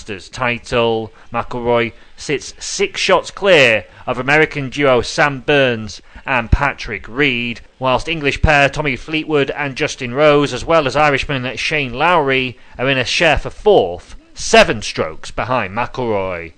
Masters title. McIlroy sits 6 shots clear of American duo Sam Burns and Patrick Reed, whilst English pair Tommy Fleetwood and Justin Rose, as well as Irishman Shane Lowry, are in a share for 4th, 7 strokes behind McIlroy.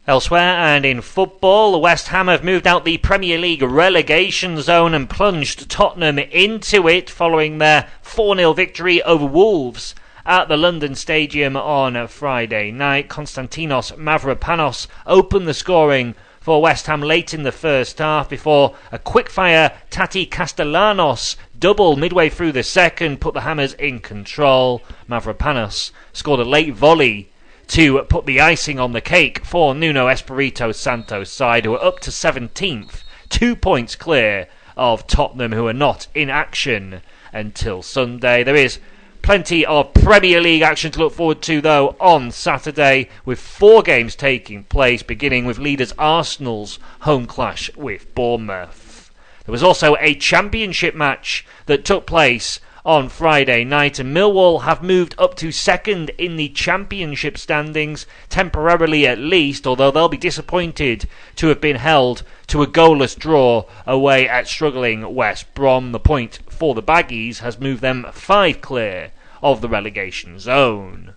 Elsewhere and in football, West Ham have moved out the Premier League relegation zone and plunged Tottenham into it following their 4-0 victory over Wolves at the London Stadium on Friday night. Konstantinos Mavropanos opened the scoring for West Ham late in the first half before a quick-fire Tati Castellanos double midway through the second put the Hammers in control. Mavropanos scored a late volley to put the icing on the cake for Nuno Espirito Santos' side, who are up to 17th, 2 points clear of Tottenham, who are not in action until Sunday. There is plenty of Premier League action to look forward to, though, on Saturday, with 4 games taking place, beginning with leaders Arsenal's home clash with Bournemouth. There was also a championship match that took place on Friday night, and Millwall have moved up to 2nd in the championship standings, temporarily at least, although they'll be disappointed to have been held to a goalless draw away at struggling West Brom. The point for the Baggies has moved them 5 clear of the relegation zone.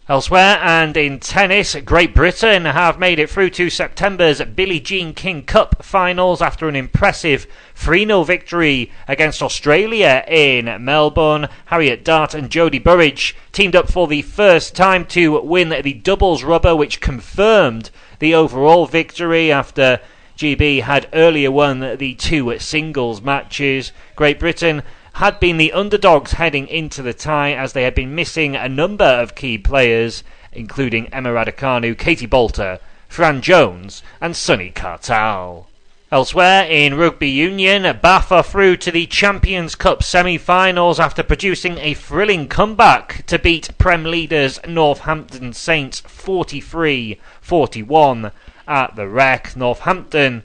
Elsewhere and in tennis, Great Britain have made it through to September's Billie Jean King Cup finals after an impressive 3-0 victory against Australia in Melbourne. Harriet Dart and Jodie Burridge teamed up for the first time to win the doubles rubber, which confirmed the overall victory after GB had earlier won the 2 singles matches. Great Britain had been the underdogs heading into the tie, as they had been missing a number of key players, including Emma Raducanu, Katie Bolter, Fran Jones and Sunny Cartal. Elsewhere in rugby union, Bath are through to the Champions Cup semi-finals after producing a thrilling comeback to beat Prem leaders Northampton Saints 43-41 at the Rec. Northampton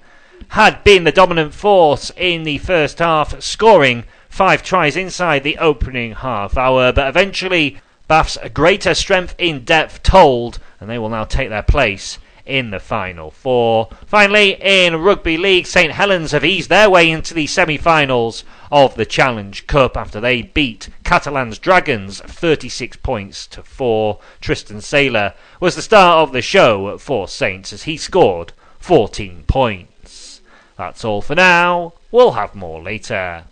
had been the dominant force in the first half, scoring 5 tries inside the opening half hour, but eventually Bath's greater strength in depth told, and they will now take their place in the Final Four. Finally, in Rugby League, St Helens have eased their way into the semi-finals of the Challenge Cup after they beat Catalan's Dragons 36 points to 4. Tristan Saylor was the star of the show for Saints as he scored 14 points. That's all for now. We'll have more later.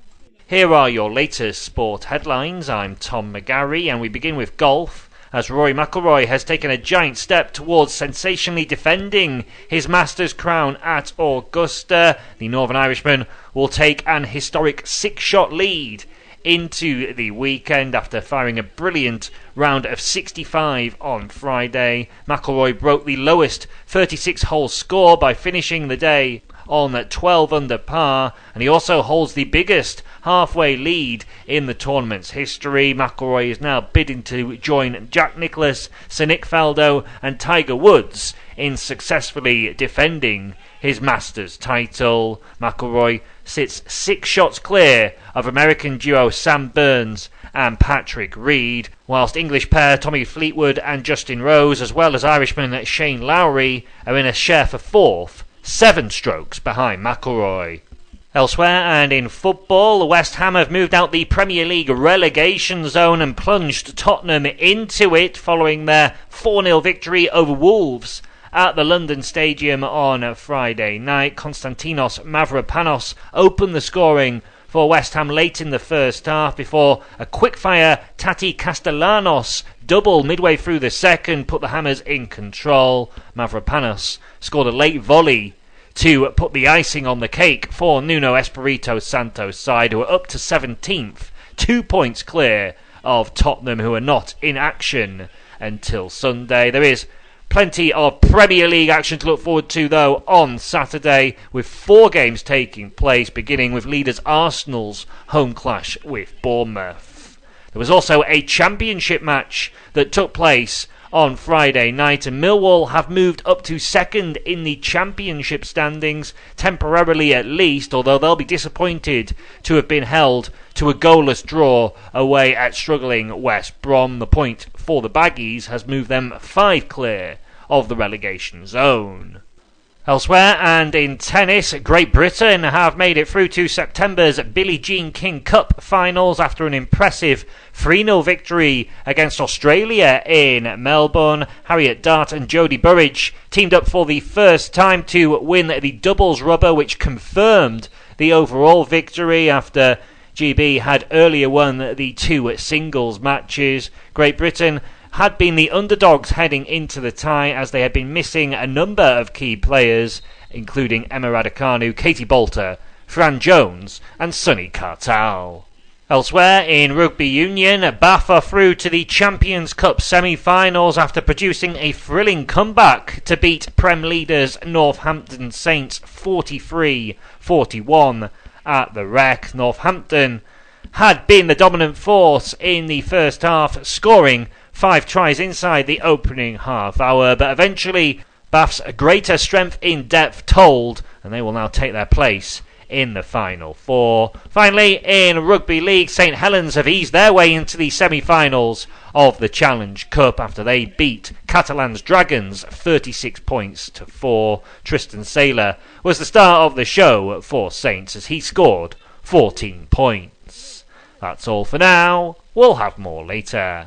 Here are your latest sport headlines. I'm Tom McGarry, and we begin with golf, as Rory McIlroy has taken a giant step towards sensationally defending his Masters crown at Augusta. The Northern Irishman will take an historic 6-shot lead into the weekend after firing a brilliant round of 65 on Friday. McIlroy broke the lowest 36-hole score by finishing the day on 12 under par, and he also holds the biggest halfway lead in the tournament's history. McIlroy is now bidding to join Jack Nicklaus, Sir Nick Faldo and Tiger Woods in successfully defending his Masters title. McIlroy sits 6 shots clear of American duo Sam Burns and Patrick Reed, whilst English pair Tommy Fleetwood and Justin Rose, as well as Irishman Shane Lowry, are in a share for 4th, 7 strokes behind McIlroy. Elsewhere and in football, West Ham have moved out the Premier League relegation zone and plunged Tottenham into it following their 4-0 victory over Wolves at the London Stadium on Friday night. Konstantinos Mavropanos opened the scoring for West Ham late in the first half before a quick-fire Tati Castellanos double midway through the second put the Hammers in control. Mavropanos scored a late volley to put the icing on the cake for Nuno Espirito Santos' side, who are up to 17th, 2 points clear of Tottenham, who are not in action until Sunday. There is plenty of Premier League action to look forward to, though, on Saturday, with 4 games taking place, beginning with leaders Arsenal's home clash with Bournemouth. There was also a championship match that took place on Friday night, and Millwall have moved up to 2nd in the championship standings, temporarily at least, although they'll be disappointed to have been held to a goalless draw away at struggling West Brom. The point for the Baggies has moved them 5 clear of the relegation zone. Elsewhere, and in tennis, Great Britain have made it through to September's Billie Jean King Cup finals after an impressive 3-0 victory against Australia in Melbourne. Harriet Dart and Jodie Burridge teamed up for the first time to win the doubles rubber, which confirmed the overall victory after GB had earlier won the 2 singles matches. Great Britain had been the underdogs heading into the tie as they had been missing a number of key players, including Emma Raducanu, Katie Bolter, Fran Jones and Sunny Cartal. Elsewhere, in rugby union, Bath are through to the Champions Cup semi-finals after producing a thrilling comeback to beat Prem leaders Northampton Saints 43-41 at the Rec. Northampton had been the dominant force in the first half, scoring 5 tries inside the opening half hour, but eventually Bath's greater strength in depth told, and they will now take their place in the final 4. Finally, in Rugby League, St Helens have eased their way into the semi-finals of the Challenge Cup after they beat Catalan's Dragons 36 points to 4. Tristan Saylor was the star of the show for Saints as he scored 14 points. That's all for now. We'll have more later.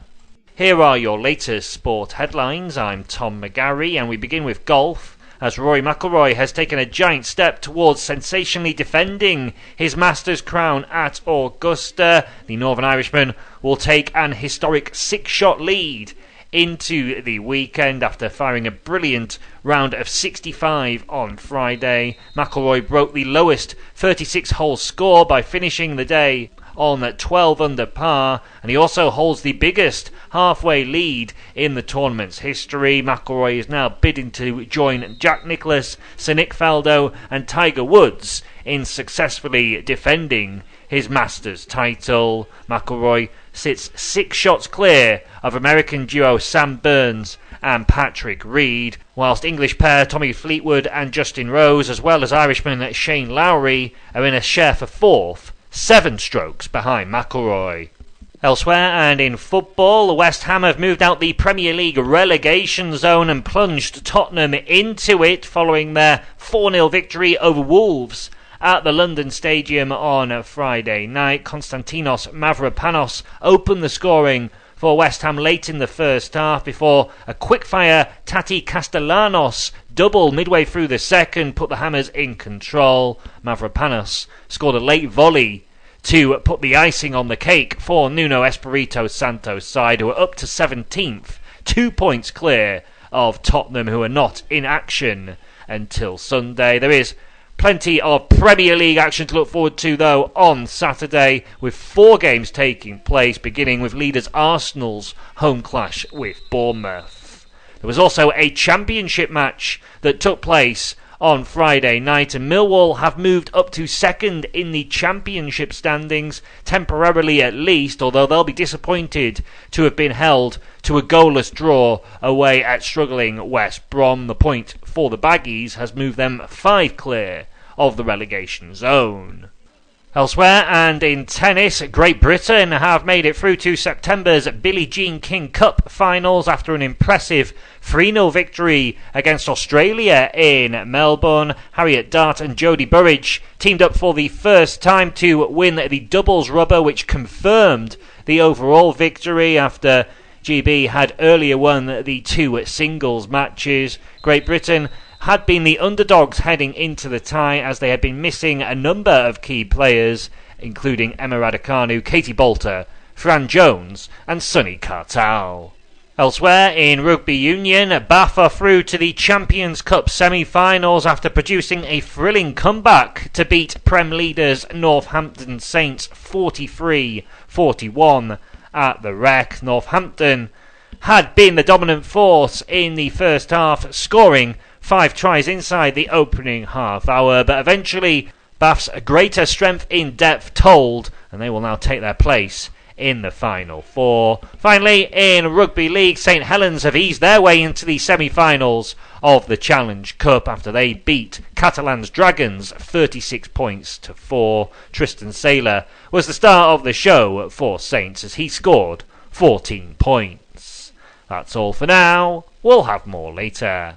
Here are your latest sport headlines. I'm Tom McGarry, and we begin with golf, as Rory McIlroy has taken a giant step towards sensationally defending his Masters crown at Augusta. The Northern Irishman will take an historic 6-shot lead into the weekend after firing a brilliant round of 65 on Friday. McIlroy broke the lowest 36-hole score by finishing the day on 12 under par, and he also holds the biggest halfway lead in the tournament's history. McIlroy is now bidding to join Jack Nicklaus, Sir Nick Faldo and Tiger Woods in successfully defending his Masters title. McIlroy sits 6 shots clear of American duo Sam Burns and Patrick Reed, whilst English pair Tommy Fleetwood and Justin Rose, as well as Irishman Shane Lowry, are in a share for 4th, 7 strokes behind McIlroy. Elsewhere, and in football, West Ham have moved out the Premier League relegation zone and plunged Tottenham into it following their 4-0 victory over Wolves at the London Stadium on Friday night. Konstantinos Mavropanos opened the scoring for West Ham late in the first half before a quick-fire Tati Castellanos double midway through the second put the Hammers in control. Mavropanos scored a late volley to put the icing on the cake for Nuno Espirito Santo's side, who are up to 17th, 2 points clear of Tottenham, who are not in action until Sunday. There is plenty of Premier League action to look forward to, though, on Saturday, with 4 games taking place, beginning with leaders Arsenal's home clash with Bournemouth. There was also a championship match that took place on Friday night, and Millwall have moved up to 2nd in the championship standings, temporarily at least, although they'll be disappointed to have been held to a goalless draw away at struggling West Brom. The point for the Baggies has moved them 5 clear of the relegation zone. Elsewhere, and in tennis, Great Britain have made it through to September's Billie Jean King Cup finals after an impressive 3-0 victory against Australia in Melbourne. Harriet Dart and Jodie Burridge teamed up for the first time to win the doubles rubber, which confirmed the overall victory after GB had earlier won the 2 singles matches. Great Britain had been the underdogs heading into the tie as they had been missing a number of key players, including Emma Raducanu, Katie Bolter, Fran Jones and Sunny Cartal. Elsewhere, in rugby union, Bath are through to the Champions Cup semi-finals after producing a thrilling comeback to beat Prem leaders Northampton Saints 43-41 at the Rec. Northampton had been the dominant force in the first half, scoring 5 tries inside the opening half hour, but eventually Bath's greater strength in depth told, and they will now take their place in the final 4. Finally, in Rugby League, St Helens have eased their way into the semi-finals of the Challenge Cup after they beat Catalan's Dragons 36 points to 4. Tristan Saylor was the star of the show for Saints as he scored 14 points. That's all for now. We'll have more later.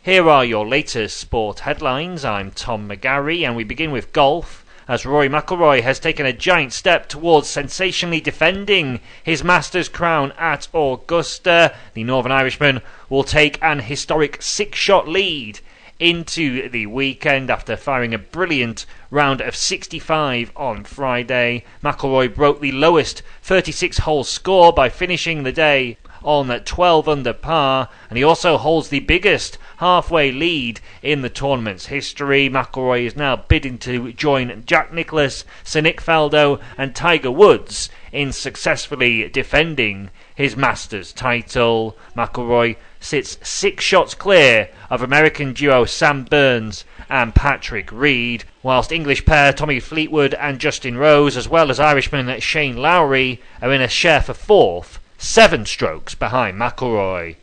Here are your latest sport headlines. I'm Tom McGarry, and we begin with golf, as Rory McIlroy has taken a giant step towards sensationally defending his Masters crown at Augusta. The Northern Irishman will take an historic 6-shot lead into the weekend after firing a brilliant round of 65 on Friday. McIlroy broke the lowest 36-hole score by finishing the day on 12 under par, and he also holds the biggest halfway lead in the tournament's history. McIlroy is now bidding to join Jack Nicklaus, Sir Nick Faldo and Tiger Woods in successfully defending his Masters title. McIlroy sits 6 shots clear of American duo Sam Burns and Patrick Reed, whilst English pair Tommy Fleetwood and Justin Rose, as well as Irishman Shane Lowry, are in a share for 4th, 7 strokes behind McIlroy.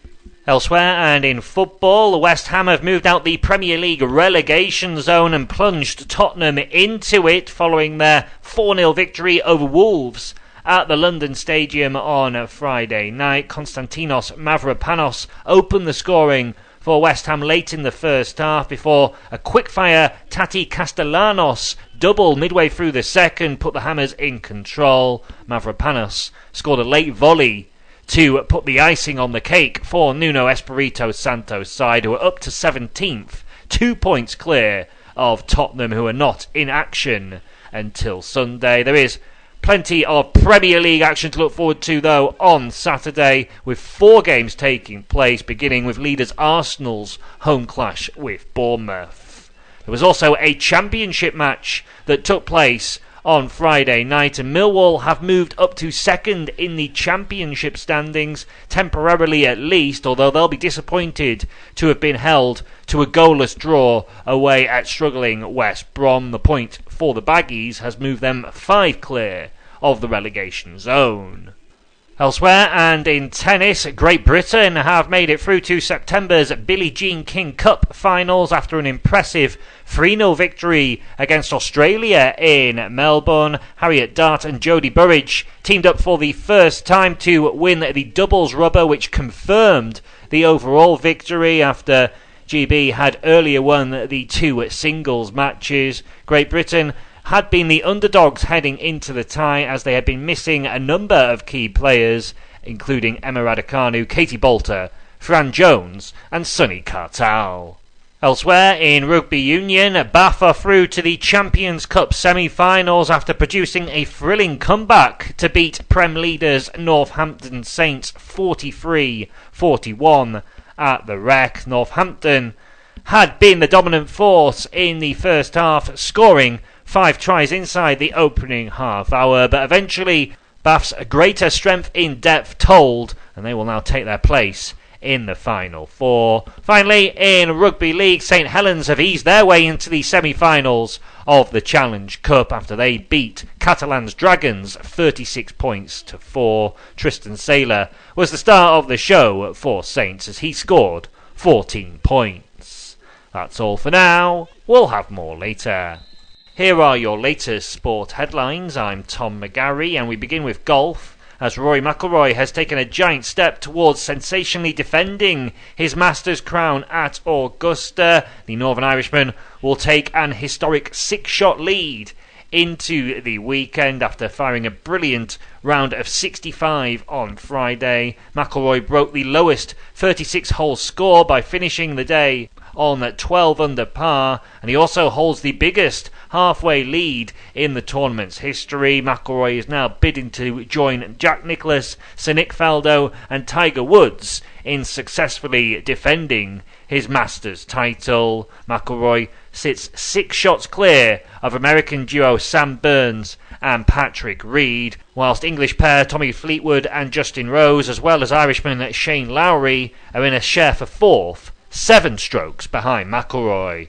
Elsewhere and in football, West Ham have moved out the Premier League relegation zone and plunged Tottenham into it following their 4-0 victory over Wolves at the London Stadium on Friday night. Konstantinos Mavropanos opened the scoring for West Ham late in the first half before a quick-fire Tati Castellanos double midway through the second put the Hammers in control. Mavropanos scored a late volley to put the icing on the cake for Nuno Espirito Santo's side, who are up to 17th, 2 points clear of Tottenham, who are not in action until Sunday. There is plenty of Premier League action to look forward to, though, on Saturday, with 4 games taking place, beginning with leaders Arsenal's home clash with Bournemouth. There was also a championship match that took place on Friday night, and Millwall have moved up to 2nd in the championship standings, temporarily at least, although they'll be disappointed to have been held to a goalless draw away at struggling West Brom. The point for the Baggies has moved them 5 clear of the relegation zone. Elsewhere and in tennis, Great Britain have made it through to September's Billie Jean King Cup finals after an impressive 3-0 victory against Australia in Melbourne. Harriet Dart and Jodie Burridge teamed up for the first time to win the doubles rubber, which confirmed the overall victory after GB had earlier won the 2 singles matches. Great Britain had been the underdogs heading into the tie, as they had been missing a number of key players, including Emma Raducanu, Katie Bolter, Fran Jones and Sunny Cartal. Elsewhere in rugby union, Bath are through to the Champions Cup semi-finals after producing a thrilling comeback to beat Prem leaders Northampton Saints 43-41 at the Rec. Northampton had been the dominant force in the first half, scoring 5 tries inside the opening half hour, but eventually Bath's greater strength in depth told, and they will now take their place in the Final 4. Finally, in Rugby League, St Helens have eased their way into the semi-finals of the Challenge Cup after they beat Catalan's Dragons 36 points to 4. Tristan Saylor was the star of the show for Saints as he scored 14 points. That's all for now. We'll have more later. Here are your latest sport headlines. I'm Tom McGarry, and we begin with golf, as Rory McIlroy has taken a giant step towards sensationally defending his Masters crown at Augusta. The Northern Irishman will take an historic 6-shot lead into the weekend after firing a brilliant round of 65 on Friday. McIlroy broke the lowest 36-hole score by finishing the day on 12 under par, and he also holds the biggest halfway lead in the tournament's history. McIlroy is now bidding to join Jack Nicklaus, Sir Nick Faldo and Tiger Woods in successfully defending his Masters title. McIlroy sits 6 shots clear of American duo Sam Burns and Patrick Reed, whilst English pair Tommy Fleetwood and Justin Rose, as well as Irishman Shane Lowry, are in a share for 4th, 7 strokes behind McIlroy.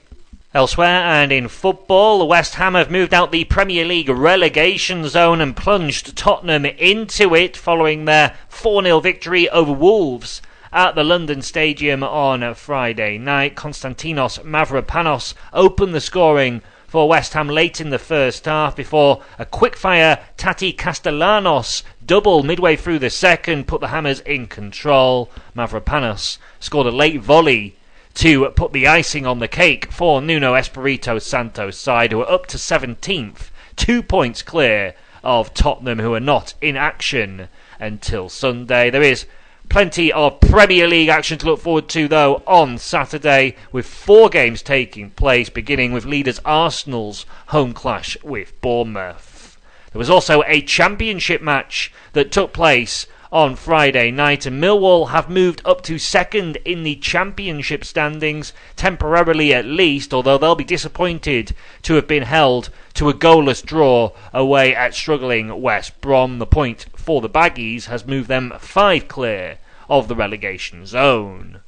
Elsewhere and in football, West Ham have moved out the Premier League relegation zone and plunged Tottenham into it following their 4-0 victory over Wolves at the London Stadium on Friday night. Konstantinos Mavropanos opened the scoring for West Ham late in the first half before a quick-fire Tati Castellanos double midway through the second put the Hammers in control. Mavropanos scored a late volley to put the icing on the cake for Nuno Espirito Santo's side, who are up to 17th, 2 points clear of Tottenham, who are not in action until Sunday. There is plenty of Premier League action to look forward to, though, on Saturday, with 4 games taking place, beginning with leaders Arsenal's home clash with Bournemouth. There was also a championship match that took place on Friday night, and Millwall have moved up to second in the championship standings, temporarily at least, although they'll be disappointed to have been held to a goalless draw away at struggling West Brom. The point for the Baggies has moved them 5 clear of the relegation zone.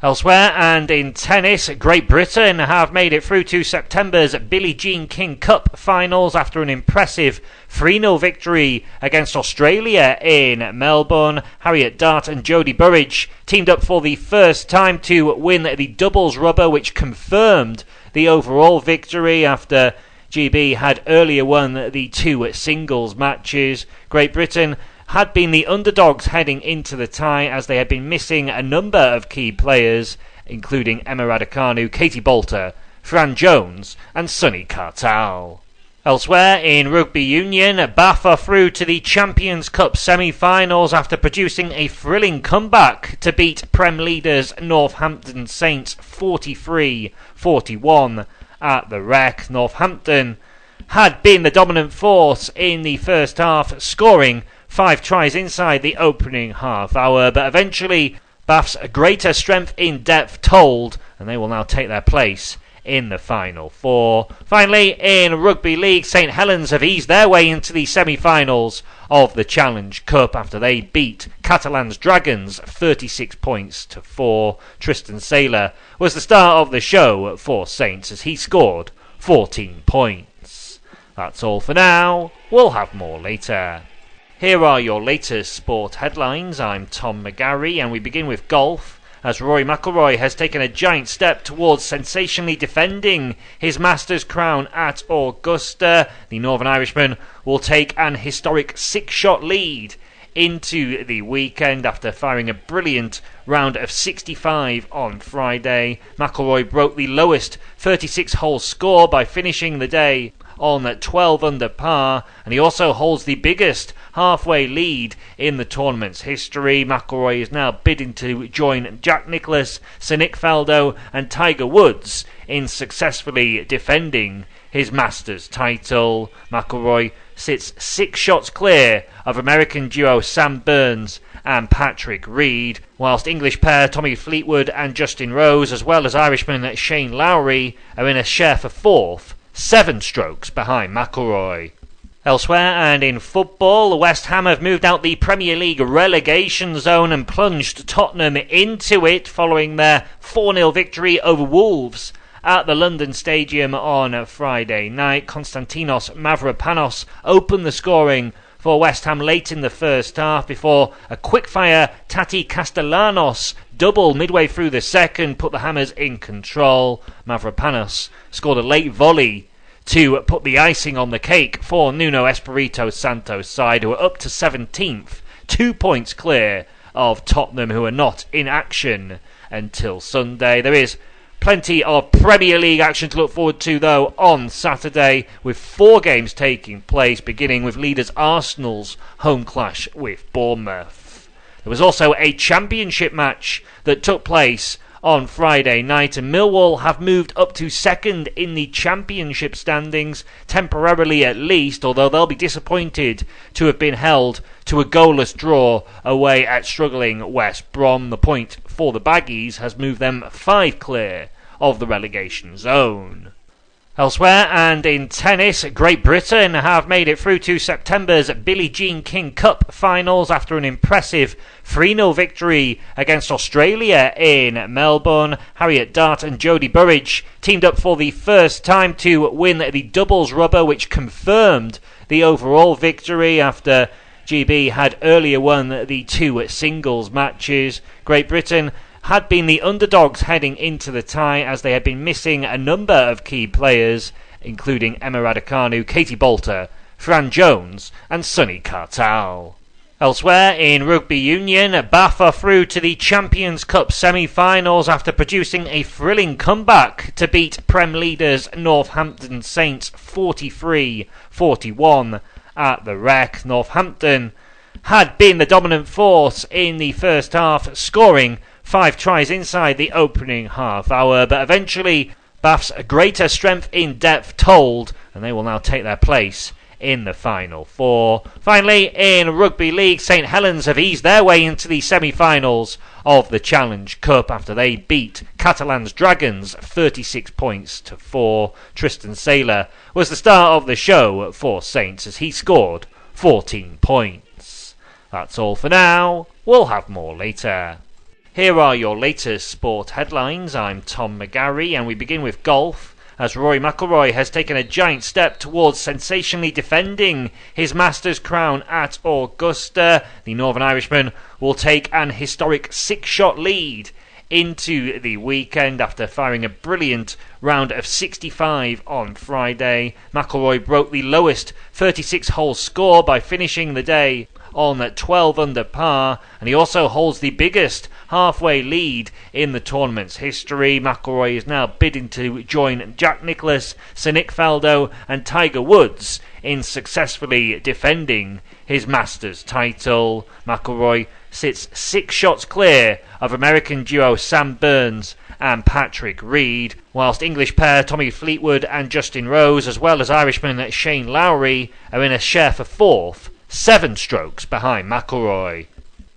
Elsewhere, and in tennis, Great Britain have made it through to September's Billie Jean King Cup finals after an impressive 3-0 victory against Australia in Melbourne. Harriet Dart and Jodie Burridge teamed up for the first time to win the doubles rubber, which confirmed the overall victory after GB had earlier won the 2 singles matches. Great Britain had been the underdogs heading into the tie, as they had been missing a number of key players, including Emma Raducanu, Katie Bolter, Fran Jones and Sunny Cartal. Elsewhere, in rugby union, Bath are through to the Champions Cup semi-finals after producing a thrilling comeback to beat Prem leaders Northampton Saints 43-41 at the Rec. Northampton had been the dominant force in the first half, scoring 5 tries inside the opening half hour, but eventually Bath's greater strength in depth told, and they will now take their place in the Final Four. Finally, in Rugby League, St Helens have eased their way into the semi-finals of the Challenge Cup after they beat Catalan's Dragons 36 points to 4. Tristan Saylor was the star of the show for Saints as he scored 14 points. That's all for now. We'll have more later. Here are your latest sport headlines. I'm Tom McGarry, and we begin with golf, as Rory McIlroy has taken a giant step towards sensationally defending his Masters crown at Augusta. The Northern Irishman will take an historic 6-shot lead into the weekend after firing a brilliant round of 65 on Friday. McIlroy broke the lowest 36-hole score by finishing the day on 12 under par, and he also holds the biggest halfway lead in the tournament's history. McIlroy is now bidding to join Jack Nicklaus, Sir Nick Faldo and Tiger Woods in successfully defending his Masters title. McIlroy sits 6 shots clear of American duo Sam Burns and Patrick Reed, whilst English pair Tommy Fleetwood and Justin Rose, as well as Irishman Shane Lowry, are in a share for 4th, 7 strokes behind McIlroy. Elsewhere, and in football, West Ham have moved out the Premier League relegation zone and plunged Tottenham into it following their 4-0 victory over Wolves at the London Stadium on Friday night. Konstantinos Mavropanos opened the scoring for West Ham late in the first half before a quick-fire Tati Castellanos double midway through the second put the Hammers in control. Mavropanos scored a late volley to put the icing on the cake for Nuno Espirito Santo's side, who are up to 17th, 2 points clear of Tottenham, who are not in action until Sunday. There is plenty of Premier League action to look forward to, though, on Saturday, with 4 games taking place, beginning with leaders Arsenal's home clash with Bournemouth. There was also a championship match that took place on Friday night, and Millwall have moved up to second in the championship standings, temporarily at least, although they'll be disappointed to have been held to a goalless draw away at struggling West Brom. The point for the Baggies has moved them 5 clear of the relegation zone. Elsewhere, and in tennis, Great Britain have made it through to September's Billie Jean King Cup finals after an impressive 3-0 victory against Australia in Melbourne. Harriet Dart and Jodie Burridge teamed up for the first time to win the doubles rubber, which confirmed the overall victory after GB had earlier won the 2 singles matches. Great Britain had been the underdogs heading into the tie, as they had been missing a number of key players, including Emma Raducanu, Katie Bolter, Fran Jones and Sunny Cartal. Elsewhere in Rugby Union, Bath are through to the Champions Cup semi-finals after producing a thrilling comeback to beat Prem leaders Northampton Saints 43-41 at the Rec. Northampton had been the dominant force in the first half, scoring 5 tries inside the opening half hour, but eventually Bath's greater strength in depth told, and they will now take their place in the Final Four. Finally, in Rugby League, St Helens have eased their way into the semi-finals of the Challenge Cup after they beat Catalan's Dragons 36 points to 4. Tristan Saylor was the star of the show for Saints as he scored 14 points. That's all for now. We'll have more later. Here are your latest sport headlines. I'm Tom McGarry and we begin with golf, as Rory McIlroy has taken a giant step towards sensationally defending his Masters crown at Augusta. The Northern Irishman will take an historic 6-shot lead into the weekend after firing a brilliant round of 65 on Friday. McIlroy broke the lowest 36-hole score by finishing the day on 12 under par, and he also holds the biggest halfway lead in the tournament's history. McIlroy is now bidding to join Jack Nicklaus, Sir Nick Faldo and Tiger Woods in successfully defending his Masters title. McIlroy sits 6 shots clear of American duo Sam Burns and Patrick Reed, whilst English pair Tommy Fleetwood and Justin Rose, as well as Irishman Shane Lowry, are in a share for 4th, 7 strokes behind McIlroy.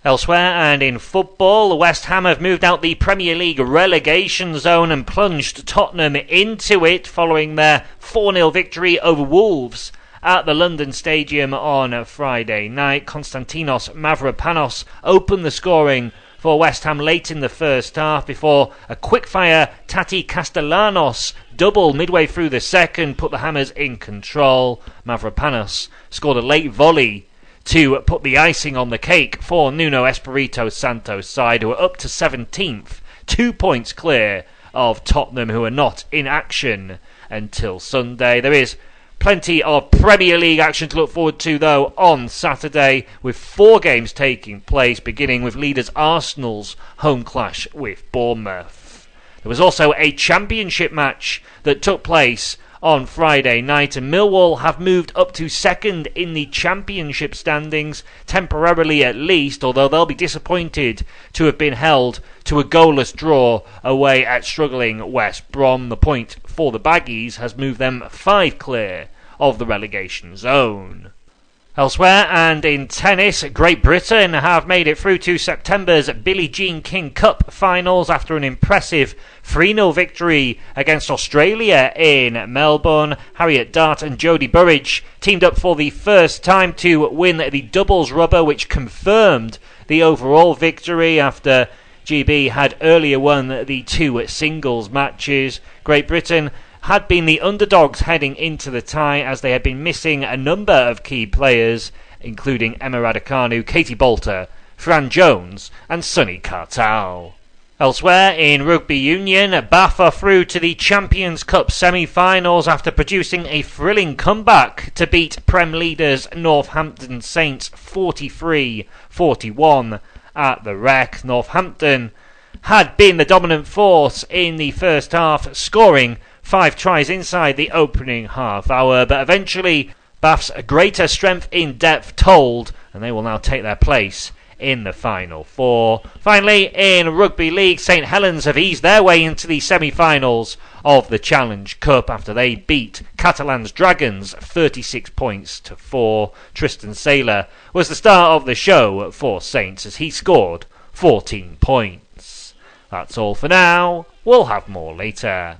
Elsewhere and in football, West Ham have moved out the Premier League relegation zone and plunged Tottenham into it following their 4-0 victory over Wolves at the London Stadium on Friday night. Konstantinos Mavropanos opened the scoring for West Ham late in the first half before a quickfire Tati Castellanos double midway through the second put the Hammers in control. Mavropanos scored a late volley to put the icing on the cake for Nuno Espirito Santo's side, who are up to 17th, 2 points clear of Tottenham, who are not in action until Sunday. There is plenty of Premier League action to look forward to, though, on Saturday, with 4 games taking place, beginning with leaders Arsenal's home clash with Bournemouth. There was also a championship match that took place on Friday night, and Millwall have moved up to 2nd in the championship standings, temporarily at least, although they'll be disappointed to have been held to a goalless draw away at struggling West Brom. The point for the Baggies has moved them 5 clear of the relegation zone. Elsewhere and in tennis, Great Britain have made it through to September's Billie Jean King Cup finals after an impressive 3-0 victory against Australia in Melbourne. Harriet Dart and Jodie Burridge teamed up for the first time to win the doubles rubber, which confirmed the overall victory after GB had earlier won the 2 singles matches. Great Britain had been the underdogs heading into the tie, as they had been missing a number of key players, including Emma Raducanu, Katie Bolter, Fran Jones and Sunny Cartal. Elsewhere in Rugby Union, Bath are through to the Champions Cup semi-finals after producing a thrilling comeback to beat Prem leaders Northampton Saints 43-41 at the Rec. Northampton had been the dominant force in the first half, scoring 5 tries inside the opening half hour, but eventually Bath's greater strength in depth told, and they will now take their place in the Final Four. Finally, in Rugby League, St Helens have eased their way into the semi-finals of the Challenge Cup after they beat Catalan's Dragons 36 points to 4. Tristan Saylor was the star of the show for Saints as he scored 14 points. That's all for now. We'll have more later.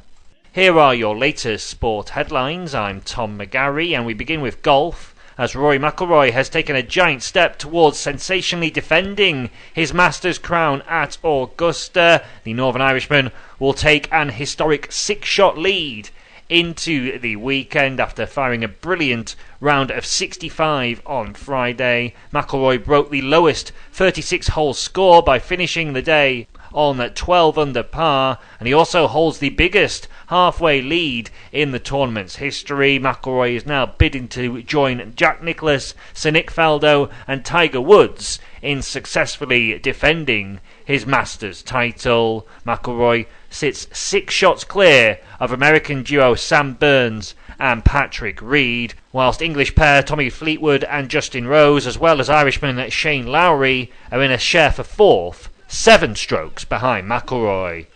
Here are your latest sport headlines. I'm Tom McGarry and we begin with golf, as Rory McIlroy has taken a giant step towards sensationally defending his Masters crown at Augusta. The Northern Irishman will take an historic 6-shot lead into the weekend after firing a brilliant round of 65 on Friday. McIlroy broke the lowest 36-hole score by finishing the day on 12 under par, and he also holds the biggest halfway lead in the tournament's history. McIlroy is now bidding to join Jack Nicklaus, Sir Nick Faldo and Tiger Woods in successfully defending his Masters title. McIlroy sits 6 shots clear of American duo Sam Burns and Patrick Reed, whilst English pair Tommy Fleetwood and Justin Rose, as well as Irishman Shane Lowry, are in a share for 4th, 7 strokes behind McIlroy.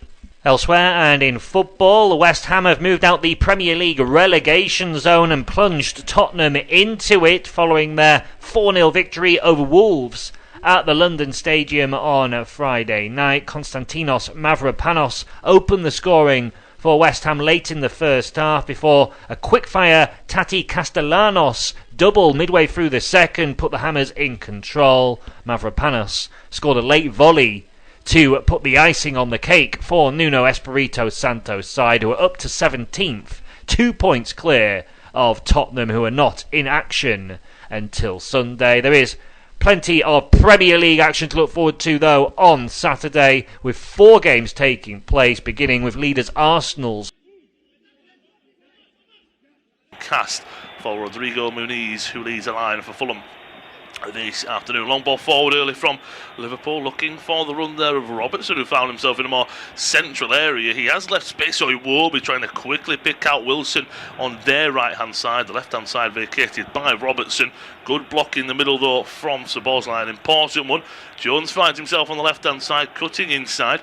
Elsewhere and in football, West Ham have moved out the Premier League relegation zone and plunged Tottenham into it following their 4-0 victory over Wolves at the London Stadium on Friday night. Konstantinos Mavropanos opened the scoring for West Ham late in the first half before a quick-fire Tati Castellanos double midway through the second put the Hammers in control. Mavropanos scored a late volley to put the icing on the cake for Nuno Espirito Santo's side, who are up to 17th, 2 points clear of Tottenham, who are not in action until Sunday. There is plenty of Premier League action to look forward to, though, on Saturday, with 4 games taking place, beginning with leaders Arsenal's cast for Rodrigo Muniz, who leads the line for Fulham this afternoon. Long ball forward early from Liverpool, looking for the run there of Robertson, who found himself in a more central area. He has left space, so he will be trying to quickly pick out Wilson on their right hand side, the left hand side vacated by Robertson. Good block in the middle though from Szoboszlai, an important one. Jones finds himself on the left hand side, cutting inside,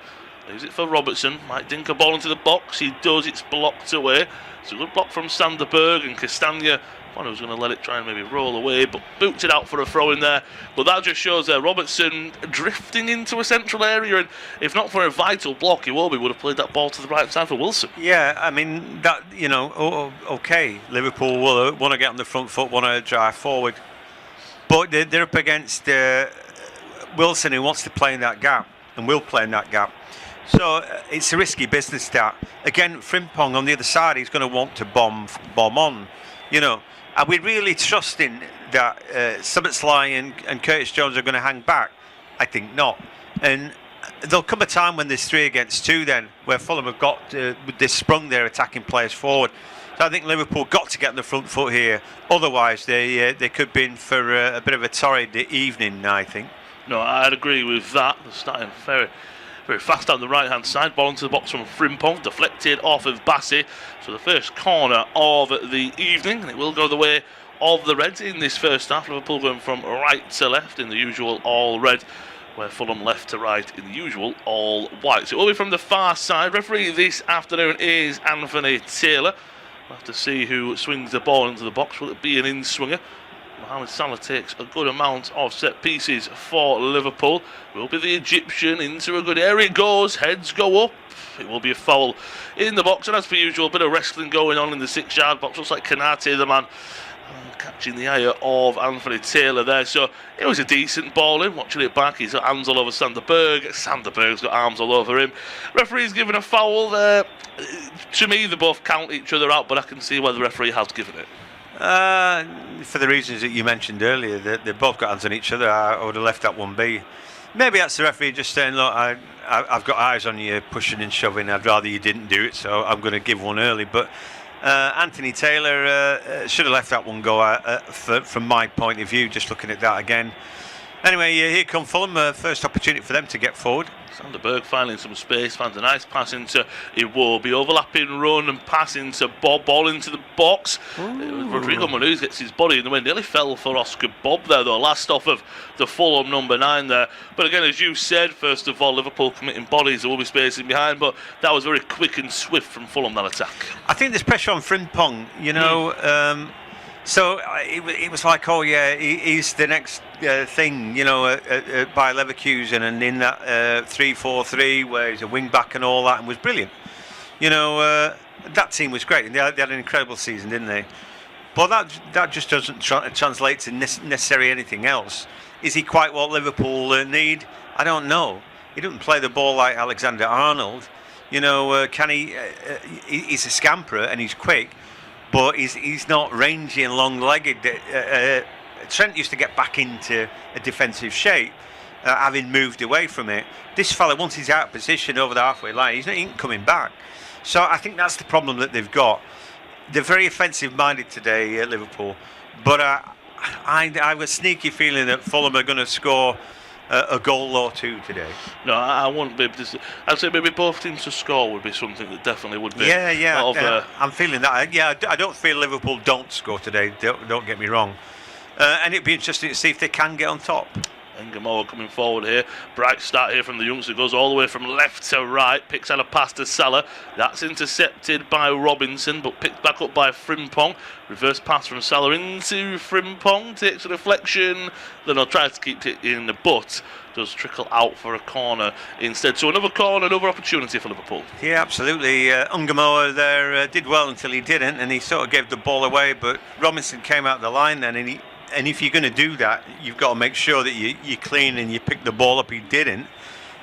leaves it for Robertson, might dink a ball into the box, he does, it's blocked away. It's a good block from Sanderberg, and Castagna, one who's going to let it try and maybe roll away, but boots it out for a throw in there. But that just shows there Robertson drifting into a central area, and if not for a vital block, Iwobi would have played that ball to the right side for Wilson. Yeah, I mean, that, you know, okay, Liverpool will want to get on the front foot, want to drive forward, but they're up against Wilson, who wants to play in that gap and will play in that gap. So it's a risky business that. Again, Frimpong on the other side, he's going to want to bomb on, you know. Are we really trusting that Szoboszlai and Curtis Jones are going to hang back? I think not. And there'll come a time when there's 3 against 2 then, where Fulham have got they sprung their attacking players forward. So I think Liverpool got to get on the front foot here. Otherwise, they could be in for a bit of a torrid evening, I think. No, I'd agree with that. They're starting very fast down the right hand side. Ball into the box from Frimpong, deflected off of Bassi. So the first corner of the evening, and it will go the way of the Reds in this first half. Liverpool going from right to left in the usual all red, where Fulham left to right in the usual all white. So it will be from the far side. Referee this afternoon is Anthony Taylor. We'll have to see who swings the ball into the box. Will it be an in-swinger? Mohamed Salah takes a good amount of set pieces for Liverpool. Will be the Egyptian into a good area. It goes, heads go up. It will be a foul in the box, and as per usual, a bit of wrestling going on in the 6-yard box. Looks like Kanate, the man, catching the eye of Anthony Taylor there. So it was a decent ball in. Watching it back, he's got hands all over Sanderberg. Sanderberg's got arms all over him. Referee's given a foul there. To me, they both count each other out, but I can see why the referee has given it. For the reasons that you mentioned earlier, they've both got hands on each other. I would have left that one be. Maybe that's the referee just saying, look, I've got eyes on you pushing and shoving. I'd rather you didn't do it, so I'm going to give one early. But Anthony Taylor should have left that one go from my point of view, just looking at that again. Anyway, here come Fulham, first opportunity for them to get forward. Sanderberg finding some space, finds a nice pass into Iwobi, overlapping run and pass into Bob, ball into the box. Rodrigo Muniz gets his body in the way, nearly fell for Oscar Bob there though, last off of the Fulham number 9 there. But again, as you said, first of all, Liverpool committing bodies, there will be spacing behind, but that was very quick and swift from Fulham, that attack. I think there's pressure on Frimpong, you know. So it was like, oh yeah, he's the next thing, you know, by Leverkusen, and in that 3-4-3 where he's a wing back and all that, and was brilliant. You know, that team was great, and they had an incredible season, didn't they? But that just doesn't translate to necessarily anything else. Is he quite what Liverpool need? I don't know. He doesn't play the ball like Alexander Arnold. You know, can he? He's a scamperer and he's quick. But he's not rangy and long-legged. Trent used to get back into a defensive shape. having moved away from it. This fella, once he's out of position over the halfway line, he ain't coming back. So I think that's the problem that they've got. They're very offensive-minded today at Liverpool, but I have a sneaky feeling that Fulham are going to score a goal or two today. No, I woun't be. I'd say maybe both teams to score would be something that definitely would be. Yeah. I'm feeling that. Yeah, I don't feel Liverpool don't score today. Don't get me wrong. And it'd be interesting to see if they can get on top. Ngamoa coming forward here. Bright start here from the youngster. Goes all the way from left to right. Picks out a pass to Salah. That's intercepted by Robinson, but picked back up by Frimpong. Reverse pass from Salah into Frimpong. Takes a deflection. Then he'll try to keep it in the butt. Does trickle out for a corner instead. So another corner, another opportunity for Liverpool. Yeah, absolutely. Ngamoa there did well until he didn't, and he sort of gave the ball away. But Robinson came out the line then, and if you're going to do that, you've got to make sure that you're clean and you pick the ball up. He didn't,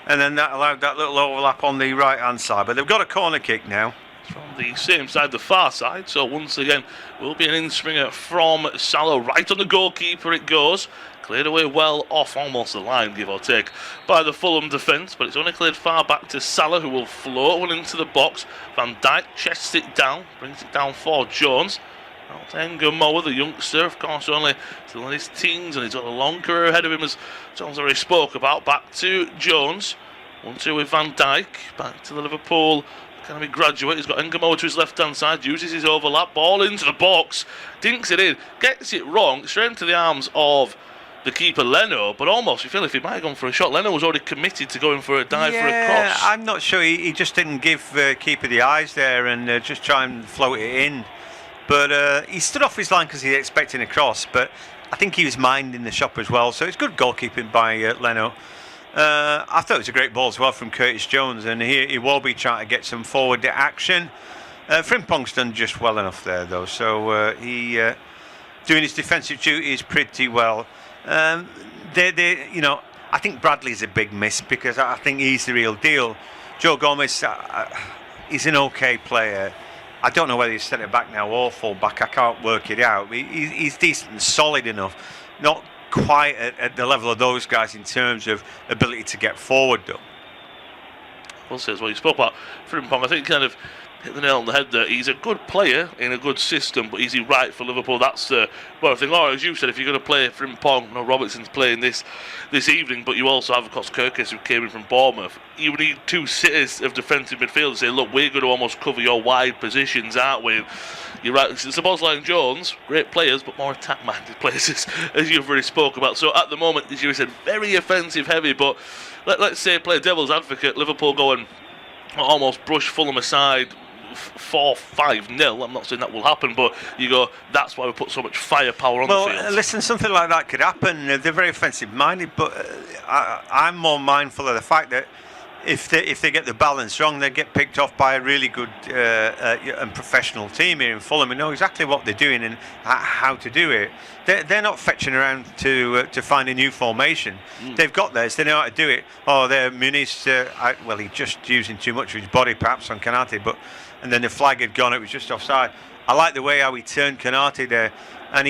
and then that allowed that little overlap on the right hand side. But they've got a corner kick now. From the same side, the far side. So once again, will be an in-swinger from Salah. Right on the goalkeeper it goes. Cleared away well off almost the line, give or take, by the Fulham defence. But it's only cleared far back to Salah, who will float one into the box. Van Dijk chests it down, brings it down for Jones. Out to Ngamoa, the youngster, of course, only still in his teens, and he's got a long career ahead of him, as Jones already spoke about. Back to Jones. 1-2 with Van Dijk. Back to the Liverpool Academy graduate. He's got Ngamoa to his left-hand side, uses his overlap, ball into the box, dinks it in, gets it wrong, straight into the arms of the keeper Leno, but almost you feel if he might have gone for a shot. Leno was already committed to going for a dive for a cross. I'm not sure. He just didn't give keeper the eyes there and just try and float it in. But he stood off his line because he was expecting a cross, but I think he was minding the shot as well. So it's good goalkeeping by Leno. I thought it was a great ball as well from Curtis Jones, and he will be trying to get some forward action. Frimpong's done just well enough there, though, so he doing his defensive duties pretty well. I think Bradley's a big miss because I think he's the real deal. Joe Gomez, he's an okay player. I don't know whether he's centre back now or full back. I can't work it out. He's decent and solid enough, not quite at the level of those guys in terms of ability to get forward, though. Well, says what you spoke about Frimpong. I think kind of hit the nail on the head there. He's a good player in a good system, but is he right for Liverpool? That's the well thing. Or as you said, if you're going to play Frimpong, no, Robertson's playing this evening, but you also have, of course, Kirkes, who came in from Bournemouth. You would need two sitters of defensive midfield to say, look, we're going to almost cover your wide positions, aren't we? You're right. It's Szoboszlai and Jones, great players, but more attack-minded players, as you've already spoke about. So at the moment, as you said, very offensive heavy, but let's say play devil's advocate. Liverpool go and almost brush Fulham aside 4-5-0. I'm not saying that will happen, but you go, that's why we put so much firepower on the field. Well, listen, something like that could happen. They're very offensive-minded, but I'm more mindful of the fact that if they get the balance wrong, they get picked off by a really good and professional team here in Fulham who know exactly what they're doing and how to do it. They're not fetching around to find a new formation. They've got theirs. They know how to do it. Oh, they're Muniz. He's just using too much of his body, perhaps, on Kanate, and then the flag had gone. It was just offside. I like the way how he turned Kanate there, and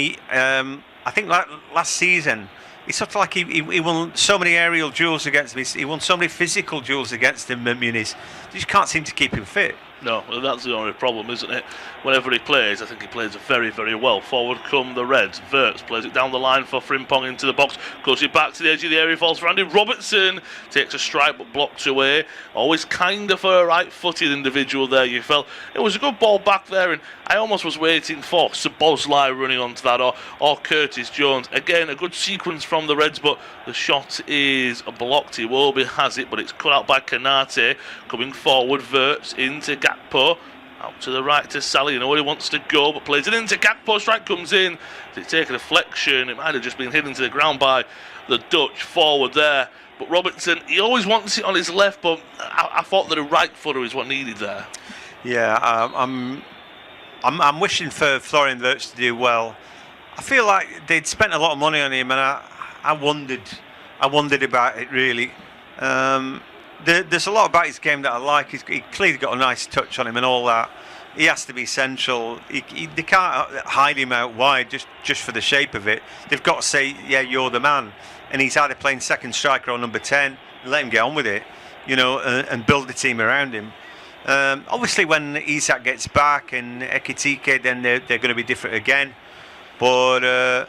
I think like last season. It's sort of like he won so many aerial duels against him. He won so many physical duels against him, Muniz. You just can't seem to keep him fit. No, that's the only problem, isn't it? Whenever he plays, I think he plays very, very well. Forward come the Reds. Wirtz plays it down the line for Frimpong into the box. Goes it back to the edge of the area, falls for Andy Robertson. Takes a strike but blocked away. Always kind of a right-footed individual there, you felt. It was a good ball back there, and I almost was waiting for Szoboszlai running onto that or Curtis Jones. Again, a good sequence from the Reds, but the shot is blocked. Iwobi has it, but it's cut out by Kanate. Coming forward, Wirtz into Gakpo. Out to the right to Salah. You know where he wants to go, but plays it into Gakpo. Strike comes in. Did it take a deflection? It might have just been hit into the ground by the Dutch forward there. But Robertson, he always wants it on his left, but I thought that a right footer is what needed there. Yeah, I'm wishing for Florian Wirtz to do well. I feel like they'd spent a lot of money on him, and I wondered about it really. there's a lot about his game that I like. He clearly got a nice touch on him and all that. He has to be central. They can't hide him out wide just for the shape of it. They've got to say, yeah, you're the man. And he's either playing second striker or number 10. And let him get on with it, and build the team around him. Obviously, when Isak gets back and Ekitike, then they're going to be different again. But I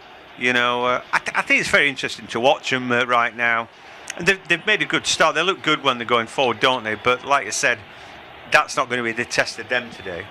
think it's very interesting to watch them right now. And they've made a good start. They look good when they're going forward, don't they? But like I said, that's not going to be the test of them today.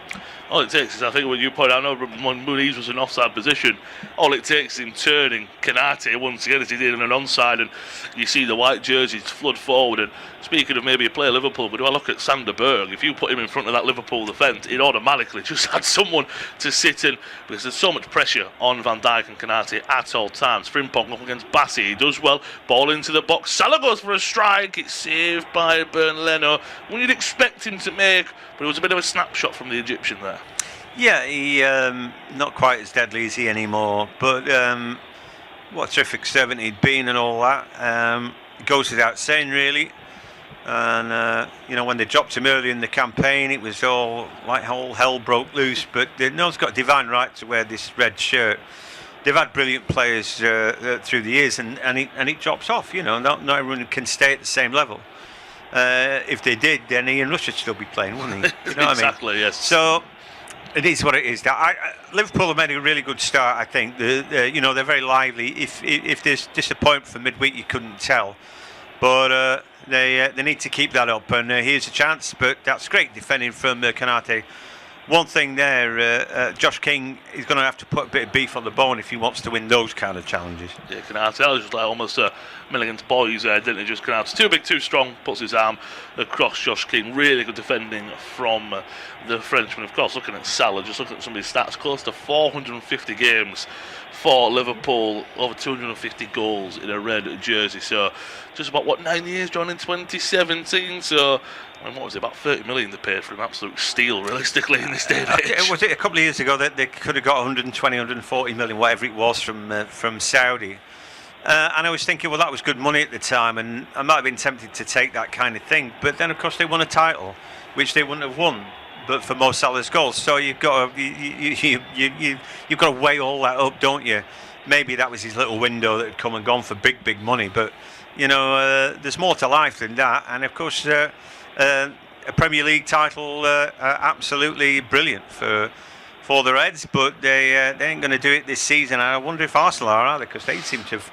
All it takes is, I think, when you point out, I know when Muniz was in offside position, all it takes is him turning Kanate once again as he did in an onside, and you see the white jerseys flood forward. And speaking of maybe a player Liverpool, but do I look at Sander Berg? If you put him in front of that Liverpool defence, it automatically just had someone to sit in, because there's so much pressure on Van Dijk and Kanate at all times. Frimpong up against Bassi, he does well, ball into the box, Salah goes for a strike, it's saved by Bernd Leno, when you'd expect him to make, but it was a bit of a snapshot from the Egyptian there. Yeah, he not quite as deadly as he anymore, but what a terrific servant he'd been and all that. Goes without saying, really. And when they dropped him early in the campaign, it was all like all hell broke loose. But no one's got a divine right to wear this red shirt. They've had brilliant players through the years, and it drops off. Not everyone can stay at the same level. If they did, then Ian Rush would still be playing, wouldn't he? You know Exactly, what I mean? yes. So it is what it is. Liverpool have made a really good start, I think. They're very lively. If there's disappointment for midweek, you couldn't tell. But they need to keep that up, and here's a chance. But that's great defending from Kanate. One thing there, Josh King is going to have to put a bit of beef on the bone if he wants to win those kind of challenges. Yeah, Kanate was just like almost a Milligan's boys there, didn't he? Just Kanate, too big, too strong, puts his arm across Josh King. Really good defending from the Frenchman. Of course, looking at Salah, just looking at some of his stats, close to 450 games for Liverpool, over 250 goals in a red jersey. So just about 9 years, joined in 2017. So what was it, about 30 million they paid for him? Absolute steal, realistically, in this day and age. Was it a couple of years ago that they could have got 120, 140 million, whatever it was, from Saudi? And I was thinking, well, that was good money at the time, and I might have been tempted to take that kind of thing. But then, of course, they won a title, which they wouldn't have won, but for Mo Salah's goals. So you've got to weigh all that up, don't you? Maybe that was his little window that had come and gone for big money, but there's more to life than that. And of course, a Premier League title, absolutely brilliant for the Reds, but they ain't going to do it this season. I wonder if Arsenal are they? Because they seem to have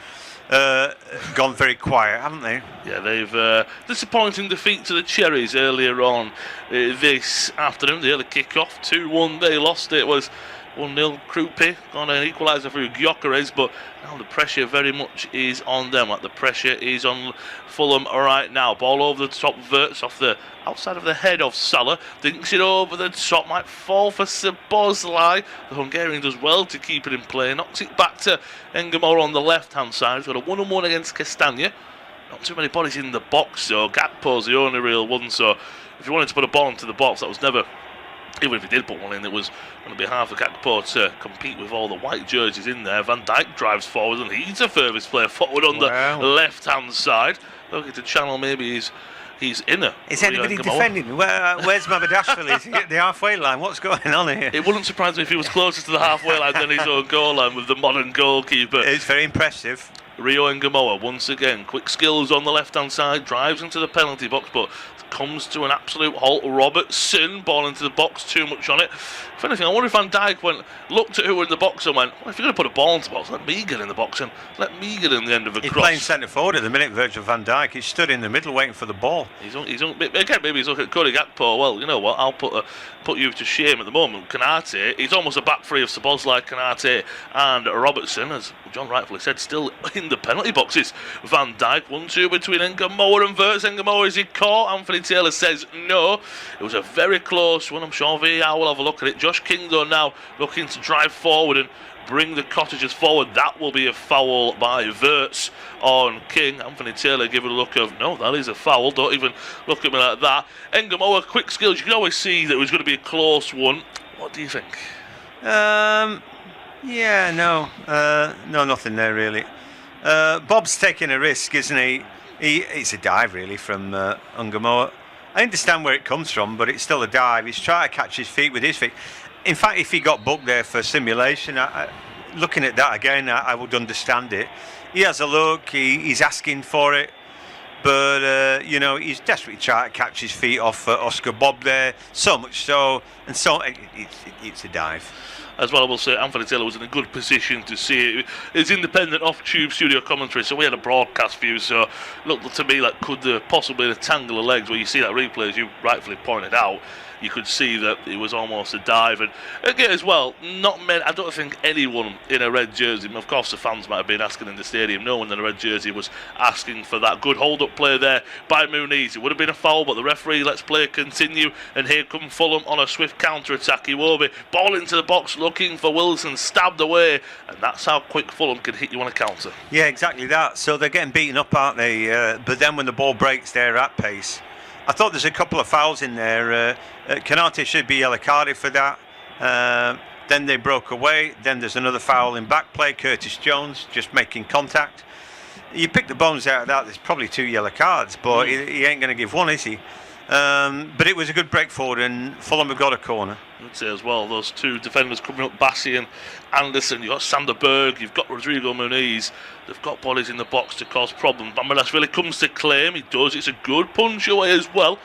gone very quiet, haven't they? Yeah, they've disappointing defeat to the Cherries earlier on this afternoon. The early kick-off, 2-1. They lost it. It was 1-0. Krupe got an equaliser through Gyökeres, but now the pressure very much is on them. Like the pressure is on Fulham right now. Ball over the top, verts off the outside of the head of Salah, dinks it over the top, might fall for Szoboszlai. The Hungarian does well to keep it in play, knocks it back to Engamora on the left hand side. He's got a 1-on-1 against Castagna. Not too many bodies in the box, so Gakpo's the only real one. So if you wanted to put a ball into the box, that was never, even if he did put one in, it was on behalf of Gakpo to compete with all the white jerseys in there. Van Dijk drives forward, and he's the furthest player forward on the left hand side. Looking to channel maybe he's inner. Is anybody defending? Where's Mamadashvili? Is he at the halfway line? What's going on here? It wouldn't surprise me if he was closer to the halfway line than his own goal line with the modern goalkeeper. It's very impressive. Rio Ngamoa once again, quick skills on the left hand side, drives into the penalty box, but comes to an absolute halt. Robertson, ball into the box, too much on it. If anything, I wonder if Van Dijk looked at who were in the box and went, well, if you're going to put a ball into the box, let me get in the box and let me get in the end of a cross. He's playing centre forward at the minute, Virgil van Dijk. He's stood in the middle waiting for the ball. Again, maybe he's looking at Cody Gakpo. Well, you know what, I'll put you to shame at the moment. Kanate, he's almost a back three of Szoboszlai, Kanate and Robertson, as John rightfully said, still in the penalty boxes. Van Dijk, 1-2 between Ngamoa and Verts. Ngamoa, is he caught? Anthony Taylor says no. It was a very close one. I'm sure VAR will have a look at it. Josh King, though, now looking to drive forward and bring the Cottagers forward. That will be a foul by Verts on King. Anthony Taylor giving a look of, no, that is a foul. Don't even look at me like that. Ngamoa, quick skills. You can always see that it was going to be a close one. What do you think? No, nothing there really. Bob's taking a risk, isn't he? It's a dive really from Ungamoa. I understand where it comes from, but it's still a dive. He's trying to catch his feet with his feet. In fact, if he got booked there for simulation, looking at that again, I would understand it. He has a look, he's asking for it, but he's desperately trying to catch his feet off Oscar Bob there, so much so, and so it's a dive. As well, I will say Anthony Taylor was in a good position to see it. It's independent off-tube studio commentary, so we had a broadcast view, so it looked to me like could there possibly a tangle of legs where you see that replay, as you rightfully pointed out. You could see that it was almost a dive, and again as well, not many. I don't think anyone in a red jersey. Of course, the fans might have been asking in the stadium. No one in a red jersey was asking for that. Good hold-up play there by Muniz. It would have been a foul, but the referee lets play continue. And here come Fulham on a swift counter-attack. Iwobi ball into the box, looking for Wilson, stabbed away, and that's how quick Fulham can hit you on a counter. Yeah, exactly that. So they're getting beaten up, aren't they? But then when the ball breaks, they're at pace. I thought there's a couple of fouls in there. Canate should be yellow carded for that. Then they broke away. Then there's another foul in back play. Curtis Jones just making contact. You pick the bones out of that, there's probably 2 yellow cards, but he ain't going to give one, is he? But it was a good break forward, and Fulham have got a corner. I'd say as well, those 2 defenders coming up, Bassi and Anderson. You've got Sander Berg, you've got Rodrigo Muniz. They've got bodies in the box to cause problems. Bambadas really comes to claim. He does. It's a good punch away as well.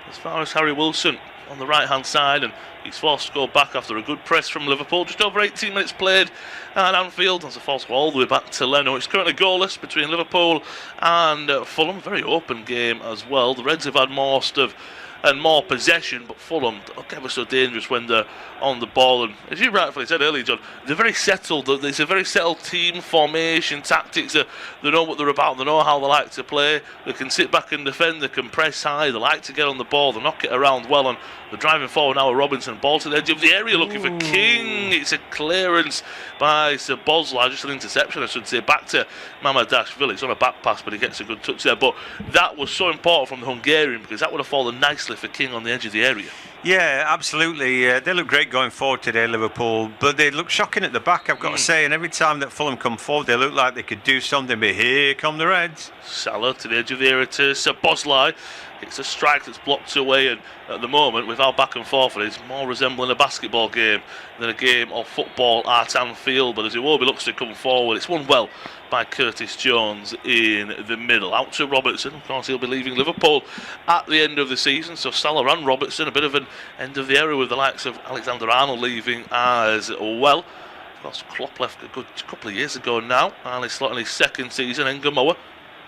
As far as Harry Wilson on the right-hand side, and he's forced to go back after a good press from Liverpool. Just over 18 minutes played at Anfield. That's a false go all the way back to Leno. It's currently goalless between Liverpool and Fulham. Very open game as well. The Reds have had more possession, but Fulham look ever so dangerous when they're on the ball. And as you rightfully said earlier, John, they're very settled. It's a very settled team formation, tactics. They know what they're about. They know how they like to play. They can sit back and defend. They can press high. They like to get on the ball. They knock it around well. And they're driving forward now with Robinson. Ball to the edge of the area looking for King. It's a clearance by Sir Bosla. Just an interception, I should say. Back to Mamadashvili. It's on a back pass, but he gets a good touch there. But that was so important from the Hungarian, because that would have fallen nicely for King on the edge of the area. Yeah, absolutely. They look great going forward today, Liverpool, but they look shocking at the back, I've got to say. And every time that Fulham come forward, they look like they could do something. But here come the Reds. Salah to the edge of the area to Sir Boslai. It's a strike that's blocked away, and at the moment, with our back and forth, it's more resembling a basketball game than a game of football at Anfield. But as Iwobi looks to come forward, it's won well by Curtis Jones in the middle. Out to Robertson. Of course, he'll be leaving Liverpool at the end of the season. So Salah and Robertson, a bit of an end of the era with the likes of Alexander Arnold leaving as well. Of course, Klopp left a good couple of years ago now, and he's slotting his second season. Ngamoa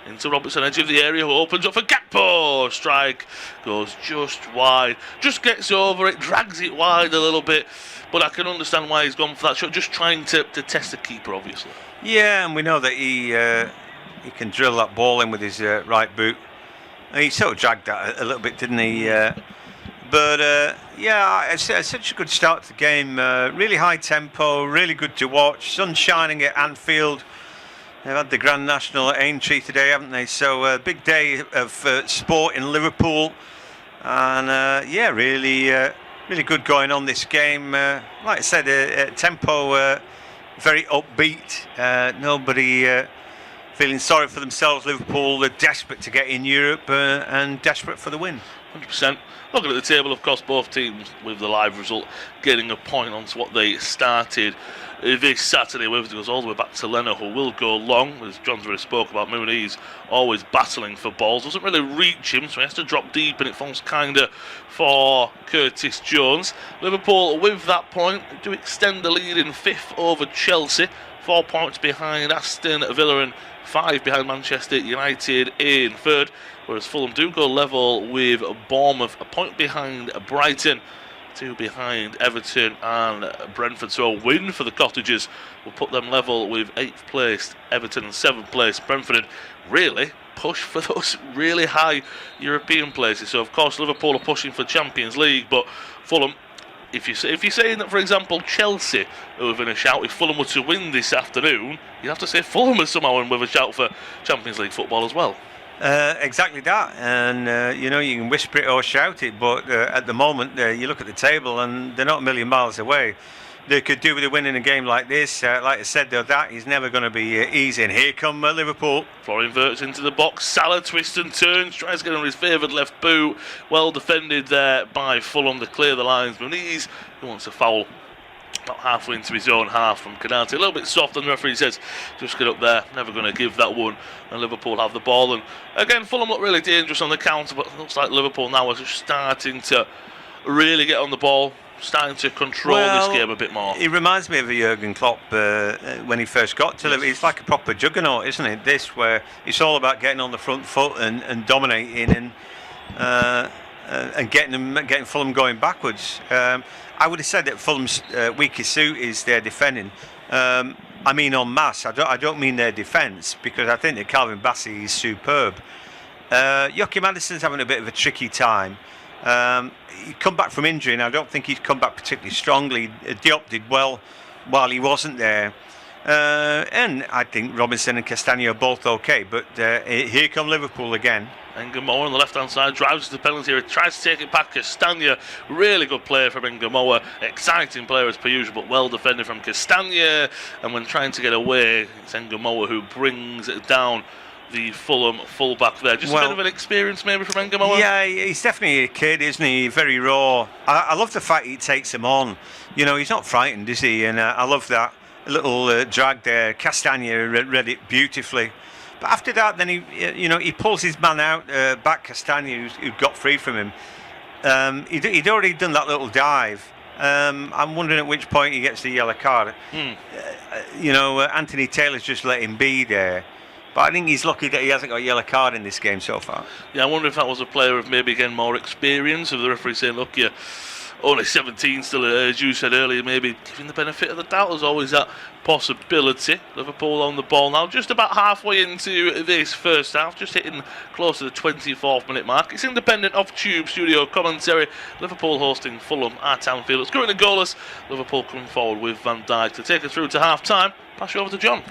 into Robertson, edge of the area, who opens up for Gakpo. Strike goes just wide, just gets over it, drags it wide a little bit, but I can understand why he's gone for that shot, just trying to test the keeper, obviously. Yeah, and we know that he can drill that ball in with his right boot. And he sort of dragged that a little bit, didn't he? But it's such a good start to the game. Really high tempo, really good to watch. Sun shining at Anfield. They've had the Grand National at Aintree today, haven't they? So a big day of sport in Liverpool, and really good going on this game. Like I said, tempo very upbeat. Nobody feeling sorry for themselves. Liverpool, they're desperate to get in Europe and desperate for the win. 100%. Looking at the table, of course, both teams with the live result getting a point onto what they started this Saturday with. It goes all the way back to Leno, who will go long, as John's already spoke about. Muniz always battling for balls, doesn't really reach him, so he has to drop deep, and it falls kind of for Curtis Jones. Liverpool, with that point, do extend the lead in 5th over Chelsea, 4 points behind Aston Villa and 5 behind Manchester United in 3rd, whereas Fulham do go level with Bournemouth, a point behind Brighton, 2 behind Everton and Brentford. So a win for the Cottagers will put them level with 8th place Everton and 7th place Brentford, and really push for those really high European places. So of course Liverpool are pushing for Champions League, but Fulham, if you're saying that, for example, Chelsea are within a shout, if Fulham were to win this afternoon, you'd have to say Fulham are somehow in with a shout for Champions League football as well. Exactly that, and you can whisper it or shout it, but at the moment you look at the table and they're not a million miles away. they could do with winning a game like this. Like I said, though, that is never going to be easy. And here come Liverpool. Florian Wirtz into the box. Salah twists and turns, tries to get on his favoured left boot. Well defended there by Fulham to clear the lines. Muniz, who wants a foul about halfway into his own half from Canate. A little bit soft, and the referee says, just get up there, never going to give that one. And Liverpool have the ball. And again, Fulham look really dangerous on the counter, but it looks like Liverpool now are just starting to really get on the ball, starting to control this game a bit more. He reminds me of a Jurgen Klopp when he first got to Liverpool. He's like a proper juggernaut, isn't it? This, where it's all about getting on the front foot and dominating and getting Fulham going backwards. I would have said that Fulham's weakest suit is their defending. I mean en masse. I don't mean their defence, because I think that Calvin Bassey is superb. Joachim Andersen's having a bit of a tricky time. He come back from injury, and I don't think he's come back particularly strongly. Diop did well while he wasn't there. And I think Robinson and Castagna are both okay. But here come Liverpool again. Ngamoa on the left-hand side drives to the penalty area, tries to take it back. Castagna, really good player from Ngamoa, exciting player as per usual, but well defended from Castagna. And when trying to get away, it's Ngamoa who brings it down. The Fulham fullback there. Just a bit of an experience maybe from Ngamoa? Yeah, he's definitely a kid, isn't he? Very raw. I love the fact he takes him on. You know, he's not frightened, is he? And I love that little drag there. Castagna read it beautifully. But after that, then he pulls his man out, back Castagna, who got free from him. He'd already done that little dive. I'm wondering at which point he gets the yellow card. Anthony Taylor's just let him be there. But I think he's lucky that he hasn't got a yellow card in this game so far. Yeah, I wonder if that was a player of maybe, again, more experience, of the referee saying, look, you're only 17 still, as you said earlier, maybe giving the benefit of the doubt. There's always that possibility. Liverpool on the ball now, just about halfway into this first half, just hitting close to the 24th minute mark. It's independent off-tube studio commentary. Liverpool hosting Fulham at Anfield. It's currently goalless. Liverpool coming forward with Van Dijk to take us through to half-time. Pass you over to John.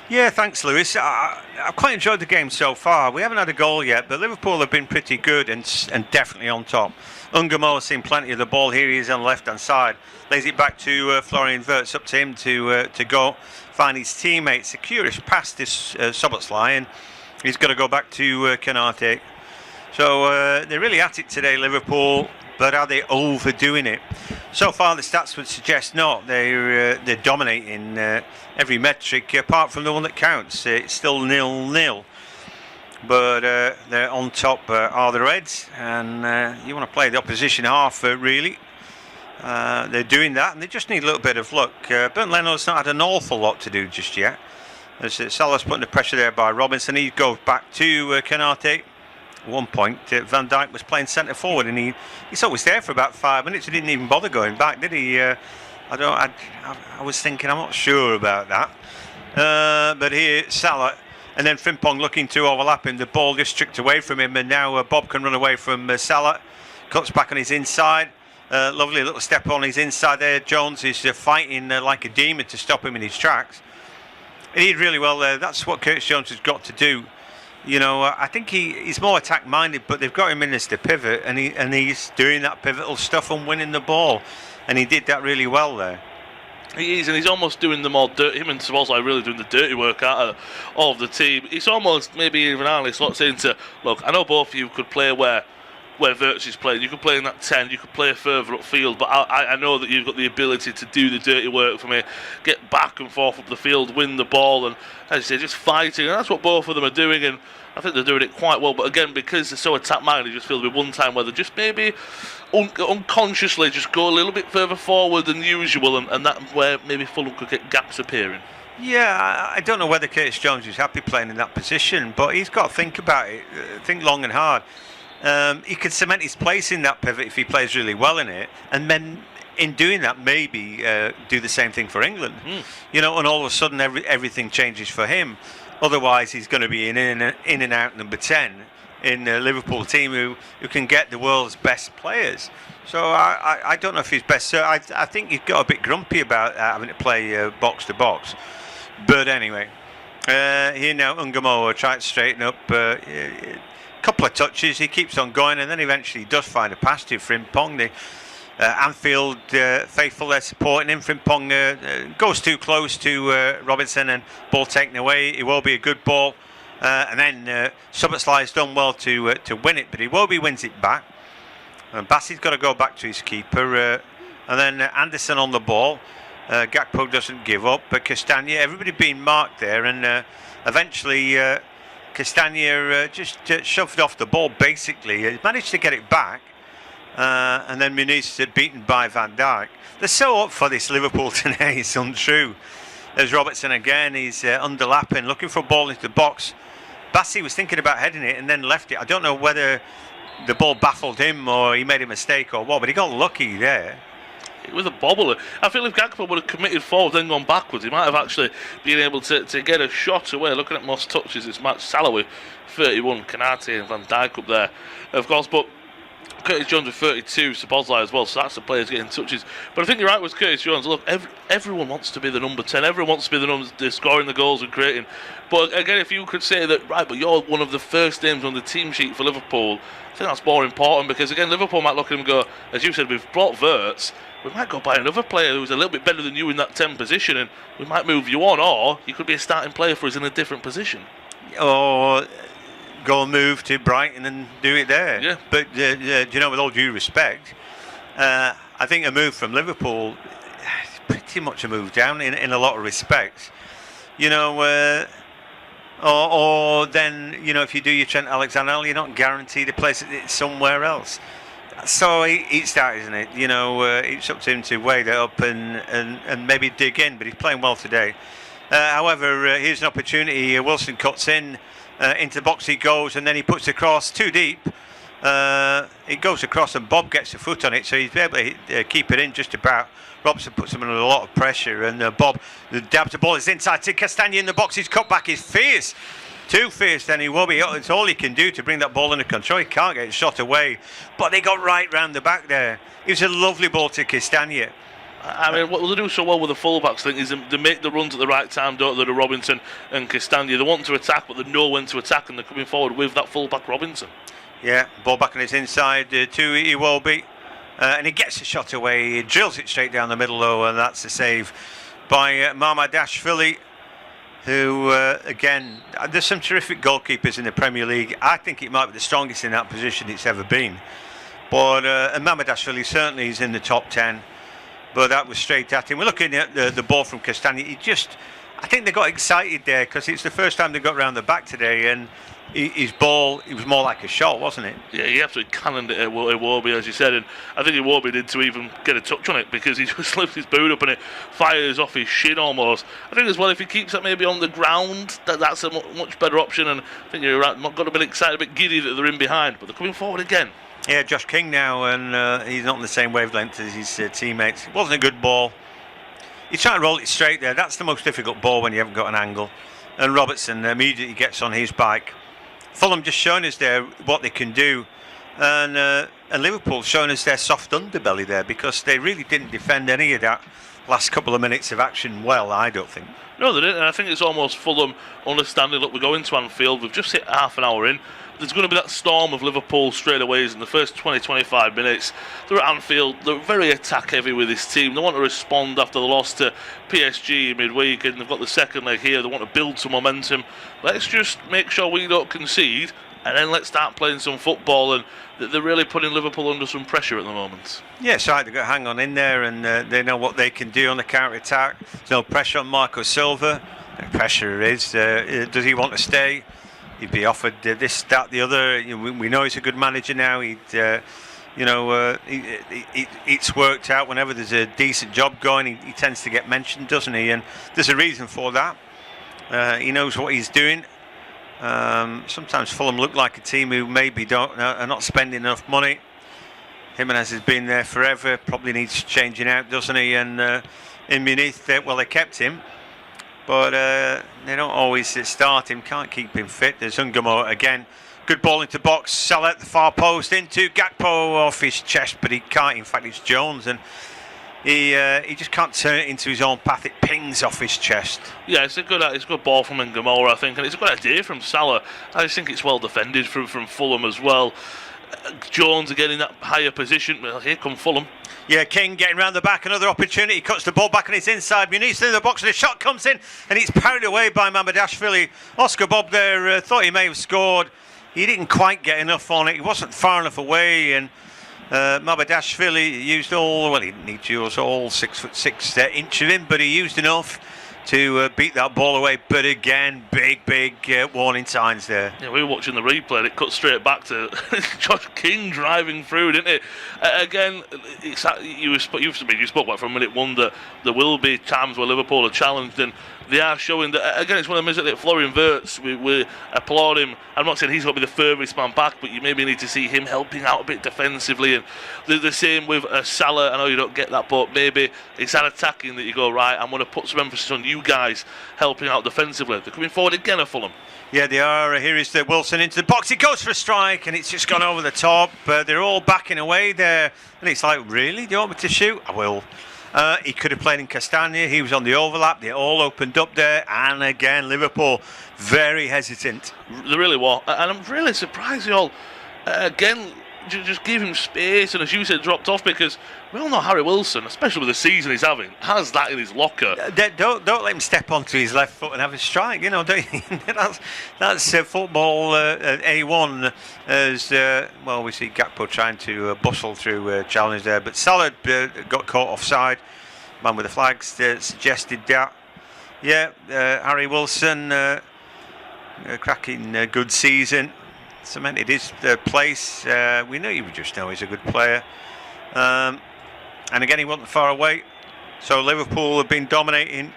Yeah, thanks, Lewis. I've quite enjoyed the game so far. We haven't had a goal yet, but Liverpool have been pretty good and definitely on top. Ngamoa has seen plenty of the ball. Here he is on the left-hand side. Lays it back to Florian Wirtz. Up to him to go find his teammates. A curious pass this Szoboszlai, and he's got to go back to Canate. So they're really at it today, Liverpool. But are they overdoing it? So far, the stats would suggest not. They're dominating every metric apart from the one that counts. It's still 0-0. But they're on top are the Reds, and you want to play the opposition half, really. They're doing that, and they just need a little bit of luck. Bernd Leno's not had an awful lot to do just yet. As Salah's putting the pressure there by Robinson. He goes back to Canate. At one point, Van Dijk was playing centre forward, and he's always there for about 5 minutes. He didn't even bother going back, did he? I was thinking, I'm not sure about that. But here, Salah, and then Frimpong looking to overlap him. The ball just stripped away from him, and now Bob can run away from Salah. Cuts back on his inside. Lovely little step on his inside there. Jones is fighting like a demon to stop him in his tracks. He did really well there. That's what Curtis Jones has got to do. You know, I think he's more attack-minded, but they've got him in as the pivot, and he's doing that pivotal stuff and winning the ball, and he did that really well there. He is, and he's almost doing the more dirty. Him and Szoboszlai really doing the dirty work out of all of the team. It's almost maybe even Ali slots into, look, I know both of you could play where Wirtz is playing. You could play in that 10, you could play further upfield, but I know that you've got the ability to do the dirty work for me, get back and forth up the field, win the ball, and as you say, just fighting, and that's what both of them are doing, and I think they're doing it quite well. But again, because they're so attack-minded, you just feel there'll be one time where they just maybe unconsciously just go a little bit further forward than usual, and that's where maybe Fulham could get gaps appearing. Yeah, I don't know whether Curtis Jones is happy playing in that position, but he's got to think about it, think long and hard. He could cement his place in that pivot if he plays really well in it, and then in doing that maybe do the same thing for England. You know, and all of a sudden everything changes for him. Otherwise he's going to be in and out number 10 in the Liverpool team who can get the world's best players. So I don't know if he's best. So I think he's got a bit grumpy about having to play box to box. But anyway, here now Ngamoa trying to straighten up. Couple of touches, he keeps on going, and then eventually does find a pass to Frimpong. Anfield faithful, they're supporting him. Frimpong goes too close to Robinson and ball taken away. It will be a good ball. And then Szoboszlai's done well to win it, but Iwobi wins it back. And Bassey's got to go back to his keeper. And then Anderson on the ball. Gakpo doesn't give up, but Castagna, everybody being marked there, and eventually Castagna just shoved off the ball basically. He managed to get it back, and then Muniz beaten by Van Dijk. They're so up for this Liverpool today, it's untrue. There's Robertson again, he's underlapping, looking for a ball into the box. Bassey was thinking about heading it and then left it. I don't know whether the ball baffled him or he made a mistake or what, but he got lucky there. With a bobble, I feel if Gakpo would have committed forward then gone backwards, he might have actually been able to get a shot away. Looking at most touches this match, Salah with 31, Konate and Van Dijk up there, of course, but Curtis Jones with 32, Szoboszlai as well, so that's the players getting touches. But I think you're right with Curtis Jones. Look, everyone wants to be the number 10, everyone wants to be the number scoring the goals and creating. But again, if you could say that, right, but you're one of the first names on the team sheet for Liverpool, I think that's more important, because again, Liverpool might look at him and go, as you said, we've brought Wirtz, we might go buy another player who's a little bit better than you in that 10 position, and we might move you on, or you could be a starting player for us in a different position. Or go and move to Brighton and do it there. Yeah. But do you know, with all due respect, I think a move from Liverpool is pretty much a move down in a lot of respects. You know, or then, you know, if you do your Trent Alexander-Arnold, you're not guaranteed a place somewhere else. So it's that, isn't it? You know, it's up to him to weigh that up and maybe dig in, but he's playing well today. However, here's an opportunity. Wilson cuts in, into the box he goes, and then he puts the cross too deep. It goes across and Bob gets a foot on it, so he's able to keep it in just about. Robson puts him under a lot of pressure, and Bob dabs the ball. It's inside to Castagna in the box. His cutback is fierce. Too fierce, then he will be. It's all he can do to bring that ball under control. He can't get it shot away, but they got right round the back there. It was a lovely ball to Castagna. I mean, what they do so well with the fullbacks thing is they make the runs at the right time, don't they, to Robinson and Castagna. They want to attack, but they know when to attack, and they're coming forward with that fullback Robinson. Yeah, ball back on his inside to Iwobi, and he gets a shot away. He drills it straight down the middle, though, and that's a save by Mamadashvili, who, again, there's some terrific goalkeepers in the Premier League. I think it might be the strongest in that position it's ever been. But Mamadashvili certainly is in the top 10. But that was straight at him. We're looking at the ball from Castagna. I think they got excited there because it's the first time they got round the back today, and his ball, it was more like a shot, wasn't it? Yeah, he absolutely cannoned it at Iwobi, as you said, and I think Iwobi did to even get a touch on it because he just lifts his boot up and it fires off his shin almost. I think as well, if he keeps that maybe on the ground, that's a much better option, and I think you're right, not got a bit excited, a bit giddy that they're in behind, but they're coming forward again. Yeah, Josh King now, and he's not on the same wavelength as his teammates. It wasn't a good ball. He's trying to roll it straight there. That's the most difficult ball when you haven't got an angle. And Robertson immediately gets on his bike. Fulham just showing us there what they can do, and Liverpool showing us their soft underbelly there, because they really didn't defend any of that last couple of minutes of action well, I don't think. No, they didn't, and I think it's almost Fulham understanding, look, we're going to Anfield, we've just hit half an hour in, there's going to be that storm of Liverpool straightaways in the first 20-25 minutes. They're at Anfield, they're very attack heavy with this team. They want to respond after the loss to PSG midweek, and they've got the second leg here. They want to build some momentum. Let's just make sure we don't concede, and then let's start playing some football. And they're really putting Liverpool under some pressure at the moment. Yeah, it's right, they've got to hang on in there, and they know what they can do on the counter-attack. There's no pressure on Marco Silva. The pressure is, does he want to stay? He'd be offered this, that, the other. We know he's a good manager now. It's worked out. Whenever there's a decent job going, he tends to get mentioned, doesn't he? And there's a reason for that. He knows what he's doing. Sometimes Fulham look like a team who maybe are not spending enough money. Jimenez has been there forever. Probably needs changing out, doesn't he? And in Muniz, they kept him. But they don't always start him, can't keep him fit. There's Ungamo again. Good ball into box. Salah at the far post into Gakpo off his chest, but he can't. In fact, it's Jones, and he just can't turn it into his own path. It pings off his chest. Yeah, it's a good ball from Ungamo, I think, and it's a good idea from Salah. I just think it's well defended from Fulham as well. Jones again in that higher position. Well, here come Fulham. Yeah, King getting round the back, another opportunity, cuts the ball back on his inside. Muniz in the box and a shot comes in and it's parried away by Mamardashvili. Oscar Bob there thought he may have scored. He didn't quite get enough on it. He wasn't far enough away, and Mamardashvili used all, well, he didn't need to use all 6'6" inch of him, but he used enough to beat that ball away. But again, big warning signs there. Yeah, we were watching the replay and it cut straight back to Josh King driving through, didn't it? Again, you spoke about from minute one that there will be times where Liverpool are challenged, and they are showing that. Again, it's one of the mistakes that Florian Wirtz, we applaud him. I'm not saying he's going to be the furthest man back, but you maybe need to see him helping out a bit defensively. And the same with Salah. I know you don't get that, but maybe it's that attacking that you go, right, I'm going to put some emphasis on you guys helping out defensively. They're coming forward again at Fulham. Yeah, they are. Here is the Wilson into the box. He goes for a strike, and it's just gone over the top. They're all backing away there, and it's like, really? Do you want me to shoot? I will. He could have played in Castagna. He was on the overlap. They all opened up there, and again, Liverpool very hesitant. They really were, and I'm really surprised you all. Again, just give him space, and as you said, dropped off, because we all know Harry Wilson, especially with the season he's having, has that in his locker. Don't let him step onto his left foot and have a strike. You know, that's football A1. As well, we see Gakpo trying to bustle through challenge there, but Salah got caught offside. Man with the flags suggested that. Yeah, Harry Wilson, cracking good season. Cemented his place. We just know he's a good player, and again he wasn't far away. So Liverpool have been dominating,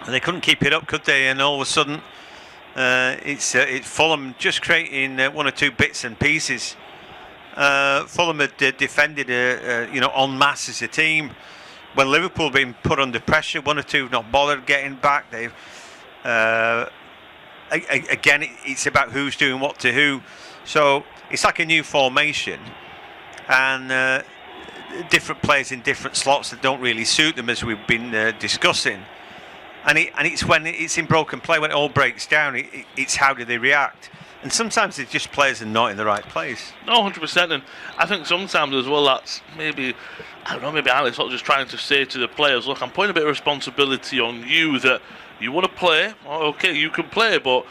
and they couldn't keep it up, could they? And all of a sudden, it's Fulham just creating one or two bits and pieces. Fulham had defended, en masse as a team. When Liverpool have been put under pressure, one or two have not bothered getting back. They've again, it's about who's doing what to who. So it's like a new formation, and different players in different slots that don't really suit them, as we've been discussing. And it's when it's in broken play, when it all breaks down, it's how do they react. And sometimes it's just players are not in the right place. No, 100%. And I think sometimes as well, that's maybe Alex not just trying to say to the players, look, I'm putting a bit of responsibility on you, that you want to play, okay, you can play, but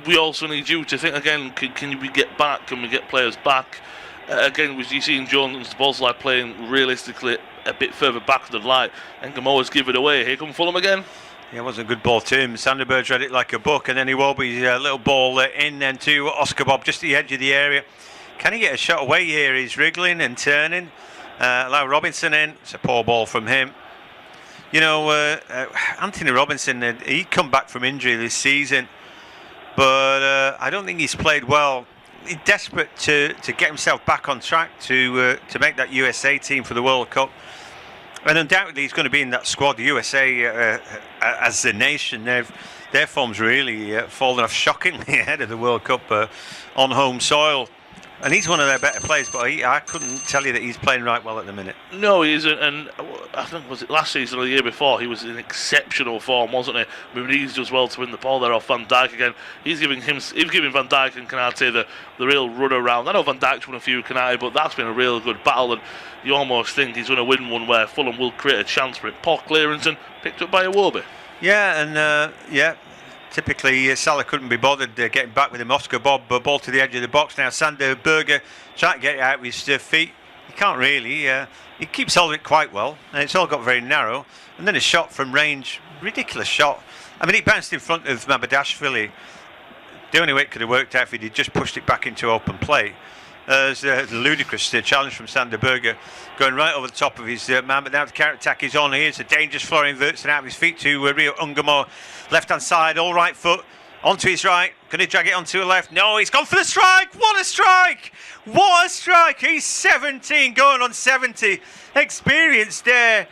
we also need you to think again, can we get back? Can we get players back? Again, was you seeing Jones Bosley playing realistically a bit further back than light, and can always give it away. Here come Fulham again. Yeah, it wasn't a good ball to him. Sanderberg's read it like a book, and then Iwobi's little ball in then to Oscar Bob, just at the edge of the area. Can he get a shot away here? He's wriggling and turning. Allow Robinson in. It's a poor ball from him. You know, Anthony Robinson, he'd come back from injury this season, but I don't think he's played well. He's desperate to get himself back on track to make that USA team for the World Cup. And undoubtedly he's going to be in that squad. The USA, as a nation, their form's really fallen off shockingly ahead of the World Cup on home soil. And he's one of their better players, but I couldn't tell you that he's playing right well at the minute. No, he isn't. And I think, was it last season or the year before, he was in exceptional form, wasn't he? Muniz does well to win the ball there off Van Dijk again. He's giving Van Dijk and Kanate the real run around. I know Van Dijk's won a few, Kanate, but that's been a real good battle, and you almost think he's going to win one where Fulham will create a chance for it. Poor clearance and picked up by Iwobi. Yeah, and typically Salah couldn't be bothered getting back with him. Oscar Bob, ball to the edge of the box now. Sander Berger trying to get it out with his feet. He can't really. He keeps holding it quite well, and it's all got very narrow. And then a shot from range, ridiculous shot. I mean, he bounced in front of Mamardashvili. The only way it could have worked out if he'd just pushed it back into open play. There's a ludicrous challenge from Sander Berger, going right over the top of his man, but now the counter attack is on. Here's a dangerous Florian Wirtz out of his feet to Rio Ungamo, left hand side, all right foot onto his right. Going to drag it onto the left. No, he's gone for the strike. What a strike! What a strike! He's 17, going on 70. Experience there.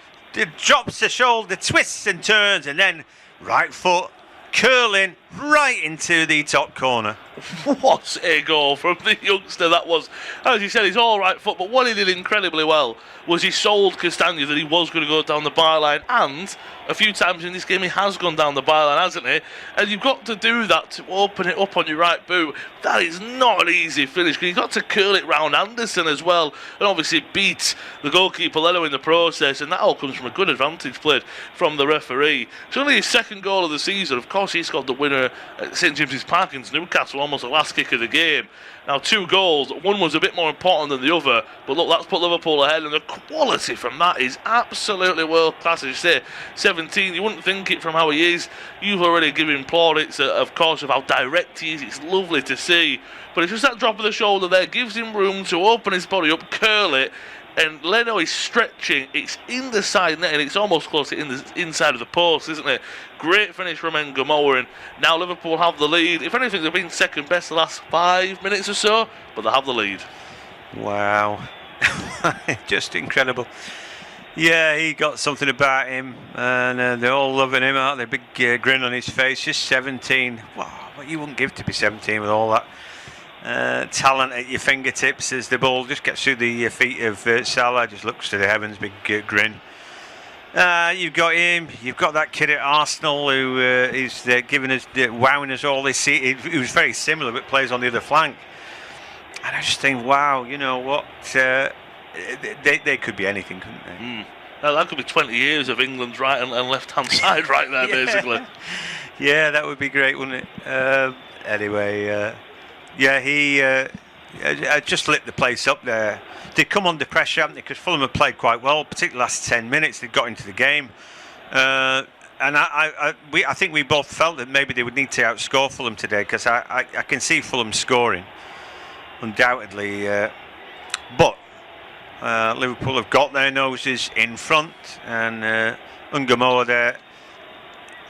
Drops the shoulder, twists and turns, and then right foot curling right into the top corner. What a goal from the youngster that was. As you said, he's all right foot, but what he did incredibly well was he sold Castagna that he was going to go down the byline, and a few times in this game he has gone down the byline, hasn't he? And you've got to do that to open it up on your right boot. That is not an easy finish, because you've got to curl it round Anderson as well, and obviously beat the goalkeeper Leno in the process, and that all comes from a good advantage played from the referee. It's only his second goal of the season. Of course, he scored the winner at St James's Park against Newcastle, almost the last kick of the game. Now, 2 goals, one was a bit more important than the other, but look, that's put Liverpool ahead, and the quality from that is absolutely world class. As you say, 17, you wouldn't think it from how he is. You've already given plaudits, of course, of how direct he is. It's lovely to see, but it's just that drop of the shoulder there gives him room to open his body up, curl it, and Leno is stretching. It's in the side net, and it's almost close to the inside of the post, isn't it? Great finish from Ngomoa, and now Liverpool have the lead. If anything, they've been second best the last 5 minutes or so, but they have the lead. Wow. Just incredible. Yeah, he got something about him, and they're all loving him, aren't they? Big grin on his face. Just 17. Wow, what you wouldn't give to be 17 with all that talent at your fingertips as the ball just gets through the feet of Salah. Just looks to the heavens, big grin. You've got him. You've got that kid at Arsenal who is giving us, wowing us all this season. He was very similar, but plays on the other flank. And I just think, wow, you know what? They could be anything, couldn't they? Now, that could be 20 years of England's right and left-hand side right there, basically. Yeah, that would be great, wouldn't it? Anyway, yeah, he just lit the place up there. They come under pressure, haven't they? Because Fulham have played quite well, particularly the last 10 minutes. They got into the game. And I think we both felt that maybe they would need to outscore Fulham today, because I can see Fulham scoring, undoubtedly. But Liverpool have got their noses in front, and Ngomoa there.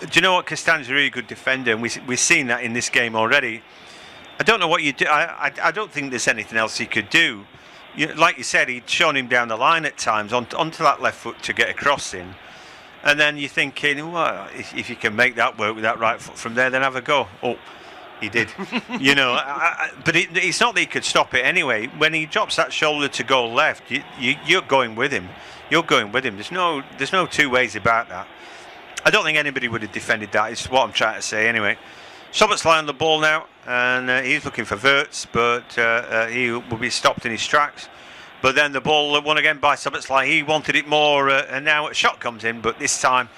Do you know what? Castagna's a really good defender, and we've seen that in this game already. I don't know what you do. I don't think there's anything else he could do. Like you said, he'd shown him down the line at times onto that left foot to get a cross in, and then you're thinking, well, if you can make that work with that right foot from there, then have a go. Oh, he did. You know, but it's not that he could stop it anyway. When he drops that shoulder to go left, you're going with him. You're going with him. There's no two ways about that. I don't think anybody would have defended that. Is what I'm trying to say anyway. Szoboszlai on the ball now, and he's looking for Wirtz, but he will be stopped in his tracks. But then the ball won again by Szoboszlai. He wanted it more, and now a shot comes in, but this time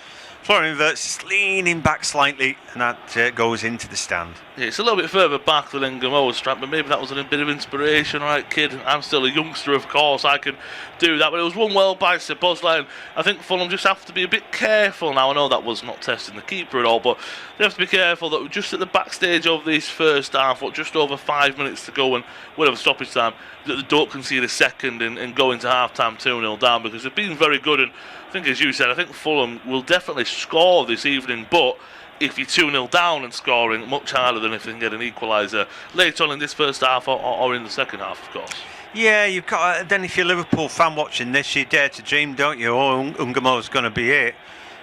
Florian Wirtz is leaning back slightly, and that goes into the stand. Yeah, it's a little bit further back than Ngomoa's strap, but maybe that was a bit of inspiration. Right, kid, I'm still a youngster, of course, I can do that. But it was won well by Szoboszlai, and I think Fulham just have to be a bit careful now. I know that was not testing the keeper at all, but they have to be careful that we're just at the backstage of this first half, just over 5 minutes to go, and we'll have stoppage time, that they don't concede a second and go into half-time 2-0 down, because they've been very good. And I think, as you said, I think Fulham will definitely score this evening, but if you're 2-0 down and scoring, much harder than if they can get an equaliser later on in this first half or in the second half, of course. Yeah, you've got. Then if you're a Liverpool fan watching this, you dare to dream, don't you? Oh, Ngomoa's going to be it.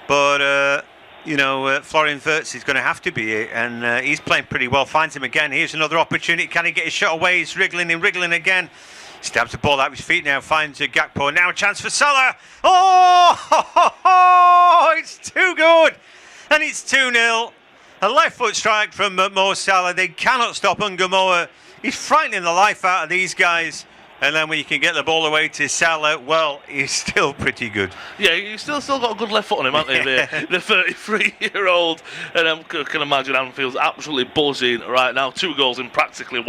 But, Florian Wirtz is going to have to be it, and he's playing pretty well. Finds him again. Here's another opportunity. Can he get his shot away? He's wriggling again. Stabs the ball out of his feet now, finds Gakpo. Now a chance for Salah. Oh, it's too good. And it's 2-0. A left foot strike from Mo Salah. They cannot stop Ngomoa. He's frightening the life out of these guys. And then when you can get the ball away to Salah, well, he's still pretty good. Yeah, he's still got a good left foot on him, hasn't he? The 33-year-old. And I can imagine Anfield's absolutely buzzing right now. 2 goals in practically,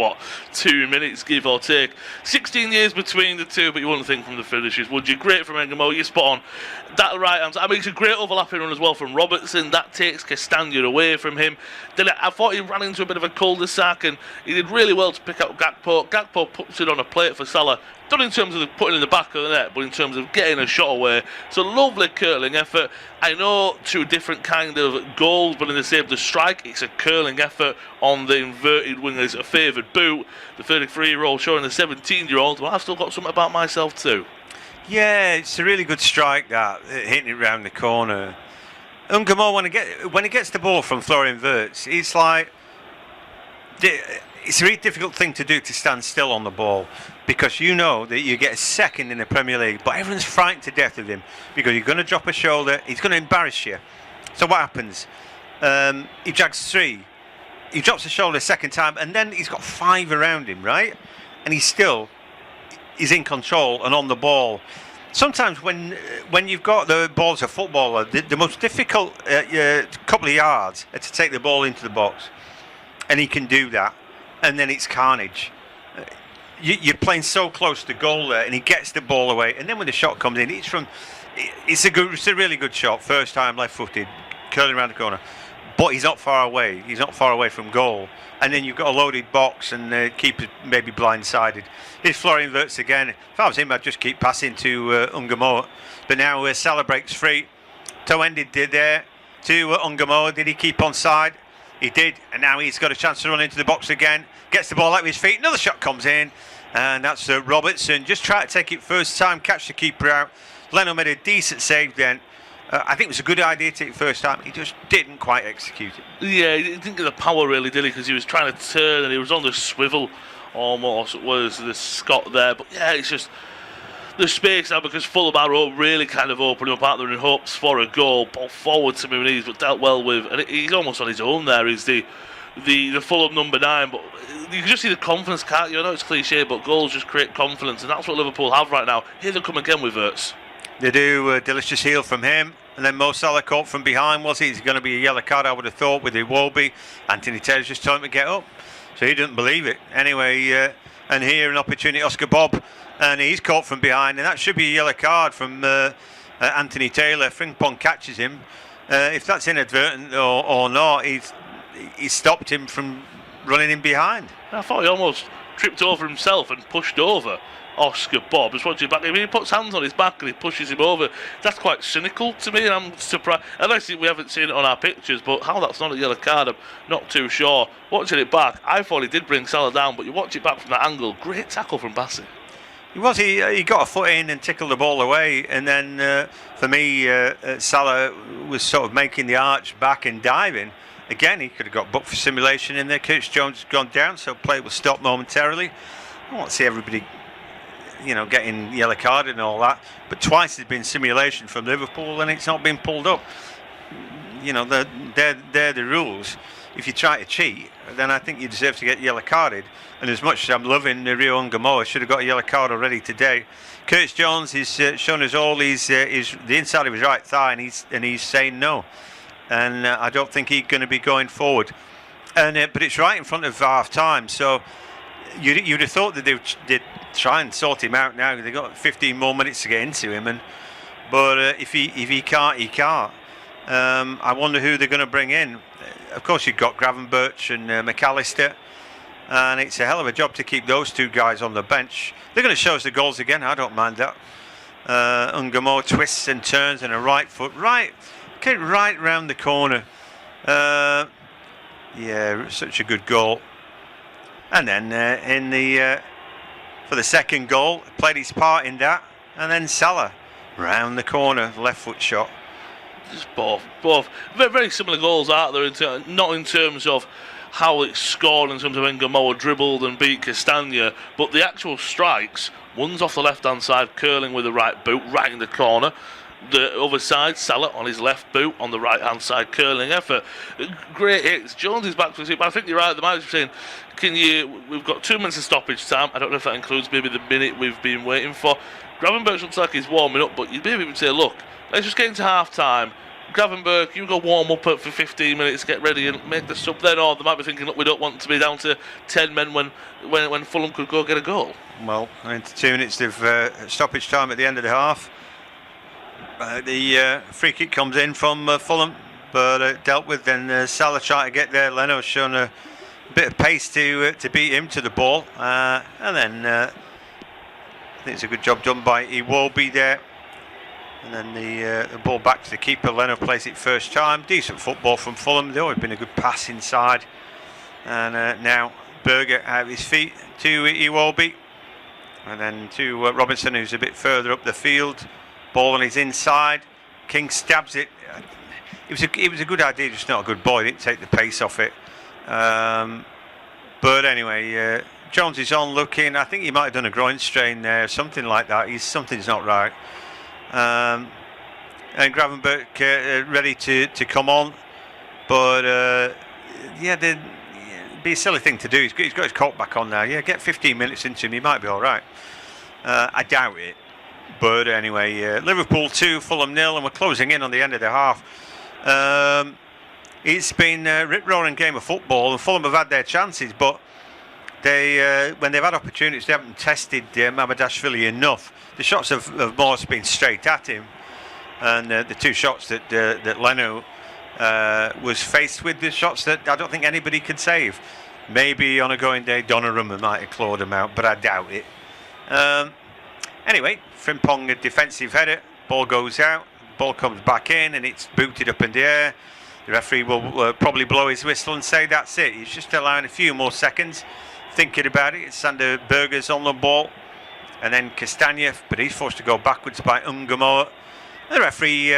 2 minutes, give or take. 16 years between the two, but you wouldn't think from the finishes, would you? Great from Ngomoa, you're spot on. That right hand, I mean, it's a great overlapping run as well from Robertson. That takes Castagna away from him. Then I thought he ran into a bit of a cul-de-sac, and he did really well to pick up Gakpo. Gakpo puts it on a plate for Salah. Not in terms of putting it in the back of the net, but in terms of getting a shot away. So lovely curling effort. I know 2 different kind of goals, but in the same, the strike, it's a curling effort on the inverted winger's a favoured boot. The 33-year-old showing the 17-year-old. Well, I've still got something about myself too. Yeah, it's a really good strike, that, hitting it round the corner. Ungamo, when he gets the ball from Florian Wirtz, it's like it's a really difficult thing to do, to stand still on the ball, because you know that you get a second in the Premier League, but everyone's frightened to death of him because you're going to drop a shoulder, he's going to embarrass you. So what happens? He drags 3. He drops a shoulder a second time, and then he's got 5 around him, right? And he's in control and on the ball. Sometimes when you've got the ball as a footballer, the most difficult couple of yards are to take the ball into the box, and he can do that, and then it's carnage. You're playing so close to goal there, and he gets the ball away, and then when the shot comes in, it's a really good shot, first time left-footed, curling around the corner, but he's not far away. He's not far away from goal, and then you've got a loaded box, and the keeper maybe blindsided. Here's Florian Wirtz again. If I was him, I'd just keep passing to Ungamo, but now Salah breaks free. Toe ended there to Ungamo. Did he keep on side? He did, and now he's got a chance to run into the box again. Gets the ball out with his feet. Another shot comes in, and that's Robertson. Just try to take it first time, catch the keeper out. Leno made a decent save then. I think it was a good idea to take it first time. He just didn't quite execute it. Yeah, he didn't get the power really, did he? Because he was trying to turn and he was on the swivel almost. Was the Scott there? But yeah, it's just the space now, because Fulham are really kind of opening up out there in hopes for a goal. Ball forward to Muniz, but dealt well with, and he's almost on his own there. He's the Fulham number 9, but you can just see the confidence, can't you? I know it's cliche, but goals just create confidence, and that's what Liverpool have right now. Here they come again with Wirtz. They do. A delicious heel from him, and then Mo Salah caught from behind. Was he? It's going to be a yellow card, I would have thought, with Iwobi. Anthony Taylor's just told him to get up, so he didn't believe it. Anyway, and here an opportunity, Oscar Bob, and he's caught from behind, and that should be a yellow card from Anthony Taylor. Frimpong catches him. If that's inadvertent or not, he stopped him from running in behind. I thought he almost tripped over himself and pushed over Oscar Bob. Just watching back, I mean, he puts hands on his back and he pushes him over. That's quite cynical to me, and I'm surprised. Unless we haven't seen it on our pictures, but how that's not a yellow card, I'm not too sure. Watching it back, I thought he did bring Salah down, but you watch it back from that angle, great tackle from Bassey. He got a foot in and tickled the ball away, and then for me, Salah was sort of making the arch back and diving. Again, he could have got booked for simulation in there. Curtis Jones has gone down, so play will stop momentarily. I want to see everybody, getting yellow carded and all that. But twice there's been simulation from Liverpool, and it's not been pulled up. They're the rules. If you try to cheat, then I think you deserve to get yellow carded. And as much as I'm loving Rio Ungamo, should have got a yellow card already today. Curtis Jones is shown us all the inside of his right thigh, and he's saying no. And I don't think he's going to be going forward. But it's right in front of half time, so you'd have thought that they'd try and sort him out now. They've got 15 more minutes to get into him, but if he can't, he can't. I wonder who they're going to bring in. Of course, you've got Gravenberch and McAllister, and it's a hell of a job to keep those two guys on the bench. They're going to show us the goals again. I don't mind that. Ungamo twists and turns and a right foot, right round the corner. Yeah, such a good goal. And then for the second goal, played his part in that, and then Salah round the corner, left foot shot. Just both very, very similar goals, aren't there? Not in terms of how it's scored, in terms of Ngamoa dribbled and beat Castagna, but the actual strikes. One's off the left-hand side, curling with the right boot, right in the corner. The other side, Salah on his left boot, on the right-hand side, curling effort. Great hits. Jones is back to his hit, but I think you're right. The manager's saying, we've got 2 minutes of stoppage time. I don't know if that includes maybe the minute we've been waiting for. Gravenberch looks like he's warming up, but you'd maybe even say, look, let's just get into half-time. Gravenberch, you go warm up for 15 minutes, get ready and make the sub then. Or they might be thinking, look, we don't want to be down to 10 men when Fulham could go get a goal. Well, into 2 minutes of stoppage time at the end of the half. The free kick comes in from Fulham, but dealt with. Then Salah trying to get there. Leno's shown a bit of pace to beat him to the ball, and then I think it's a good job done by Iwobi there. And then the ball back to the keeper. Leno plays it first time. Decent football from Fulham. There's always been a good pass inside. And now Berger out of his feet to Iwobi, and then to Robinson, who's a bit further up the field. Ball on his inside. King stabs it. it was a good idea, just not a good ball. He didn't take the pace off it. But anyway, Jones is on looking. I think he might have done a groin strain there, something like that. Something's not right. And Gravenberch ready to come on, but it'd be a silly thing to do. He's got his coat back on now. Yeah, get 15 minutes into him, he might be all right. I doubt it. But anyway, Liverpool 2, Fulham 0, and we're closing in on the end of the half. It's been a rip-roaring game of football, and Fulham have had their chances, but when they've had opportunities, they haven't tested Mamadashvili enough. The shots have more been straight at him, and the two shots that Leno was faced with, the shots that I don't think anybody could save. Maybe on a going day, Donnarumma might have clawed him out, but I doubt it. Anyway, Frimpong, a defensive header, ball goes out, ball comes back in, and it's booted up in the air. The referee will probably blow his whistle and say that's it. He's just allowing a few more seconds, thinking about it. It's Sander Berger's on the ball, and then Kastaniev, but he's forced to go backwards by Ungamoa. The referee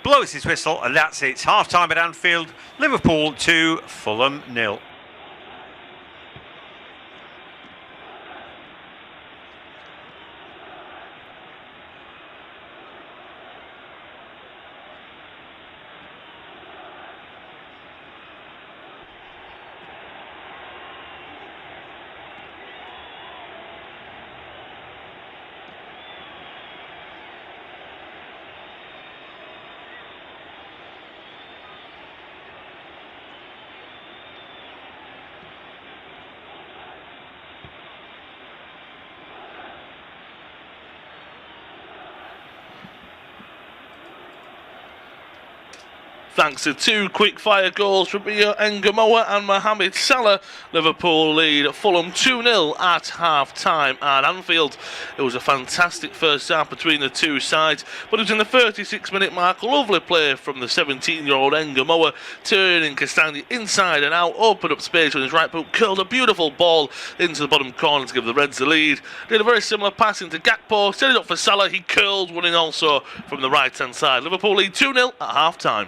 blows his whistle, and that's it. It's half-time at Anfield. Liverpool 2, Fulham 0. Thanks to two quick-fire goals from Rio Ngamoa and Mohamed Salah, Liverpool lead Fulham 2-0 at half-time at Anfield. It was a fantastic first half between the two sides, but it was in the 36-minute mark, a lovely play from the 17-year-old Ngamoa, turning Castagni inside and out, opened up space on his right boot, curled a beautiful ball into the bottom corner to give the Reds the lead. Did a very similar pass into Gakpo, set it up for Salah, he curled one in also from the right-hand side. Liverpool lead 2-0 at half-time.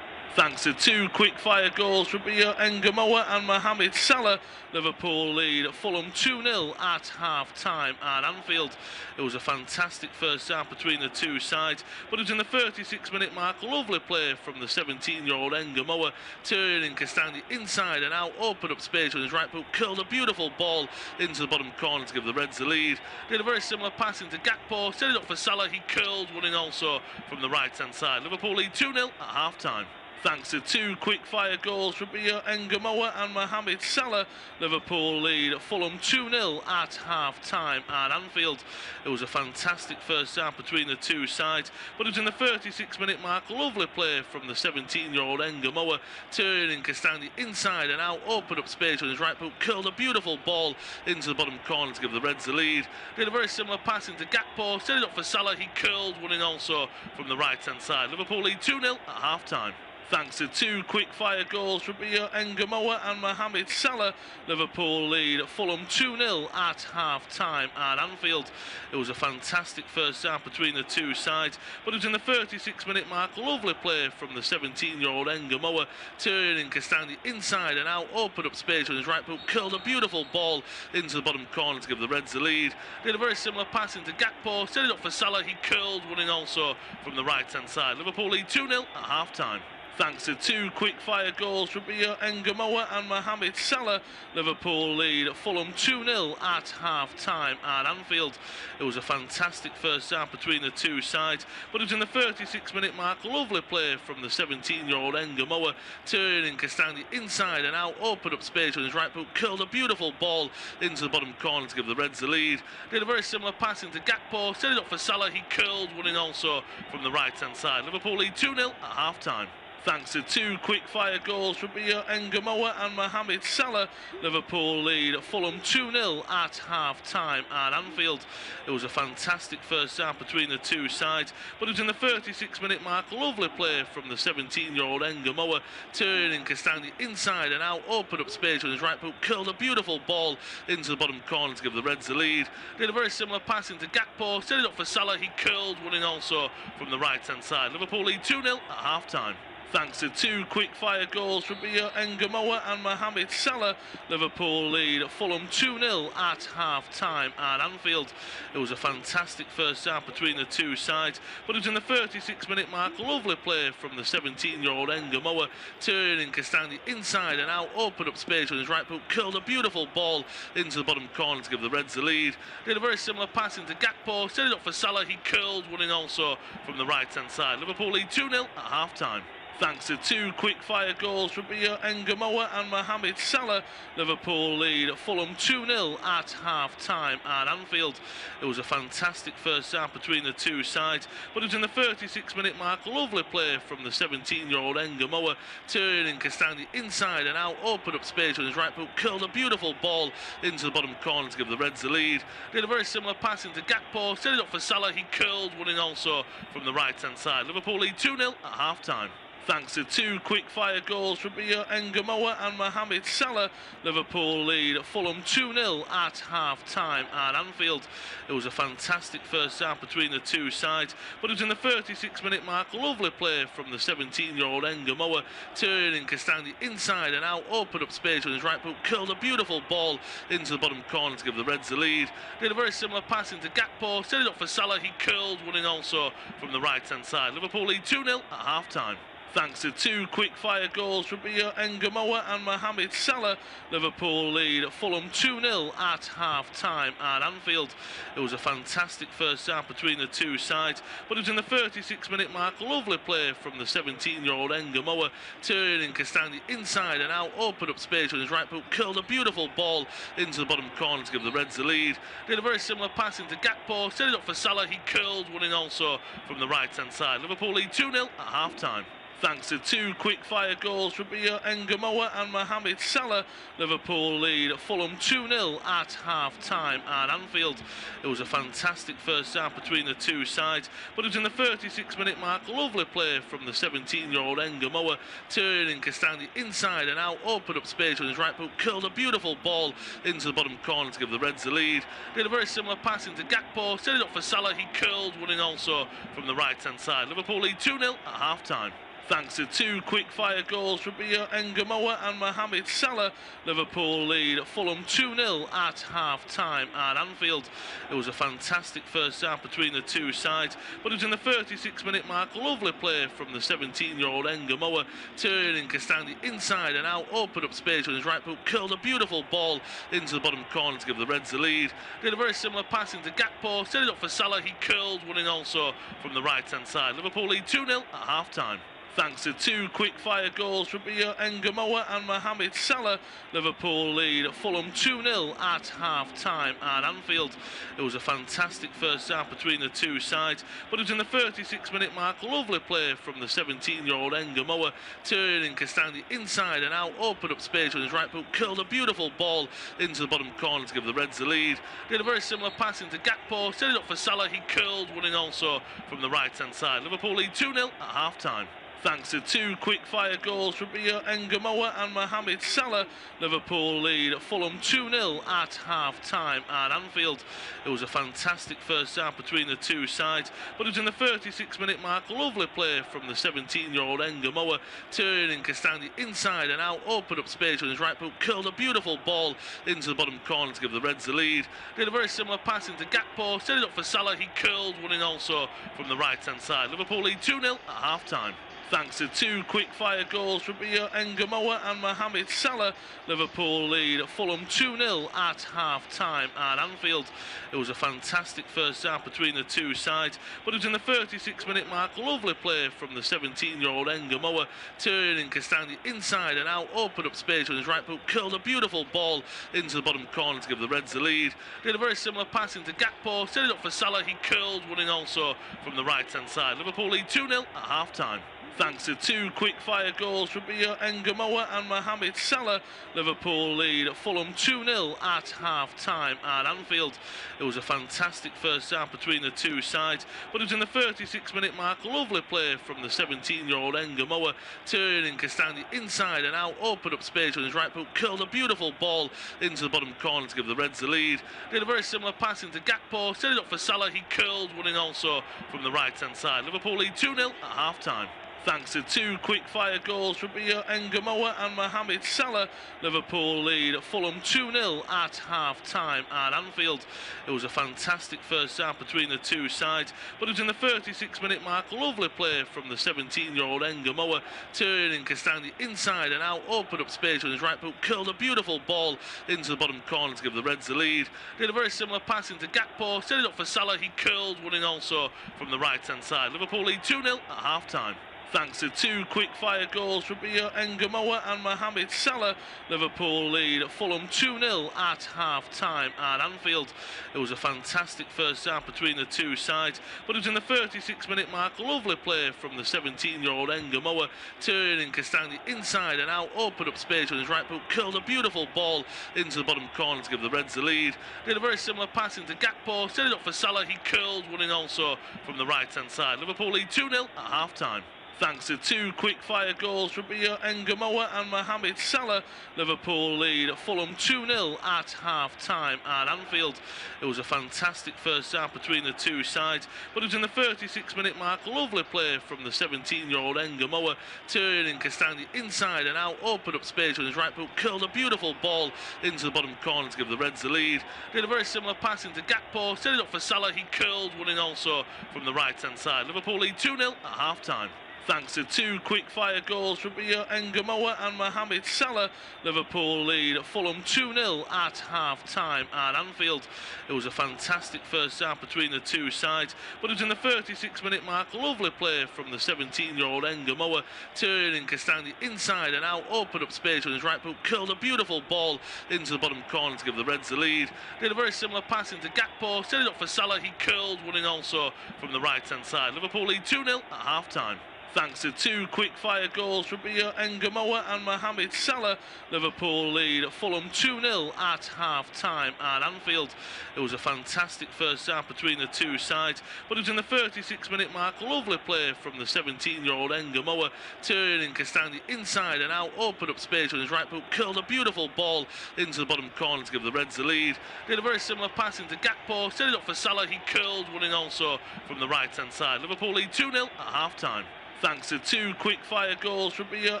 Thanks to two quick-fire goals from Rio Ngamoa and Mohamed Salah, Liverpool lead Fulham 2-0 at half-time at Anfield. It was a fantastic first half between the two sides, but it was in the 36-minute mark, a lovely play from the 17-year-old Ngamoa, turning Castagni inside and out, opened up space on his right boot, curled a beautiful ball into the bottom corner to give the Reds the lead. Did a very similar pass into Gakpo, set it up for Salah, he curled one in also from the right-hand side. Liverpool lead 2-0 at half-time. Thanks to two quick-fire goals from Rio Ngamoa and Mohamed Salah, Liverpool lead Fulham 2-0 at half-time at Anfield. It was a fantastic first half between the two sides, but it was in the 36-minute mark, a lovely play from the 17-year-old Ngamoa, turning Castagni inside and out, opened up space on his right boot, curled a beautiful ball into the bottom corner to give the Reds the lead. Did a very similar pass into Gakpo, set it up for Salah, he curled one in also from the right-hand side. Liverpool lead 2-0 at half-time. Thanks to two quick-fire goals from Rio Ngamoa and Mohamed Salah, Liverpool lead Fulham 2-0 at half-time at Anfield. It was a fantastic first half between the two sides, but it was in the 36-minute mark, a lovely play from the 17-year-old Ngamoa, turning Castagni inside and out, opened up space on his right boot, curled a beautiful ball into the bottom corner to give the Reds the lead. Did a very similar pass into Gakpo, set it up for Salah, he curled one in also from the right-hand side. Liverpool lead 2-0 at half-time. Thanks to two quick-fire goals from Rio Ngamoa and Mohamed Salah, Liverpool lead Fulham 2-0 at half-time at Anfield. It was a fantastic first half between the two sides, but it was in the 36-minute mark, a lovely play from the 17-year-old Ngamoa, turning Castagni inside and out, opened up space on his right boot, curled a beautiful ball into the bottom corner to give the Reds the lead. Did a very similar pass into Gakpo, set it up for Salah, he curled one in also from the right-hand side. Liverpool lead 2-0 at half-time. Thanks to two quick-fire goals from Mia Ngamoa and Mohamed Salah, Liverpool lead Fulham 2-0 at half-time at Anfield. It was a fantastic first half between the two sides, but it was in the 36-minute mark. Lovely play from the 17-year-old Ngamoa, turning Castagna inside and out, opened up space with his right foot, curled a beautiful ball into the bottom corner to give the Reds the lead. Did a very similar pass into Gakpo, set it up for Salah, he curled one in also from the right-hand side. Liverpool lead 2-0 at half-time. Thanks to two quick-fire goals from Mia Ngamoa and Mohamed Salah, Liverpool lead Fulham 2-0 at half-time at Anfield. It was a fantastic first half between the two sides, but it was in the 36-minute mark. Lovely play from the 17-year-old Ngamoa, turning Castagna inside and out, opened up space with his right foot, curled a beautiful ball into the bottom corner to give the Reds the lead. Did a very similar pass into Gakpo, set it up for Salah, he curled one in also from the right-hand side. Liverpool lead 2-0 at half-time. Thanks to two quick-fire goals from Mia Ngamoa and Mohamed Salah, Liverpool lead Fulham 2-0 at half-time at Anfield. It was a fantastic first half between the two sides, but it was in the 36-minute mark. Lovely play from the 17-year-old Ngamoa, turning Castagna inside and out, opened up space with his right foot, curled a beautiful ball into the bottom corner to give the Reds the lead. Did a very similar pass into Gakpo, set it up for Salah, he curled one in also from the right-hand side. Liverpool lead 2-0 at half-time. Thanks to two quick-fire goals from Mia Ngamoa and Mohamed Salah, Liverpool lead Fulham 2-0 at half-time at Anfield. It was a fantastic first half between the two sides, but it was in the 36-minute mark. Lovely play from the 17-year-old Ngamoa, turning Castagna inside and out, opened up space with his right foot, curled a beautiful ball into the bottom corner to give the Reds the lead. Did a very similar pass into Gakpo, set it up for Salah, he curled one in also from the right-hand side. Liverpool lead 2-0 at half-time. Thanks to two quick-fire goals from Mia Ngamoa and Mohamed Salah, Liverpool lead Fulham 2-0 at half-time at Anfield. It was a fantastic first half between the two sides, but it was in the 36-minute mark. Lovely play from the 17-year-old Ngamoa, turning Castagna inside and out, opened up space with his right foot, curled a beautiful ball into the bottom corner to give the Reds the lead. Did a very similar pass into Gakpo, set it up for Salah, he curled one in also from the right-hand side. Liverpool lead 2-0 at half-time. Thanks to two quick-fire goals from Mia Ngamoa and Mohamed Salah, Liverpool lead Fulham 2-0 at half-time at Anfield. It was a fantastic first half between the two sides, but it was in the 36-minute mark. Lovely play from the 17-year-old Ngamoa, turning Castagna inside and out, opened up space with his right foot, curled a beautiful ball into the bottom corner to give the Reds the lead. Did a very similar pass into Gakpo, set it up for Salah, he curled one in also from the right-hand side. Liverpool lead 2-0 at half-time. Thanks to two quick-fire goals from Mia Ngamoa and Mohamed Salah, Liverpool lead Fulham 2-0 at half-time at Anfield. It was a fantastic first half between the two sides, but it was in the 36-minute mark. Lovely play from the 17-year-old Ngamoa, turning Castagna inside and out, opened up space with his right foot, curled a beautiful ball into the bottom corner to give the Reds the lead. Did a very similar pass into Gakpo, set it up for Salah, he curled one in also from the right-hand side. Liverpool lead 2-0 at half-time. Thanks to two quick-fire goals from Mia Ngamoa and Mohamed Salah, Liverpool lead Fulham 2-0 at half-time at Anfield. It was a fantastic first half between the two sides, but it was in the 36-minute mark. Lovely play from the 17-year-old Ngamoa, turning Castagna inside and out, opened up space with his right foot, curled a beautiful ball into the bottom corner to give the Reds the lead. Did a very similar pass into Gakpo, set it up for Salah, he curled one in also from the right-hand side. Liverpool lead 2-0 at half-time. Thanks to two quick-fire goals from Mia Ngamoa and Mohamed Salah, Liverpool lead Fulham 2-0 at half-time at Anfield. It was a fantastic first half between the two sides, but it was in the 36-minute mark. Lovely play from the 17-year-old Ngamoa, turning Castagna inside and out, opened up space with his right foot, curled a beautiful ball into the bottom corner to give the Reds the lead. Did a very similar pass into Gakpo, set it up for Salah, he curled one in also from the right-hand side. Liverpool lead 2-0 at half-time. Thanks to two quick-fire goals from Mia Ngamoa and Mohamed Salah, Liverpool lead Fulham 2-0 at half-time at Anfield. It was a fantastic first half between the two sides, but it was in the 36-minute mark. Lovely play from the 17-year-old Ngamoa, turning Castagna inside and out, opened up space with his right foot, curled a beautiful ball into the bottom corner to give the Reds the lead. Did a very similar pass into Gakpo, set it up for Salah, he curled one in also from the right-hand side. Liverpool lead 2-0 at half-time. Thanks to two quick-fire goals from Mia Ngamoa and Mohamed Salah, Liverpool lead Fulham 2-0 at half-time at Anfield. It was a fantastic first half between the two sides, but it was in the 36-minute mark. Lovely play from the 17-year-old Ngamoa, turning Castagni inside and out, opened up space with his right foot, curled a beautiful ball into the bottom corner to give the Reds the lead. Did a very similar pass into Gakpo, set it up for Salah, he curled one in also from the right-hand side. Liverpool lead 2-0 at half-time. Thanks to two quick-fire goals from Mia Ngamoa and Mohamed Salah, Liverpool lead Fulham 2-0 at half-time at Anfield. It was a fantastic first half between the two sides, but it was in the 36-minute mark. Lovely play from the 17-year-old Ngamoa, turning Castagni inside and out, opened up space with his right foot, curled a beautiful ball into the bottom corner to give the Reds the lead. Did a very similar pass into Gakpo, set it up for Salah, he curled one in also from the right-hand side. Liverpool lead 2-0 at half-time. Thanks to two quick-fire goals from Mia Ngamoa and Mohamed Salah, Liverpool lead Fulham 2-0 at half-time at Anfield. It was a fantastic first half between the two sides, but it was in the 36-minute mark. Lovely play from the 17-year-old Ngamoa, turning Castagni inside and out, opened up space with his right foot, curled a beautiful ball into the bottom corner to give the Reds the lead. Did a very similar pass into Gakpo, set it up for Salah, he curled one in also from the right-hand side. Liverpool lead 2-0 at half-time. Thanks to two quick-fire goals from Mia Ngamoa and Mohamed Salah, Liverpool lead Fulham 2-0 at half-time at Anfield. It was a fantastic first half between the two sides, but it was in the 36-minute mark. Lovely play from the 17-year-old Ngamoa, turning Castagni inside and out, opened up space with his right foot, curled a beautiful ball into the bottom corner to give the Reds the lead. Did a very similar pass into Gakpo, set it up for Salah, he curled one in also from the right-hand side. Liverpool lead 2-0 at half-time. Thanks to two quick-fire goals from Mia Ngamoa and Mohamed Salah, Liverpool lead Fulham 2-0 at half-time at Anfield. It was a fantastic first half between the two sides, but it was in the 36-minute mark. Lovely play from the 17-year-old Ngamoa, turning Castagni inside and out, opened up space with his right foot, curled a beautiful ball into the bottom corner to give the Reds the lead. Did a very similar pass into Gakpo, set it up for Salah, he curled one in also from the right-hand side. Liverpool lead 2-0 at half-time. Thanks to two quick-fire goals from Mia Ngamoa and Mohamed Salah, Liverpool lead Fulham 2-0 at half-time at Anfield. It was a fantastic first half between the two sides, but it was in the 36-minute mark. Lovely play from the 17-year-old Ngamoa, turning Castagni inside and out, opened up space with his right foot, curled a beautiful ball into the bottom corner to give the Reds the lead. Did a very similar pass into Gakpo, set it up for Salah, he curled one in also from the right-hand side. Liverpool lead 2-0 at half-time. Thanks to two quick-fire goals from Mia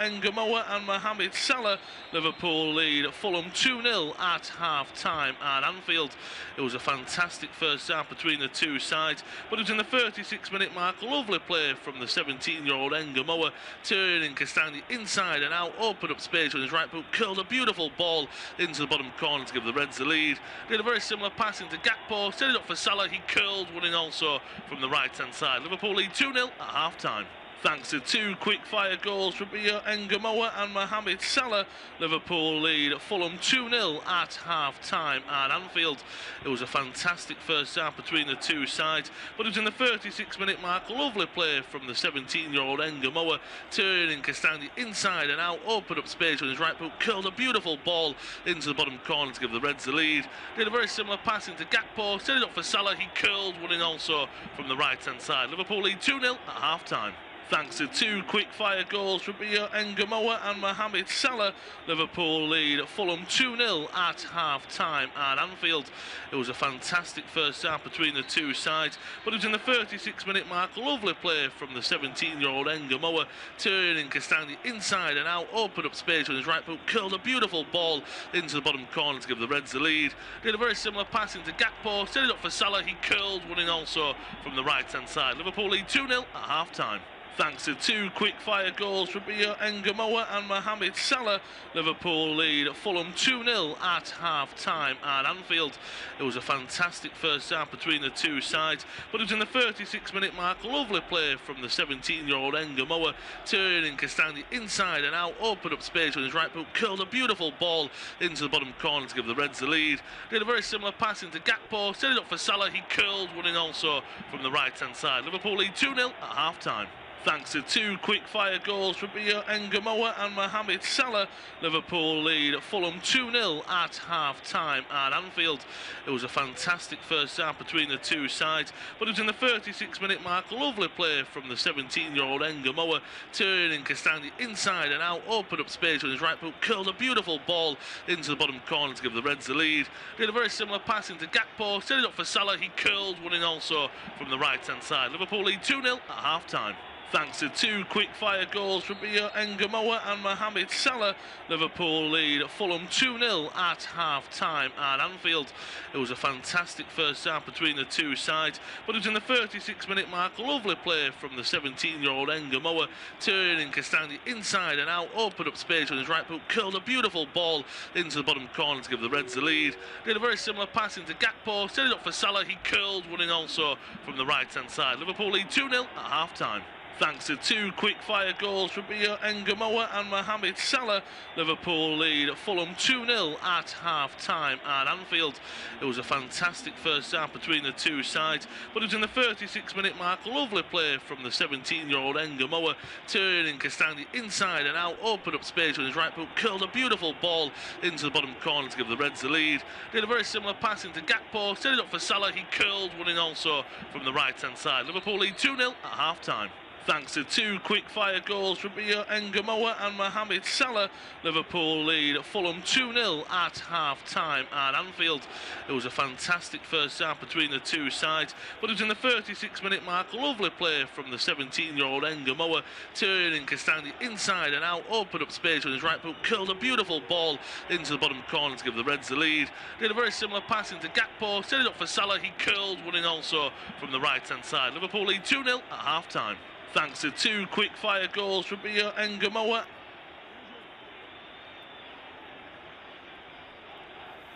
Ngamoa and Mohamed Salah, Liverpool lead Fulham 2-0 at half-time at Anfield. It was a fantastic first half between the two sides, but it was in the 36-minute mark. Lovely play from the 17-year-old Ngamoa, turning Castagni inside and out, opened up space with his right foot, curled a beautiful ball into the bottom corner to give the Reds the lead. Did a very similar pass into Gakpo, set it up for Salah, he curled one in also from the right-hand side. Liverpool lead 2-0 at half-time. Thanks to two quick-fire goals from Mia Ngamoa and Mohamed Salah, Liverpool lead Fulham 2-0 at half-time at Anfield. It was a fantastic first half between the two sides, but it was in the 36-minute mark. Lovely play from the 17-year-old Ngamoa, turning Castagni inside and out, opened up space with his right foot, curled a beautiful ball into the bottom corner to give the Reds the lead. Did a very similar pass into Gakpo, set it up for Salah, he curled one in also from the right-hand side. Liverpool lead 2-0 at half-time. Thanks to two quick-fire goals from Mia Ngamoa and Mohamed Salah, Liverpool lead Fulham 2-0 at half-time at Anfield. It was a fantastic first half between the two sides, but it was in the 36-minute mark. Lovely play from the 17-year-old Ngamoa, turning Castagni inside and out, opened up space with his right foot, curled a beautiful ball into the bottom corner to give the Reds the lead. Did a very similar pass into Gakpo, set it up for Salah, he curled one in also from the right-hand side. Liverpool lead 2-0 at half-time. Thanks to two quick-fire goals from Mia Ngamoa and Mohamed Salah, Liverpool lead Fulham 2-0 at half-time at Anfield. It was a fantastic first half between the two sides, but it was in the 36-minute mark. Lovely play from the 17-year-old Ngamoa, turning Castagni inside and out, opened up space with his right foot, curled a beautiful ball into the bottom corner to give the Reds the lead. Did a very similar pass into Gakpo, set it up for Salah, he curled one in also from the right-hand side. Liverpool lead 2-0 at half-time. Thanks to two quick-fire goals from Rio Ngamoa and Mohamed Salah, Liverpool lead Fulham 2-0 at half-time at Anfield. It was a fantastic first half between the two sides, but it was in the 36-minute mark. Lovely play from the 17-year-old Ngamoa, turning Castagni inside and out, opened up space with his right foot, curled a beautiful ball into the bottom corner to give the Reds the lead. Did a very similar pass into Gakpo, set it up for Salah, he curled one in also from the right-hand side. Liverpool lead 2-0 at half-time. Thanks to two quick-fire goals from Rio Ngamoa and Mohamed Salah, Liverpool lead Fulham 2-0 at half-time at Anfield. It was a fantastic first half between the two sides, but it was in the 36-minute mark. Lovely play from the 17-year-old Ngamoa, turning Castagni inside and out, opened up space with his right foot, curled a beautiful ball into the bottom corner to give the Reds the lead. Did a very similar pass into Gakpo, set it up for Salah, he curled one in also from the right-hand side. Liverpool lead 2-0 at half-time. Thanks to two quick-fire goals from Rio Ngamoa and Mohamed Salah, Liverpool lead Fulham 2-0 at half-time at Anfield. It was a fantastic first half between the two sides, but it was in the 36-minute mark. Lovely play from the 17-year-old Ngamoa, turning Castagni inside and out, opened up space with his right foot, curled a beautiful ball into the bottom corner to give the Reds the lead. Did a very similar pass into Gakpo, set it up for Salah, he curled one in also from the right-hand side. Liverpool lead 2-0 at half-time. Thanks to two quick-fire goals from Rio Ngamoa and Mohamed Salah, Liverpool lead Fulham 2-0 at half-time at Anfield. It was a fantastic first half between the two sides, but it was in the 36-minute mark. Lovely play from the 17-year-old Ngamoa, turning Castagni inside and out, opened up space with his right foot, curled a beautiful ball into the bottom corner to give the Reds the lead. Did a very similar pass into Gakpo, set it up for Salah, he curled one in also from the right-hand side. Liverpool lead 2-0 at half-time. Thanks to two quick-fire goals from Rio Ngamoa.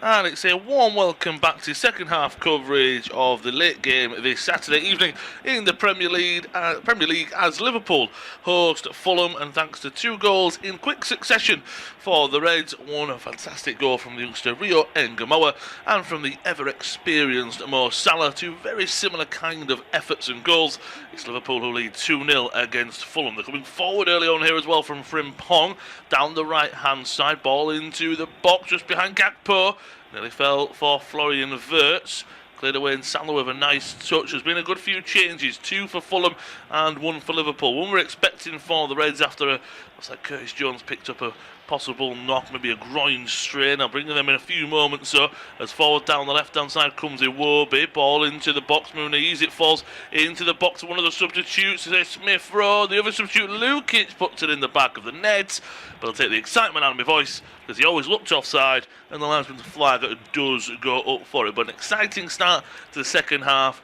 And it's a warm welcome back to second half coverage of the late game this Saturday evening in the Premier League as Liverpool host Fulham, and thanks to two goals in quick succession for the Reds. One, a fantastic goal from the youngster Rio Ngamoa, and from the ever-experienced Mo Salah. Two very similar kind of efforts and goals. It's Liverpool who lead 2-0 against Fulham. They're coming forward early on here as well from Frimpong, down the right-hand side, ball into the box just behind Gakpo. Nearly fell for Florian Wirtz. Cleared away, and Salah with a nice touch. There's been a good few changes, two for Fulham and one for Liverpool. One we're expecting for the Reds after looks like Curtis Jones picked up a possible knock, maybe a groin strain. I'll bring them in a few moments. So as forward down the left hand side comes Iwobi, ball into the box. Muniz, it falls into the box. One of the substitutes is Smith Rowe. The other substitute, Lukic, puts it in the back of the net. But I'll take the excitement out of my voice, because he always looked offside, and the linesman's flag does go up for it. But an exciting start to the second half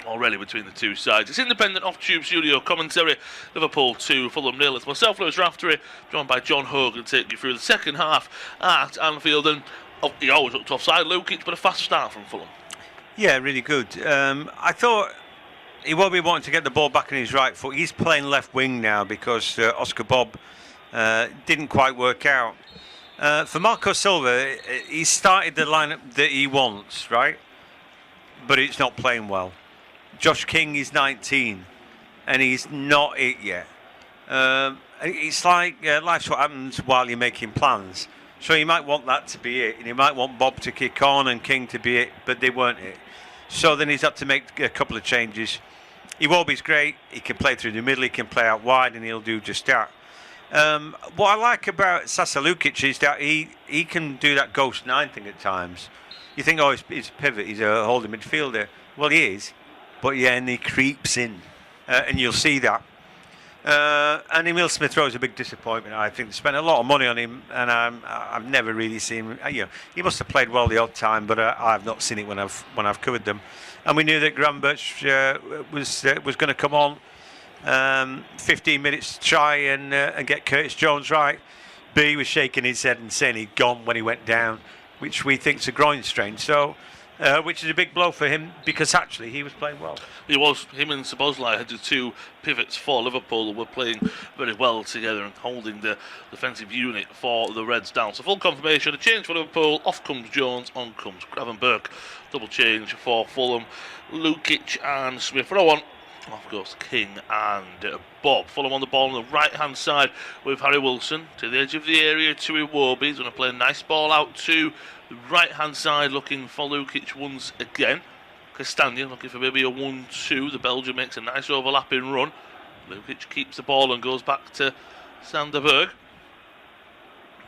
already between the two sides. It's independent off-tube studio commentary. Liverpool 2, Fulham 0. It's myself, Lewis Raftery, joined by John Hogan, to take you through the second half at Anfield. And he always looked offside, Lukic, but a fast start from Fulham. Yeah, really good. I thought he won't be wanting to get the ball back on his right foot. He's playing left wing now because Oscar Bob didn't quite work out. For Marco Silva, he started the lineup that he wants, right? But it's not playing well. Josh King is 19, and he's not it yet. It's like life's what happens while you're making plans. So you might want that to be it, and you might want Bob to kick on and King to be it, but they weren't it. So then he's had to make a couple of changes. Iwobi's great. He can play through the middle, he can play out wide, and he'll do just that. What I like about Sasa Lukic is that he can do that ghost nine thing at times. You think, oh, he's a pivot, he's a holding midfielder. Well, he is. But yeah, and he creeps in, and you'll see that. And Emil Smith Rowe is a big disappointment. I think they spent a lot of money on him, and I've never really seen him. He must have played well the odd time, but I've not seen it when I've covered them. And we knew that Graham Birch was going to come on 15 minutes to try and get Curtis Jones right. B was shaking his head and saying he'd gone when he went down, which we think is a groin strain. So. Which is a big blow for him, because actually he was playing well. He was. Him and Szoboszlai had the two pivots for Liverpool, were playing very well together and holding the defensive unit for the Reds down. So full confirmation, a change for Liverpool. Off comes Jones, on comes Gravenberch. Double change for Fulham. Lukic and Smith Rowe on. Off goes King and Bob. Fulham on the ball on the right-hand side with Harry Wilson to the edge of the area to Iwobi. He's going to play a nice ball out to the right-hand side, looking for Lukic once again. Castagna looking for maybe a 1-2. The Belgian makes a nice overlapping run. Lukic keeps the ball and goes back to Sanderberg.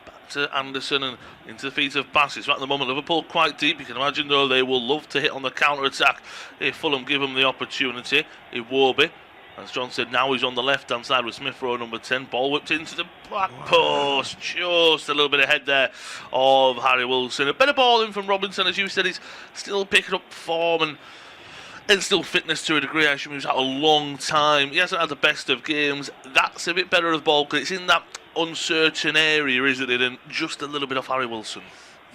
Back to Anderson and into the feet of Bassett. At the moment, Liverpool quite deep. You can imagine, though, they will love to hit on the counter-attack if Fulham give them the opportunity. Iwobi, as John said, now he's on the left-hand side with Smith Rowe, number 10. Ball whipped into the back post. Just a little bit ahead there of Harry Wilson. A better ball in from Robinson, as you said. He's still picking up form and still fitness to a degree. I assume he was out a long time. He hasn't had the best of games. That's a bit better of the ball because it's in that uncertain area, isn't it? And just a little bit off Harry Wilson.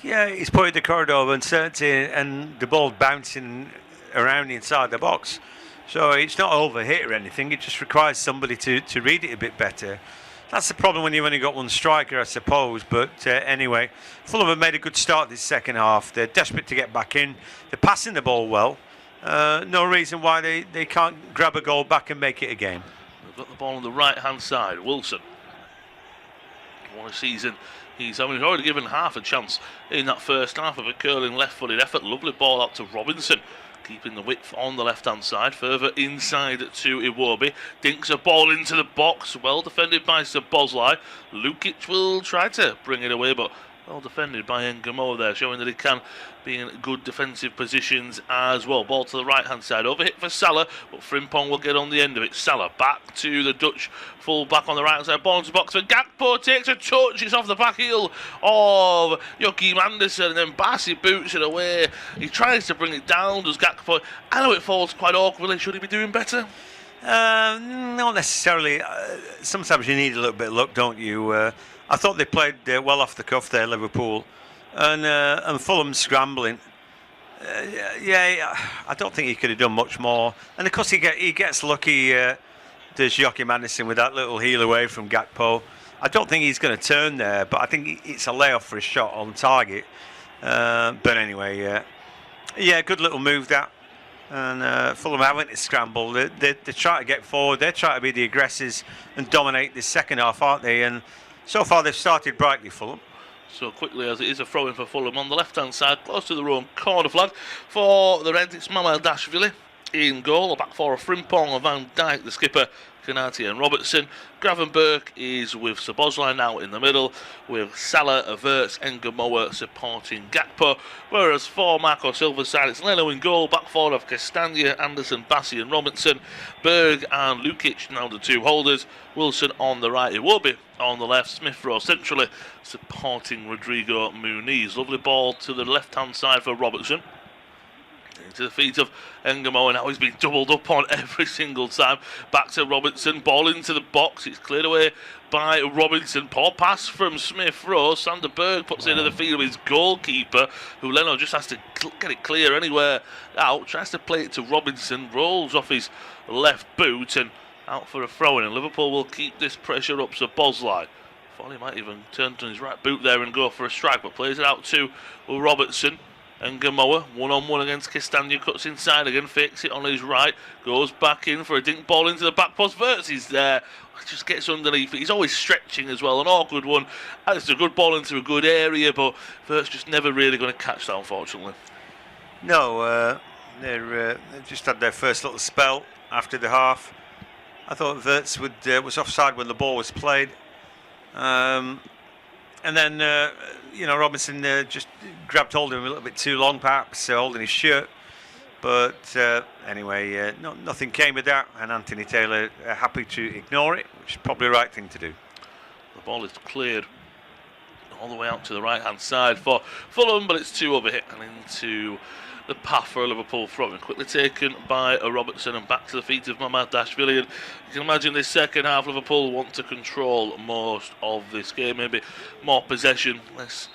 Yeah, he's put in the corridor of uncertainty and the ball bouncing around inside the box. So it's not overhit or anything. It just requires somebody to read it a bit better. That's the problem when you've only got one striker, I suppose. But anyway, Fulham have made a good start this second half. They're desperate to get back in. They're passing the ball well. No reason why they can't grab a goal back and make it a game. They've got the ball on the right-hand side. Wilson. What a season he's already given half a chance in that first half of a curling left-footed effort. Lovely ball out to Robinson, keeping the width on the left-hand side. Further inside to Iwobi. Dinks a ball into the box. Well defended by Szoboszlai. Lukic will try to bring it away, but well defended by Ngamo there, showing that he can be in good defensive positions as well. Ball to the right-hand side. Overhit for Salah, but Frimpong will get on the end of it. Salah back to the Dutch full back on the right-hand side. Ball into the box for Gakpo. Takes a touch. It's off the back heel of Joachim Andersen, and then Bassett boots it away. He tries to bring it down, does Gakpo. I know it falls quite awkwardly. Should he be doing better? Not necessarily. Sometimes you need a little bit of luck, don't you? I thought they played well off the cuff there, Liverpool, and Fulham scrambling. I don't think he could have done much more. And of course he gets lucky. Does Joachim Andersen with that little heel away from Gakpo? I don't think he's going to turn there, but I think it's a layoff for a shot on target. But anyway, good little move that. And Fulham having to scramble. They try to get forward. They try to be the aggressors and dominate this second half, aren't they? And so far they've started brightly, Fulham. So quickly as it is a throw-in for Fulham on the left-hand side, close to the row, corner flag for the Reds. It's Mamardashvili in goal. A back four of Frimpong, Van Dijk, the skipper, Konate and Robertson. Gravenberch is with Szoboszlai now in the middle, with Salah, Averts and Gamoa supporting Gakpo. Whereas for Marco Silva's side, it's Leno in goal, back four of Castagna, Anderson, Bassett and Robinson. Berg and Lukic now the two holders. Wilson on the right, Iwobi on the left. Smith Rowe centrally supporting Rodrigo Muniz. Lovely ball to the left-hand side for Robertson. Into the feet of Ngamo, and now he's been doubled up on every single time. Back to Robertson, ball into the box. It's cleared away by Robinson. Poor pass from Smith Rowe. Sanderberg puts it into the feet of his goalkeeper, who Leno just has to get it clear anywhere out. Tries to play it to Robinson, rolls off his left boot and out for a throw-in. And Liverpool will keep this pressure up. Szoboszlai, thought he might even turn to his right boot there and go for a strike, but plays it out to Robertson. And Gamoa, one-on-one against Castagna, cuts inside again, fakes it on his right, goes back in for a dink ball into the back post. Verts is there, just gets underneath it. He's always stretching as well, an awkward one. It's a good ball into a good area, but Verts just never really going to catch that, unfortunately. No, they've just had their first little spell after the half. I thought Verts was offside when the ball was played. And then, Robinson just grabbed hold of him a little bit too long, perhaps, holding his shirt. But anyway, nothing came of that, and Anthony Taylor happy to ignore it, which is probably the right thing to do. The ball is cleared all the way out to the right-hand side for Fulham, but it's too overhit and into the path for a Liverpool throw. Quickly taken by Robertson and back to the feet of Mamardashvili. And you can imagine this second half, Liverpool want to control most of this game. Maybe more possession, less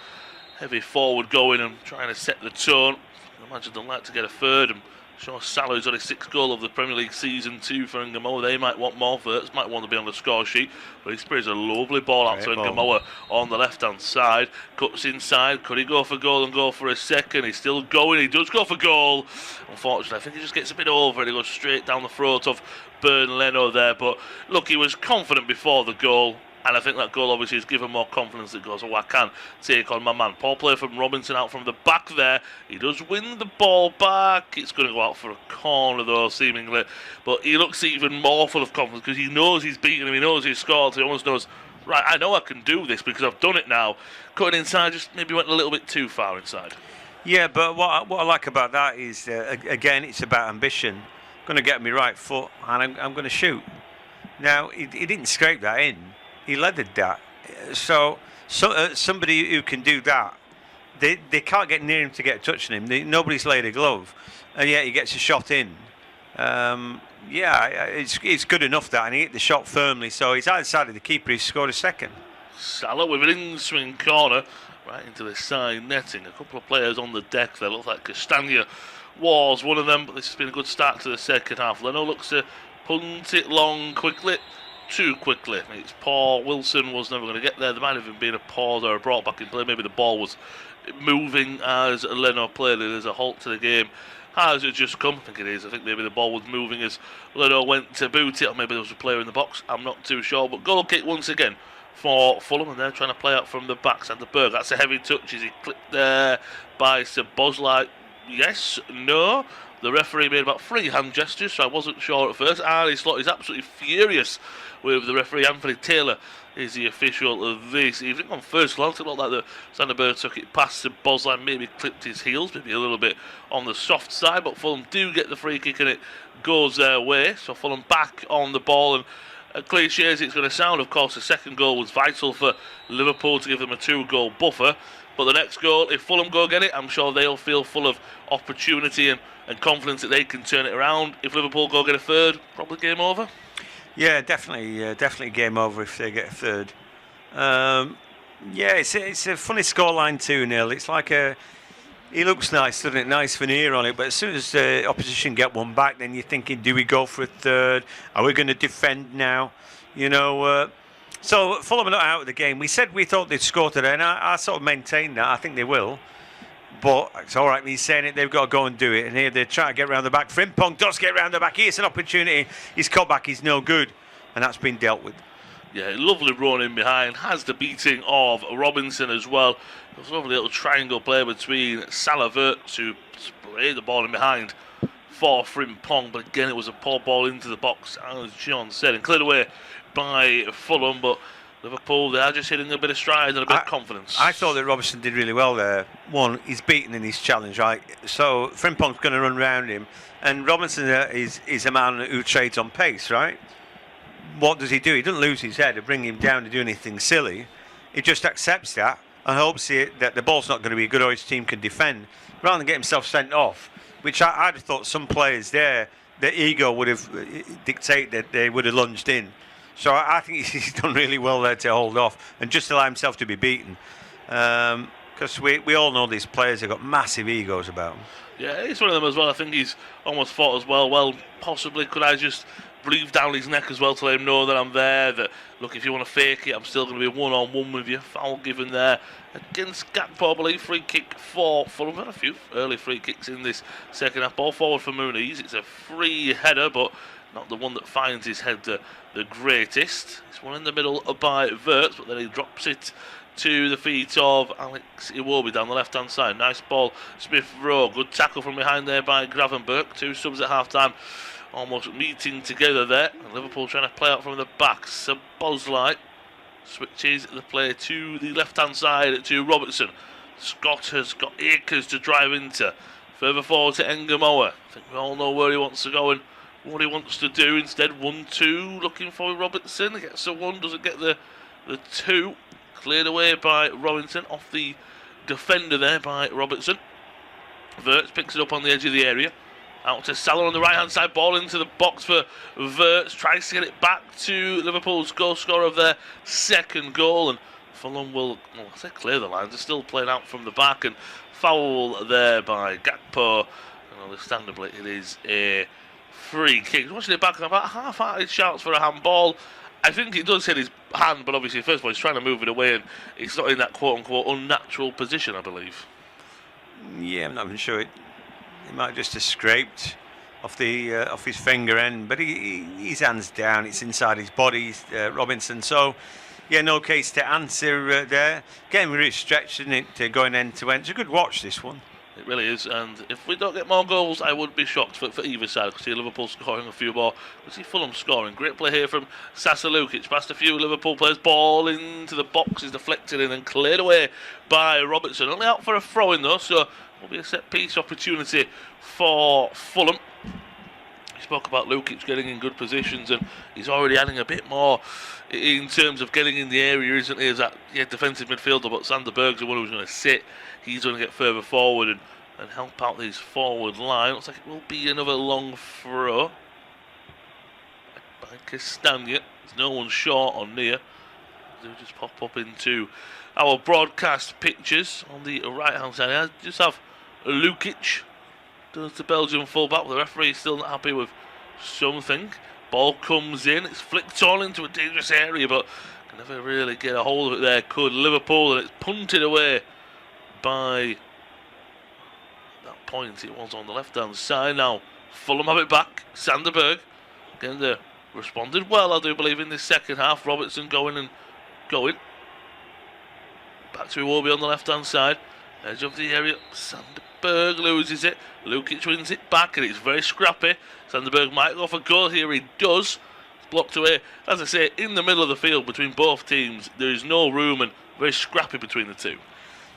heavy forward going and trying to set the tone. I imagine they'd like to get a third and Sure, Salah's got his 6th goal of the Premier League season 2 for Ngamoa. They might want more. Verts might want to be on the score sheet, but he sprays a lovely ball out to Ngamoa on the left-hand side. Cuts inside. Could he go for goal and go for a second? He's still going. He does go for goal. Unfortunately, I think he just gets a bit over it. He goes straight down the throat of Bern Leno there. But look, he was confident before the goal. And I think that goal obviously has given more confidence that goes, I can take on my man. Poor play from Robinson out from the back there. He does win the ball back. It's going to go out for a corner though, seemingly. But he looks even more full of confidence because he knows he's beaten him. He knows he's scored. So he almost knows, right, I know I can do this because I've done it now. Cutting inside just maybe went a little bit too far inside. Yeah, but what I like about that is, again, it's about ambition. I'm going to get my right foot and I'm going to shoot. Now, he didn't scrape that in. He leathered that. So somebody who can do that, they can't get near him to get a touch on him. Nobody's laid a glove. And yet he gets a shot in. It's good enough that. And he hit the shot firmly. So he's outside of the keeper. He's scored a second. Salah with an in-swing corner right into the side netting. A couple of players on the deck there. Look like Castagna was one of them. But this has been a good start to the second half. Leno looks to punt it long quickly. Too quickly. It's Paul Wilson was never going to get there. There might have even been a pause or a brought back in play. Maybe the ball was moving as Leno played it. There's a halt to the game. Has it just come? I think it is. I think maybe the ball was moving as Leno went to boot it, or maybe there was a player in the box. I'm not too sure. But goal kick once again for Fulham, and they're trying to play out from the back. Sander Berg, that's a heavy touch. Is he clipped there by Sir Bosley? Yes, no. The referee made about 3 hand gestures, so I wasn't sure at first. Arnie Slot is absolutely furious with the referee. Anthony Taylor is the official of this evening. On first glance, it looked like the Sander Berg took it past the Bosley, maybe clipped his heels, maybe a little bit on the soft side, but Fulham do get the free kick and it goes their way. So Fulham back on the ball, and cliche as it's going to sound, of course, the second goal was vital for Liverpool to give them a 2-goal buffer. But the next goal, if Fulham go get it, I'm sure they'll feel full of opportunity and confidence that they can turn it around. If Liverpool go get a third, probably game over. Yeah, definitely game over if they get a third. It's a funny scoreline 2-0. It's like he looks nice, doesn't it? Nice veneer on it. But as soon as the opposition get one back, then you're thinking, do we go for a third? Are we going to defend now? So Fulham are not out of the game. We said we thought they'd score today, and I sort of maintain that. I think they will. But it's all right, me saying it, they've got to go and do it. And here they're trying to get round the back. Frimpong does get round the back. Here's an opportunity. His cutback is no good. And that's been dealt with. Yeah, lovely run in behind. Has the beating of Robinson as well. There's a lovely little triangle play between Salah Verts, who sprayed the ball in behind for Frimpong. But again, it was a poor ball into the box, as John said, and cleared away by Fulham. But Liverpool, they are just hitting a bit of stride and a bit of confidence. I thought that Robertson did really well there. One, he's beaten in his challenge, right? So Frimpong's going to run round him, and Robinson is a man who trades on pace, right? What does he do? He doesn't lose his head or bring him down to do anything silly. He just accepts that and hopes that the ball's not going to be good or his team can defend, rather than get himself sent off, which I'd have thought some players there, their ego would have dictated that they would have lunged in. So I think he's done really well there to hold off and just allow himself to be beaten. Because we all know these players have got massive egos about them. Yeah, he's one of them as well. I think he's almost thought as well, possibly could I just breathe down his neck as well to let him know that I'm there, that, look, if you want to fake it, I'm still going to be one-on-one with you. Foul given there against Gakpo, I believe. Free kick for Fulham. Had a few early free kicks in this second half. Ball forward for Muniz. It's a free header, but not the one that finds his head the greatest. It's one in the middle by Verts, but then he drops it to the feet of Alex Iwobi down the left-hand side. Nice ball, Smith Rowe. Good tackle from behind there by Gravenberch. 2 subs at half-time, almost meeting together there. And Liverpool trying to play out from the back. Bosley switches the play to the left-hand side to Robertson. Scott has got acres to drive into. Further forward to Ngamoa. I think we all know where he wants to go and what he wants to do. Instead, 1-2 looking for Robertson. He gets a 1, doesn't get the 2. Cleared away by Robinson off the defender there by Robertson. Verts picks it up on the edge of the area. Out to Salah on the right hand side. Ball into the box for Verts. Tries to get it back to Liverpool's goal scorer of their second goal. And Fulham will, I say clear the lines. They're still playing out from the back. And foul there by Gakpo. And understandably, it is a free kick. Watching it back, about half-hearted shouts for a handball. I think it does hit his hand, but obviously, first of all, he's trying to move it away, and it's not in that quote-unquote unnatural position, I believe. Yeah, I'm not even sure. It might just have scraped off his finger end, but his hand's down. It's inside his body, Robinson. So, yeah, no case to answer there. Getting really stretched, isn't it, going end to end. It's a good watch, this one. It really is, and if we don't get more goals, I would be shocked for either side. I could see Liverpool scoring a few more. I could see Fulham scoring. Great play here from Sasa Lukic. Past a few Liverpool players. Ball into the box is deflected in and cleared away by Robertson. Only out for a throw-in, though, so will be a set-piece opportunity for Fulham. He spoke about Lukic getting in good positions, and he's already adding a bit more in terms of getting in the area, isn't he, as that defensive midfielder, but Sander Berg's the one who's going to sit. He's going to get further forward and help out these forward line. Looks like it will be another long throw by Castagna. There's no one short or near. They'll just pop up into our broadcast pictures on the right hand side. I just have Lukic does the Belgian fullback. The referee is still not happy with something. Ball comes in, it's flicked on into a dangerous area, but can never really get a hold of it there. Could Liverpool, and it's punted away by that point. It was on the left hand side. Now Fulham have it back. Sander Berg again, they responded well, I do believe, in this second half. Robertson going back to Iwobi on the left hand side, edge of the area. Sander Berg loses it. Lukic wins it back, and it's very scrappy. Sander Berg might go for goal here. He does. It's blocked away. As I say, in the middle of the field between both teams, there is no room, and very scrappy between the two.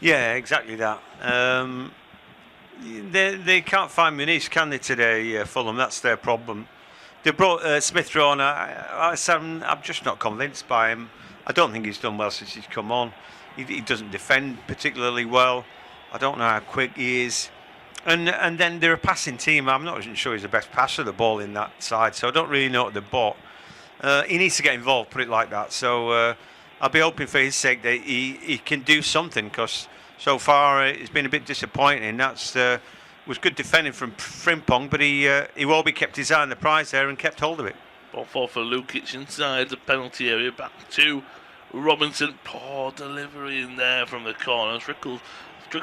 Yeah, exactly that. They can't find Muniz, can they, today, Fulham? That's their problem. They brought Smith Rowe on. I'm just not convinced by him. I don't think he's done well since he's come on. He doesn't defend particularly well. I don't know how quick he is. And then they're a passing team. I'm not even sure he's the best passer of the ball in that side, so I don't really know what they bought. He needs to get involved, put it like that. So I'll be hoping for his sake that he can do something, because so far it's been a bit disappointing. That's was good defending from Frimpong, but he will be kept his eye on the prize there and kept hold of it. Ball for Lukic inside the penalty area, back to Robinson. Poor delivery in there from the corner. Trickles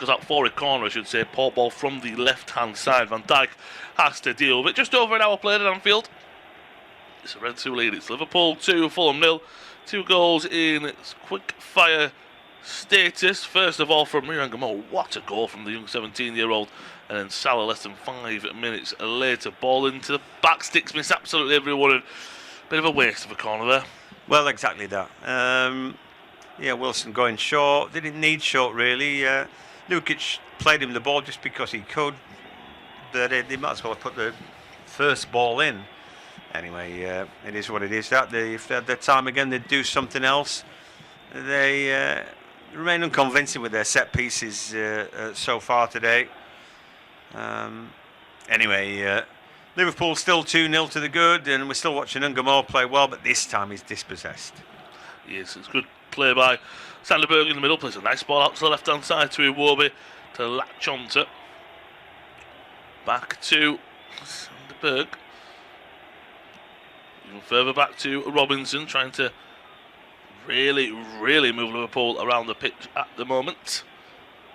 out for a corner, I should say. Poor ball from the left-hand side. Van Dijk has to deal with it. Just over an hour played at Anfield. It's a Red 2 lead. It's Liverpool 2, Fulham 0. 2 goals in quick fire status. First of all from Miran Gamo. What a goal from the young 17-year-old. And then Salah less than 5 minutes later. Ball into the back. Sticks miss absolutely everyone. And bit of a waste of a corner there. Well, exactly that. Wilson going short. They didn't need short, really. Lukic played him the ball just because he could. But they might as well have put the first ball in. Anyway, it is what it is. If they had their time again, they'd do something else. They remain unconvincing with their set pieces so far today. Liverpool still 2-0 to the good, and we're still watching Ngamo play well, but this time he's dispossessed. Yes, it's good play by Sander Berg in the middle. Plays a nice ball out to the left hand side to Iwobi to latch onto. Back to Sander Berg. Even further back to Robinson, trying to really move Liverpool around the pitch at the moment.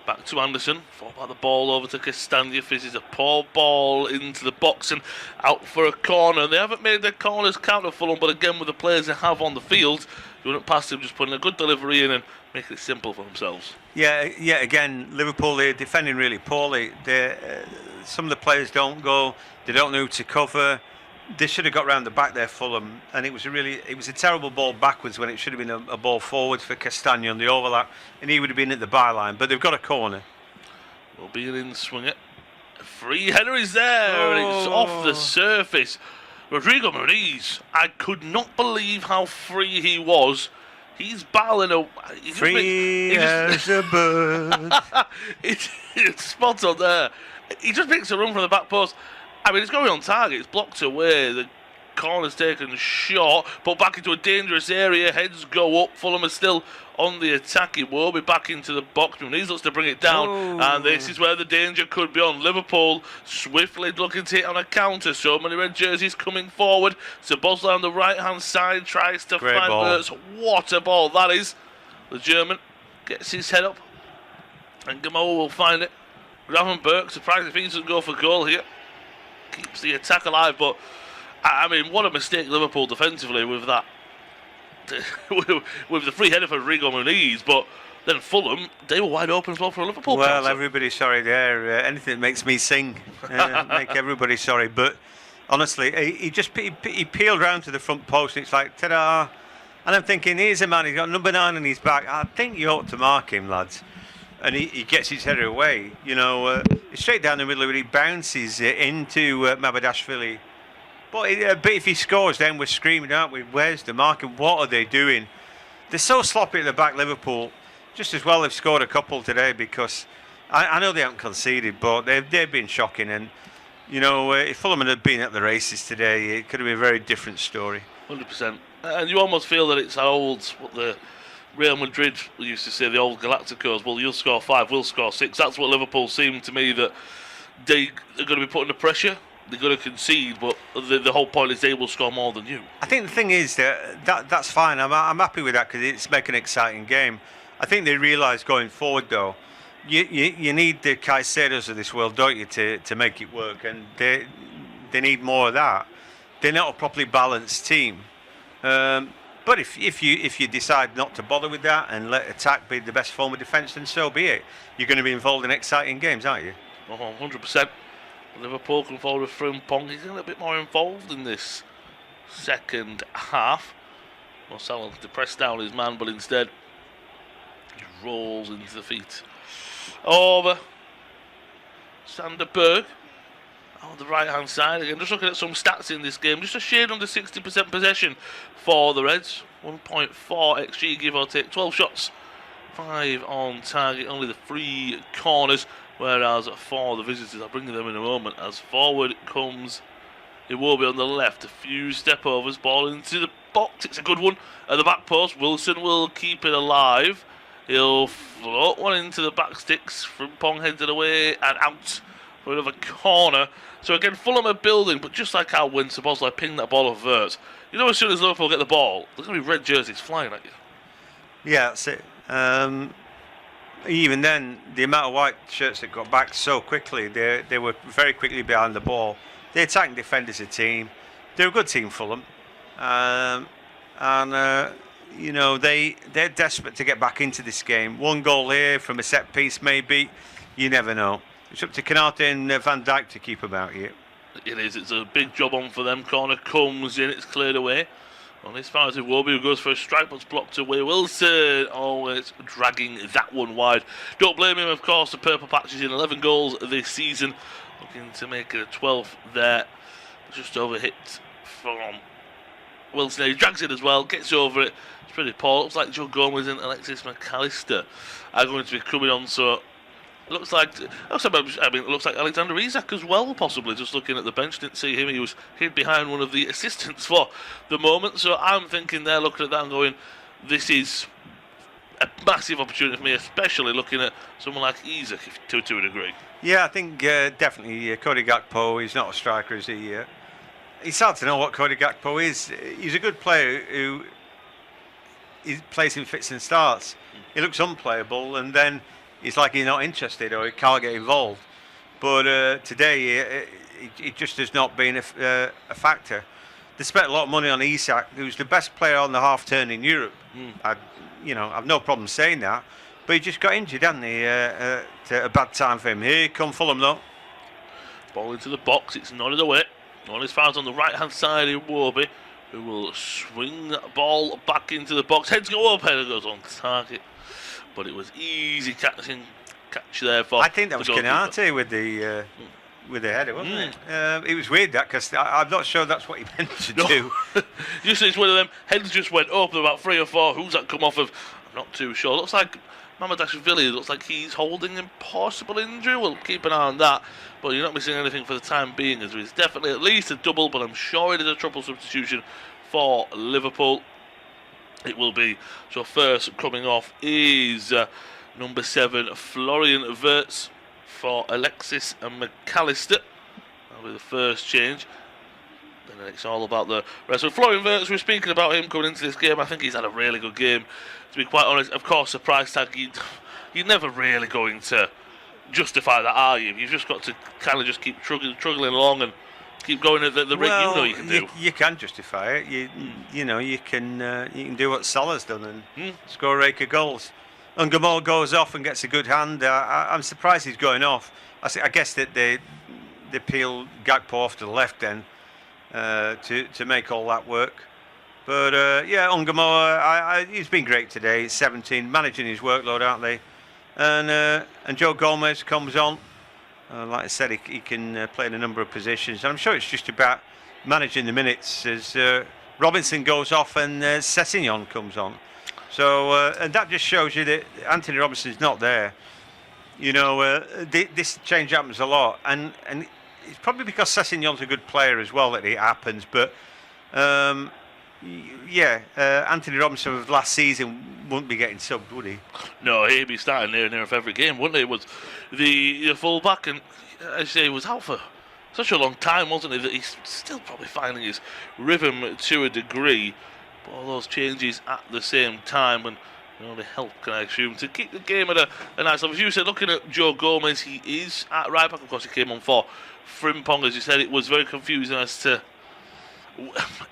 Back to Anderson. Fought by the ball over to Castagna. Fizzes a poor ball into the box and out for a corner. They haven't made their corners count for Fulham, but again with the players they have on the field, doing it past him, just putting a good delivery in and making it simple for themselves. Yeah, again, Liverpool, they're defending really poorly. Some of the players don't go. They don't know who to cover. They should have got round the back there, Fulham, and it was a terrible ball backwards when it should have been a ball forwards for Castagna on the overlap, and he would have been at the byline. But they've got a corner. Will be an in-swinger. A free header is there, and it's off the surface. Rodrigo Muniz, I could not believe how free he was. He's battling free as a bird. It's spot on there. He just picks a run from the back post. I mean, it's going on target. It's blocked away. The corner's taken short, but back into a dangerous area. Heads go up. Fulham are still on the attack. He will be back into the box. Muniz looks to bring it down, and this is where the danger could be on. Liverpool swiftly looking to hit on a counter. So many red jerseys coming forward. Sabozla on the right-hand side tries to Great find ball. Wirtz. What a ball that is. The German gets his head up, and Gamo will find it. Gravenberg, surprised if he doesn't go for goal here. Keeps the attack alive, but I mean, what a mistake Liverpool defensively with that, with the free header for Rigo Muniz. But then Fulham, they were wide open as well for a Liverpool Well, counter. everybody's sorry there. Anything that makes me sing, make everybody sorry. But honestly, he peeled round to the front post. And it's like ta-da! And I'm thinking, here's a man. He's got number 9 on his back. I think you ought to mark him, lads. And he gets his header away. You know, straight down the middle of it. He bounces into Mabadashvili. But if he scores, then we're screaming, aren't we? Where's the marking? What are they doing? They're so sloppy at the back, Liverpool. Just as well they've scored a couple today, because I know they haven't conceded, but they've been shocking. And, you know, if Fulham had been at the races today, it could have been a very different story. 100%. And you almost feel that it's what the Real Madrid used to say, the old Galacticos, well, you'll score 5, we'll score 6. That's what Liverpool seem to me, that they are going to be put under pressure. They're going to concede, but the whole point is they will score more than you. I think the thing is that's fine. I'm happy with that, because it's making an exciting game. I think they realise going forward, though, you need the Caicedos of this world, don't you, to make it work, and they need more of that. They're not a properly balanced team. But if you decide not to bother with that and let attack be the best form of defence, then so be it. You're going to be involved in exciting games, aren't you? 100%. Liverpool come forward with Frimpong. He's a little bit more involved in this second half. Marcelo to press down his man, but instead he rolls into the feet. Over Sander Berg on the right hand side again. Just looking at some stats in this game, just a shade under 60% possession for the Reds. 1.4 XG, give or take. 12 shots, 5 on target, only the 3 corners. Whereas for the visitors, I'll bring them in a moment. As forward comes, it will be on the left. A few step overs, ball into the box. It's a good one at the back post. Wilson will keep it alive. He'll float one into the back sticks. Frimpong heads it away and out for another corner. So again, Fulham are building, but just like how when Sabozla pinged that ball off Wirtz, you know, as soon as Liverpool get the ball, there's going to be red jerseys flying at you. Yeah, that's it. Even then, the amount of white shirts that got back so quickly, they were very quickly behind the ball. They attack and defend as a team. They're a good team, Fulham. You know, they're desperate to get back into this game. 1 goal here from a set piece, maybe. You never know. It's up to Canate and Van Dijk to keep them out here. It is. It's a big job on for them. Corner comes in. It's cleared away. On as far as Iwobi, who goes for a strike, but's blocked away. Wilson always dragging that one wide. Don't blame him, of course. The Purple Patch is in 11 goals this season. Looking to make it a 12th there. Just over hit from Wilson. He drags it as well. Gets over it. It's pretty poor. Looks like Joe Gomez and Alexis McAllister are going to be coming on. So it looks like Alexander Isak as well, possibly. Just looking at the bench, didn't see him. He was hid behind one of the assistants for the moment. So I'm thinking they're looking at that and going, this is a massive opportunity for me, especially looking at someone like Isak to a degree. Yeah, I think definitely Cody Gakpo. He's not a striker, is he? It's hard to know what Cody Gakpo is. He's a good player who he plays in fits and starts. He looks unplayable, and then it's like he's not interested or he can't get involved. But today, it just has not been a factor. They spent a lot of money on Isak, who's the best player on the half turn in Europe. I've no problem saying that. But he just got injured, hasn't he? To a bad time for him. Here come Fulham, though. Ball into the box. It's nodded away. On his fouls on the right-hand side, Iwobi, who will swing that ball back into the box. Heads go up, header goes on target. But it was easy catch there for. I think that was Canate with the header, wasn't it? It was weird that, because I'm not sure that's what he meant to do. Just it's one of them heads just went up about 3 or 4. Who's that come off of? I'm not too sure. Looks like Mamardashvili looks like he's holding a possible injury. We'll keep an eye on that, but you're not missing anything for the time being, as it's definitely at least a double, but I'm sure it is a triple substitution for Liverpool. It will be. So first coming off is number 7, Florian Wirtz, for Alexis and McAllister. That'll be the first change. And then it's all about the rest. So Florian Wirtz, we're speaking about him coming into this game. I think he's had a really good game, to be quite honest. Of course, the price tag, you're never really going to justify that, are you? You've just got to kind of just keep struggling along and keep going at the rate you know you can do. You can justify it. You know you can do what Salah's done and score a rake of goals. And Gamal goes off and gets a good hand. I'm surprised he's going off. I guess that they peel Gakpo off to the left then to make all that work. But Ungamoa, he's been great today. He's 17, managing his workload, aren't they? And Joe Gomez comes on. Like I said, he can play in a number of positions. And I'm sure it's just about managing the minutes as Robinson goes off and Sessegnon comes on. So and that just shows you that Anthony Robinson's not there. You know, this change happens a lot, and it's probably because Sessegnon's a good player as well that it happens. But Anthony Robinson of last season wouldn't be getting subbed, would he? No, he'd be starting near of every game, wouldn't he? It was the full back, and as I say, he was out for such a long time, wasn't he? That he's still probably finding his rhythm to a degree. But all those changes at the same time, and only help, can I assume, to keep the game at a nice level. As you said, looking at Joe Gomez, he is at right back. Of course, he came on for Frimpong, as you said. It was very confusing as to,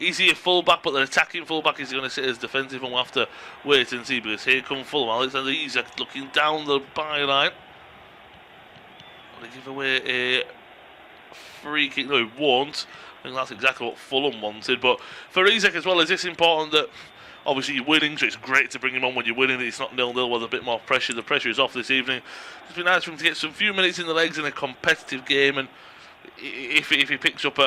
is he a full-back, but the attacking full-back is going to sit as defensive, and we'll have to wait and see, because here come Fulham. Alexander Isak looking down the byline. Will he give away a free kick? No, he won't. I think that's exactly what Fulham wanted. But for Isak as well, is this important that obviously you're winning, so it's great to bring him on when you're winning. It's not 0-0 with a bit more pressure. The pressure is off this evening. It's been nice for him to get some few minutes in the legs in a competitive game, and if he picks up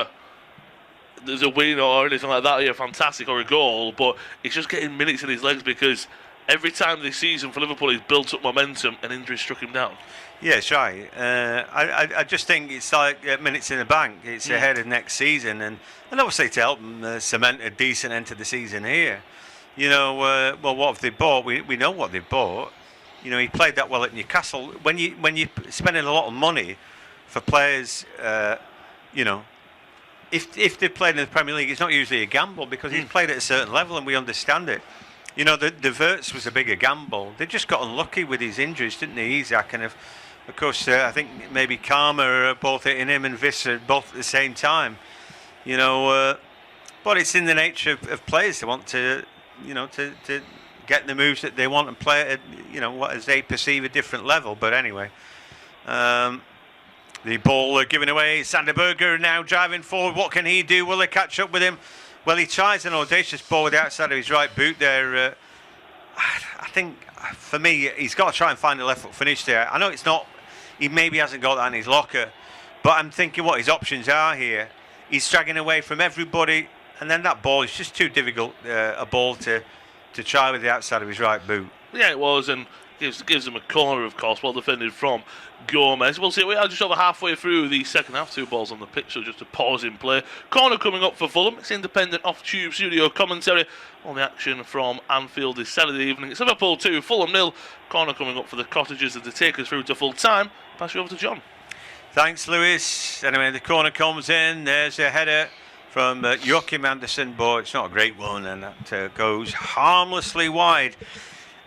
there's a win or anything like that, yeah, fantastic, or a goal, but it's just getting minutes in his legs, because every time this season for Liverpool he's built up momentum and injury struck him down. Yeah, it's right. I just think it's like minutes in the bank. It's ahead of next season, and obviously to help them cement a decent end to the season here. You know, well, what have they bought? We know what they've bought. You know, he played that well at Newcastle. When you're spending a lot of money for players, you know, if they've played in the Premier League, it's not usually a gamble, because he's played at a certain level and we understand it. You know, the Wirtz was a bigger gamble. They just got unlucky with his injuries, didn't they, Isak? And of course, I think maybe Karma both hitting him and Visser both at the same time. You know, but it's in the nature of players to want to, you know, to get the moves that they want and play at, you know, what as they perceive a different level. But anyway, the ball given away. Sander Berge now driving forward. What can he do? Will they catch up with him? Well, he tries an audacious ball with the outside of his right boot there. I think, for me, he's got to try and find a left foot finish there. I know it's not, he maybe hasn't got that in his locker, but I'm thinking what his options are here. He's dragging away from everybody, and then that ball is just too difficult, a ball to try with the outside of his right boot. Yeah, it was, and gives him a corner, of course, well defended from Gomez. We'll see, we are just over halfway through the second half, 2 balls on the pitch, so just a pause in play. Corner coming up for Fulham. It's independent off-tube studio commentary on the action from Anfield this Saturday evening. It's Liverpool 2, Fulham 0. Corner coming up for the Cottagers as they take us through to full time. Pass you over to John. Thanks, Lewis. Anyway, the corner comes in. There's a header from Joachim Andersen, but it's not a great one, and that goes harmlessly wide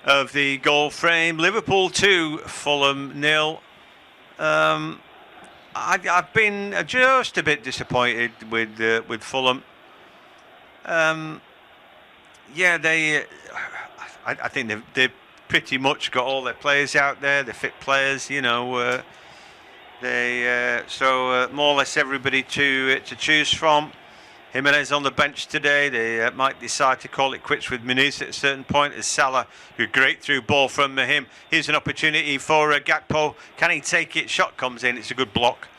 of the goal frame. Liverpool 2, Fulham 0. I've been just a bit disappointed with Fulham. Yeah, I think they've pretty much got all their players out there. The fit players, you know. So more or less everybody to choose from. Jimenez on the bench today. They might decide to call it quits with Muniz at a certain point, as Salah, who great through ball from him. Here's an opportunity for Gakpo. Can he take it? Shot comes in. It's a good block.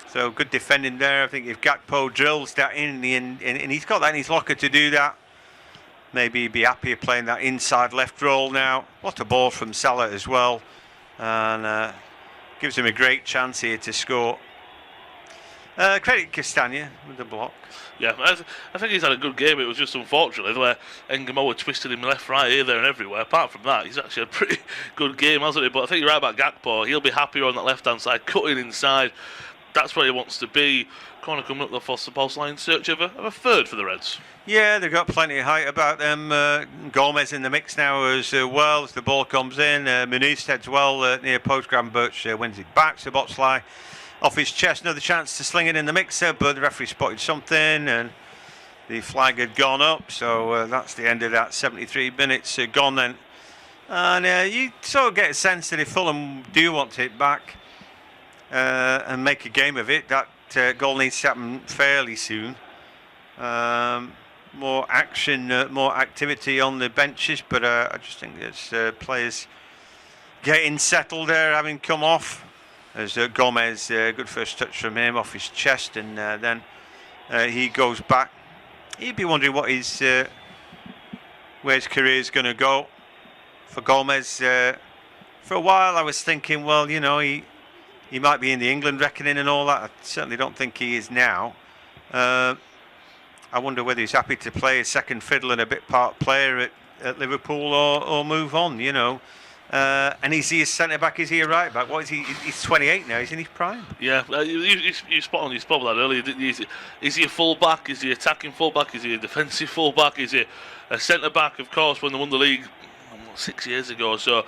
So good defending there. I think if Gakpo drills that in, and he's got that in his locker to do that, maybe be happier playing that inside left role now. What a ball from Salah as well, and gives him a great chance here to score. Credit Castagna with the block. Yeah, I think he's had a good game. It was just unfortunate where Engamoa twisted him left, right, here, there and everywhere. Apart from that, he's actually had a pretty good game, hasn't he? But I think you're right about Gakpo. He'll be happier on that left-hand side, cutting inside. That's where he wants to be. Corner coming up the Foster post line in search of a third for the Reds. Yeah, they've got plenty of height about them. Gomez in the mix now as well as the ball comes in. Muniz heads well near post. Gravenberch wins it back. Szoboszlai off his chest, another chance to sling it in the mixer, but the referee spotted something and the flag had gone up, so that's the end of that. 73 minutes gone then. And you sort of get a sense that if Fulham do want it back and make a game of it, that goal needs to happen fairly soon. More action, more activity on the benches, but I just think there's players getting settled there, having come off. As Gomez, good first touch from him off his chest, and then he goes back. He'd be wondering what his where his career is going to go. For Gomez, for a while I was thinking, well, you know, he might be in the England reckoning and all that. I certainly don't think he is now. I wonder whether he's happy to play a second fiddle and a bit part player at Liverpool or move on, you know. And is he a centre back? Is he a right back? What is he? He's 28 now. He's in his prime. Yeah, you spot on. You spot that earlier. Is he a full back? Is he attacking full back? Is he a defensive full back? Is he a centre back? Of course, when they won the league 6 years ago. So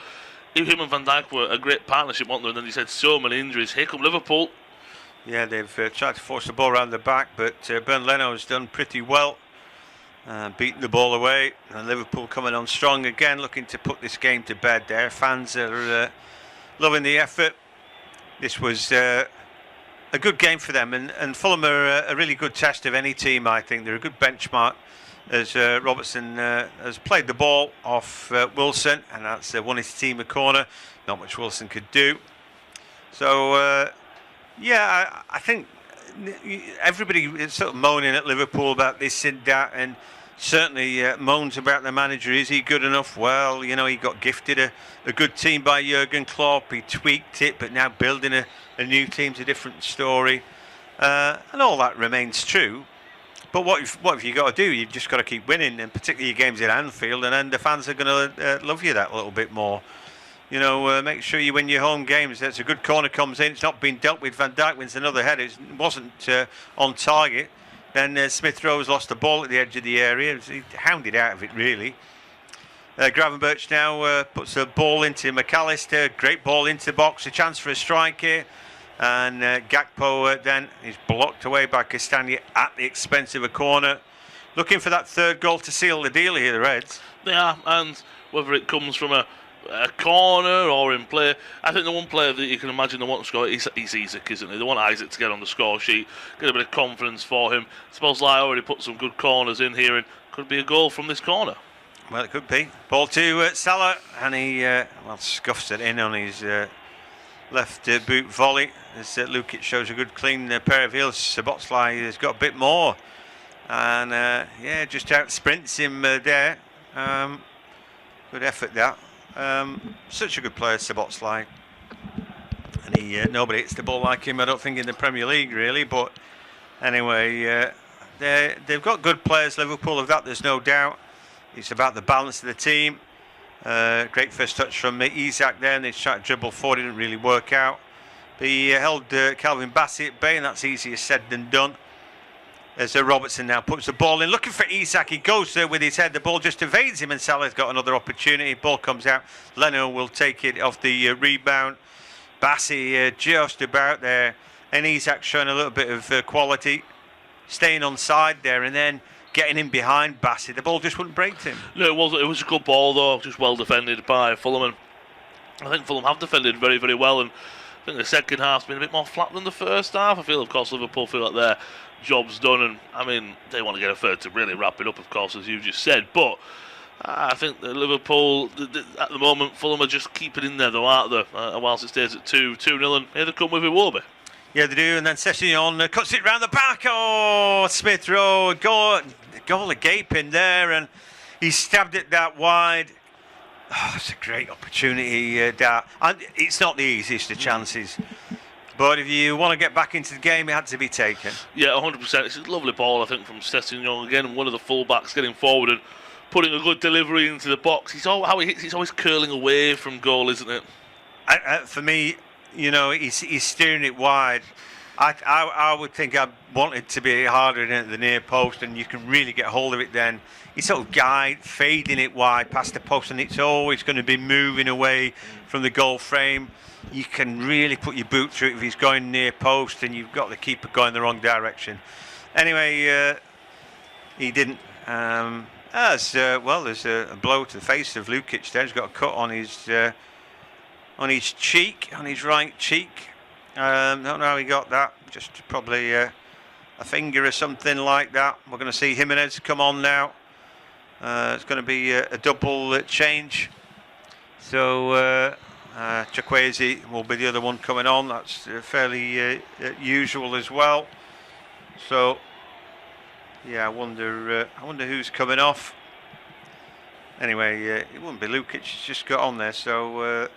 him and Van Dijk were a great partnership, weren't they? And then he's had so many injuries. Here come Liverpool. Yeah, they've tried to force the ball around the back, but Bernd Leno has done pretty well. Beating the ball away, and Liverpool coming on strong again, looking to put this game to bed there. Fans are loving the effort. This was a good game for them, and Fulham are a really good test of any team, I think. They're a good benchmark, as Robertson has played the ball off Wilson, and that's won his team a corner. Not much Wilson could do. So, yeah, I think everybody is sort of moaning at Liverpool about this and that, and certainly moans about the manager. Is he good enough? Well, you know, he got gifted a good team by Jurgen Klopp. He tweaked it, but now building a new team's a different story, and all that remains true. But what have you got to do? You've just got to keep winning, and particularly your games at Anfield, and then the fans are going to love you that little bit more. You know, make sure you win your home games. That's a good corner comes in. It's not been dealt with. Van Dijk wins another header. It wasn't on target. Then Smith Rowe's lost the ball at the edge of the area. He hounded out of it, really. Gravenberch now puts a ball into McAllister. Great ball into the box. A chance for a strike here. And Gakpo then is blocked away by Castagna at the expense of a corner. Looking for that third goal to seal the deal here, the Reds. They are, and whether it comes from a corner or in play, I think the one player that you can imagine they want to score is Isak, isn't he? They want Isak to get on the score sheet, get a bit of confidence for him. Szoboszlai already put some good corners in here, and could be a goal from this corner. Well, it could be. Ball to Salah, and he scuffs it in on his left boot volley. As Lukic shows a good clean pair of heels. Szoboszlai has got a bit more, and just out sprints him there. Good effort that. Such a good player, Szoboszlai, and nobody hits the ball like him, I don't think, in the Premier League really. But anyway, they've got good players, Liverpool, of that there's no doubt. It's about the balance of the team. Great first touch from Isak there, and they tried to dribble forward, it didn't really work out, but he held Calvin Bassey at bay, and that's easier said than done. As Robertson now puts the ball in, looking for Isak. He goes there with his head. The ball just evades him, and Salah's got another opportunity. Ball comes out. Leno will take it off the rebound. Bassey just about there, and Isak showing a little bit of quality, staying on side there, and then getting in behind Bassey. The ball just wouldn't break to him. No, it was a good ball though, just well defended by Fulham. And I think Fulham have defended very, very well, and I think the second half's been a bit more flat than the first half. I feel, of course, Liverpool feel like their job's done, and I mean, they want to get a third to really wrap it up, of course, as you just said. But I think that Liverpool, at the moment, Fulham are just keeping in there, though, aren't they? Whilst it stays at 2-0, and here they come with Iwobi. Yeah, they do, and then Sessegnon cuts it round the back. Oh, Smith Rowe, goal gaping there, and He stabbed it that wide. Oh, it's a great opportunity, that. And it's not the easiest of chances. But if you want to get back into the game, it had to be taken. Yeah, 100%. It's a lovely ball, I think, from Sessegnon again, and one of the full-backs getting forward and putting a good delivery into the box. How he hits, it's always curling away from goal, isn't it? For me, he's steering it wide. I would think I'd want it to be harder at the near post, and you can really get hold of it then. He's sort of fading it wide past the post, and it's always going to be moving away from the goal frame. You can really put your boot through it if he's going near post, and you've got the keeper going the wrong direction. Anyway, he didn't. There's a blow to the face of Lukic there. He's got a cut on his cheek, on his right cheek. Don't know how he got that. Just probably a finger or something like that. We're going to see Jimenez come on now. It's going to be a double change. So Chukwueze will be the other one coming on. That's fairly usual as well. So yeah, I wonder who's coming off. Anyway, it wouldn't be Lukic. He's just got on there. So.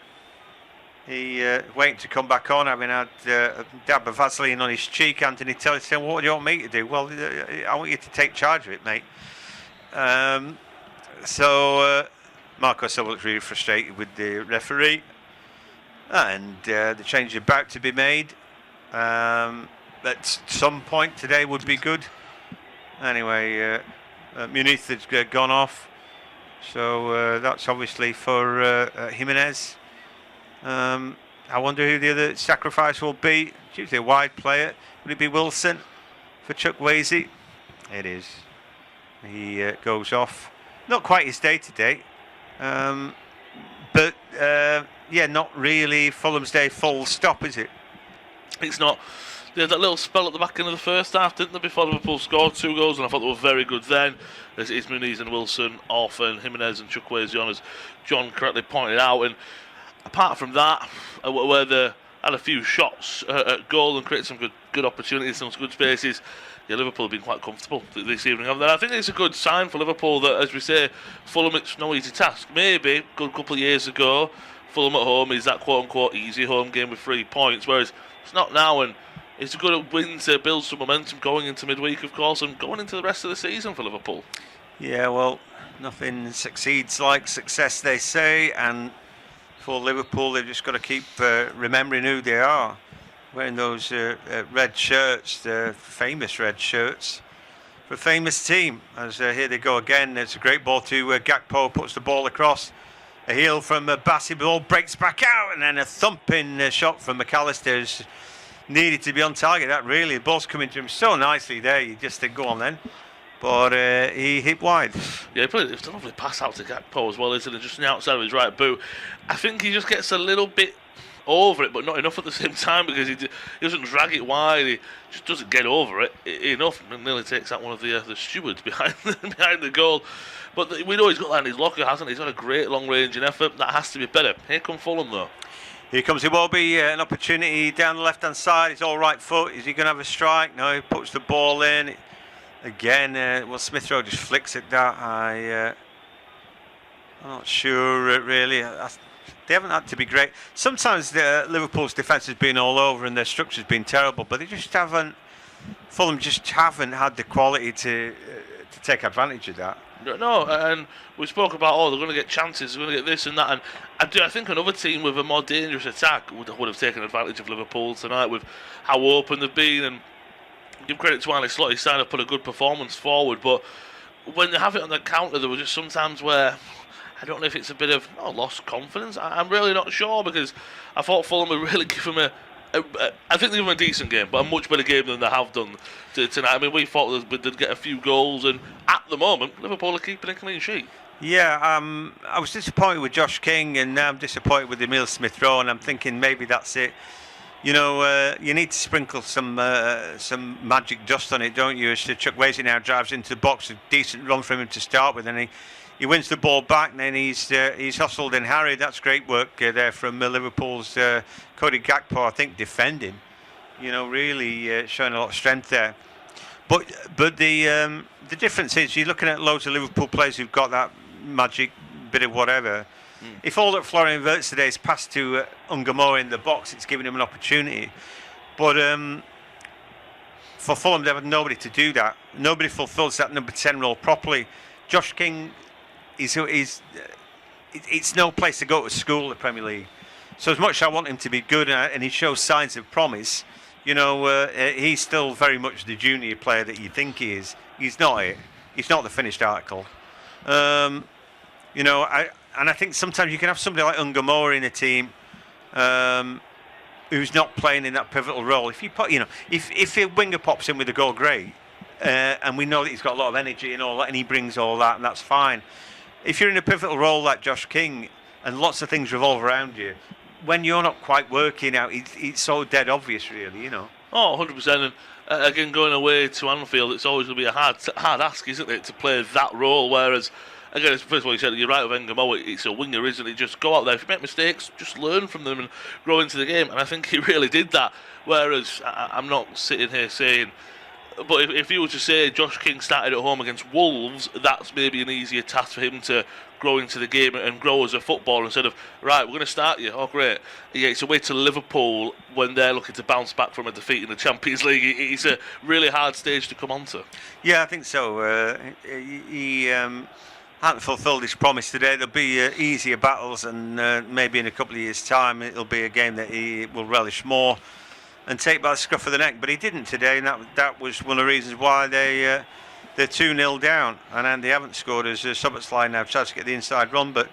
He waiting to come back on, having had a dab of Vaseline on his cheek. Anthony Taylor saying, "What do you want me to do?" Well, I want you to take charge of it, mate. So Marco Silva looks really frustrated with the referee, and the change is about to be made. At some point today would be good. Anyway, Muniz has gone off, so that's obviously for Jimenez. I wonder who the other sacrifice will be. It's usually a wide player. Would it be Wilson for Chukwueze? It is. He goes off. Not quite his day-to-day. But, not really Fulham's day full stop, is it? It's not. They had that little spell at the back end of the first half, didn't they, before Liverpool scored 2 goals, and I thought they were very good then. There's Muniz and Wilson off, and Jimenez and Chukwueze on, as John correctly pointed out. And apart from that, where they had a few shots at goal and created some good opportunities, some good spaces, yeah, Liverpool have been quite comfortable this evening. And I think it's a good sign for Liverpool that, as we say, Fulham, it's no easy task. Maybe a good couple of years ago, Fulham at home is that quote-unquote easy home game with 3 points, whereas it's not now, and it's a good win to build some momentum going into midweek, of course, and going into the rest of the season for Liverpool. Yeah, well, nothing succeeds like success, they say, and for Liverpool, they've just got to keep remembering who they are, wearing those red shirts, the famous red shirts, for a famous team. As here they go again. It's a great ball to Gakpo, puts the ball across. A heel from Bassi, ball breaks back out, and then a thumping shot from McAllister's needed to be on target. That really, the ball's coming to him so nicely there. You just think, go on then. But he hit wide. Yeah, it's a lovely pass out to Gakpo as well, isn't it? Just on the outside of his right boot. I think he just gets a little bit over it, but not enough at the same time, because he doesn't drag it wide. He just doesn't get over it enough, and nearly takes out one of the stewards behind the goal. But we know he's got that in his locker, hasn't he? He's got a great long-ranging effort. That has to be better. Here come Fulham, though. Here comes Iwobi, an opportunity down the left-hand side. He's all right foot. Is he going to have a strike? No, he puts the ball in. Again, Smith Rowe just flicks at that. I'm not sure, really. They haven't had to be great. Sometimes Liverpool's defence has been all over and their structure's been terrible, but they just haven't. Fulham just haven't had the quality to take advantage of that. No, and we spoke about, they're going to get chances, they're going to get this and that, and I think another team with a more dangerous attack would have taken advantage of Liverpool tonight with how open they've been. And give credit to Arne Slot, he's starting to put a good performance forward, but when they have it on the counter, there were just sometimes where I don't know if it's a bit of lost confidence. I'm really not sure, because I thought Fulham would really give them I think they gave them a decent game, but a much better game than they have done tonight. I mean, we thought they'd get a few goals, and at the moment, Liverpool are keeping a clean sheet. Yeah, I was disappointed with Josh King, and now I'm disappointed with Emile Smith Rowe, and I'm thinking maybe that's it. You know, you need to sprinkle some magic dust on it, don't you? As Chukwueze now drives into the box, a decent run from him to start with, and he wins the ball back, and then he's hustled and harried. That's great work there from Liverpool's Cody Gakpo, I think, defending. You know, really showing a lot of strength there. But the difference is you're looking at loads of Liverpool players who've got that magic bit of whatever. If all that Florian Wirtz today is passed to Ungamore in the box, it's giving him an opportunity. But for Fulham, they have nobody to do that. Nobody fulfills that number 10 role properly. Josh King it's no place to go to school, the Premier League. So as much as I want him to be good and he shows signs of promise, he's still very much the junior player that you think he is. He's not it. He's not the finished article. I think sometimes you can have somebody like Ungamore in a team who's not playing in that pivotal role. If you put, if a winger pops in with a goal, great, and we know that he's got a lot of energy and all that, and he brings all that, and that's fine. If you're in a pivotal role like Josh King, and lots of things revolve around you, when you're not quite working out, it's so dead obvious, really, Oh, 100%. And again, going away to Anfield, it's always going to be a hard ask, isn't it, to play that role? Whereas, again, first of all, you said you're right with Ngamo, it's a winger, isn't it? Just go out there. If you make mistakes, just learn from them and grow into the game. And I think he really did that. Whereas, I'm not sitting here saying, but if you were to say Josh King started at home against Wolves, that's maybe an easier task for him to grow into the game and grow as a footballer instead of, right, we're going to start you. Oh, great. Yeah, it's away to Liverpool when they're looking to bounce back from a defeat in the Champions League. It's a really hard stage to come onto. Yeah, I think so. He hasn't fulfilled his promise today. There'll be easier battles, and maybe in a couple of years' time it'll be a game that he will relish more and take by the scruff of the neck. But he didn't today, and that was one of the reasons why they're 2-0 down, and they haven't scored as Szoboszlai now tries to get the inside run, but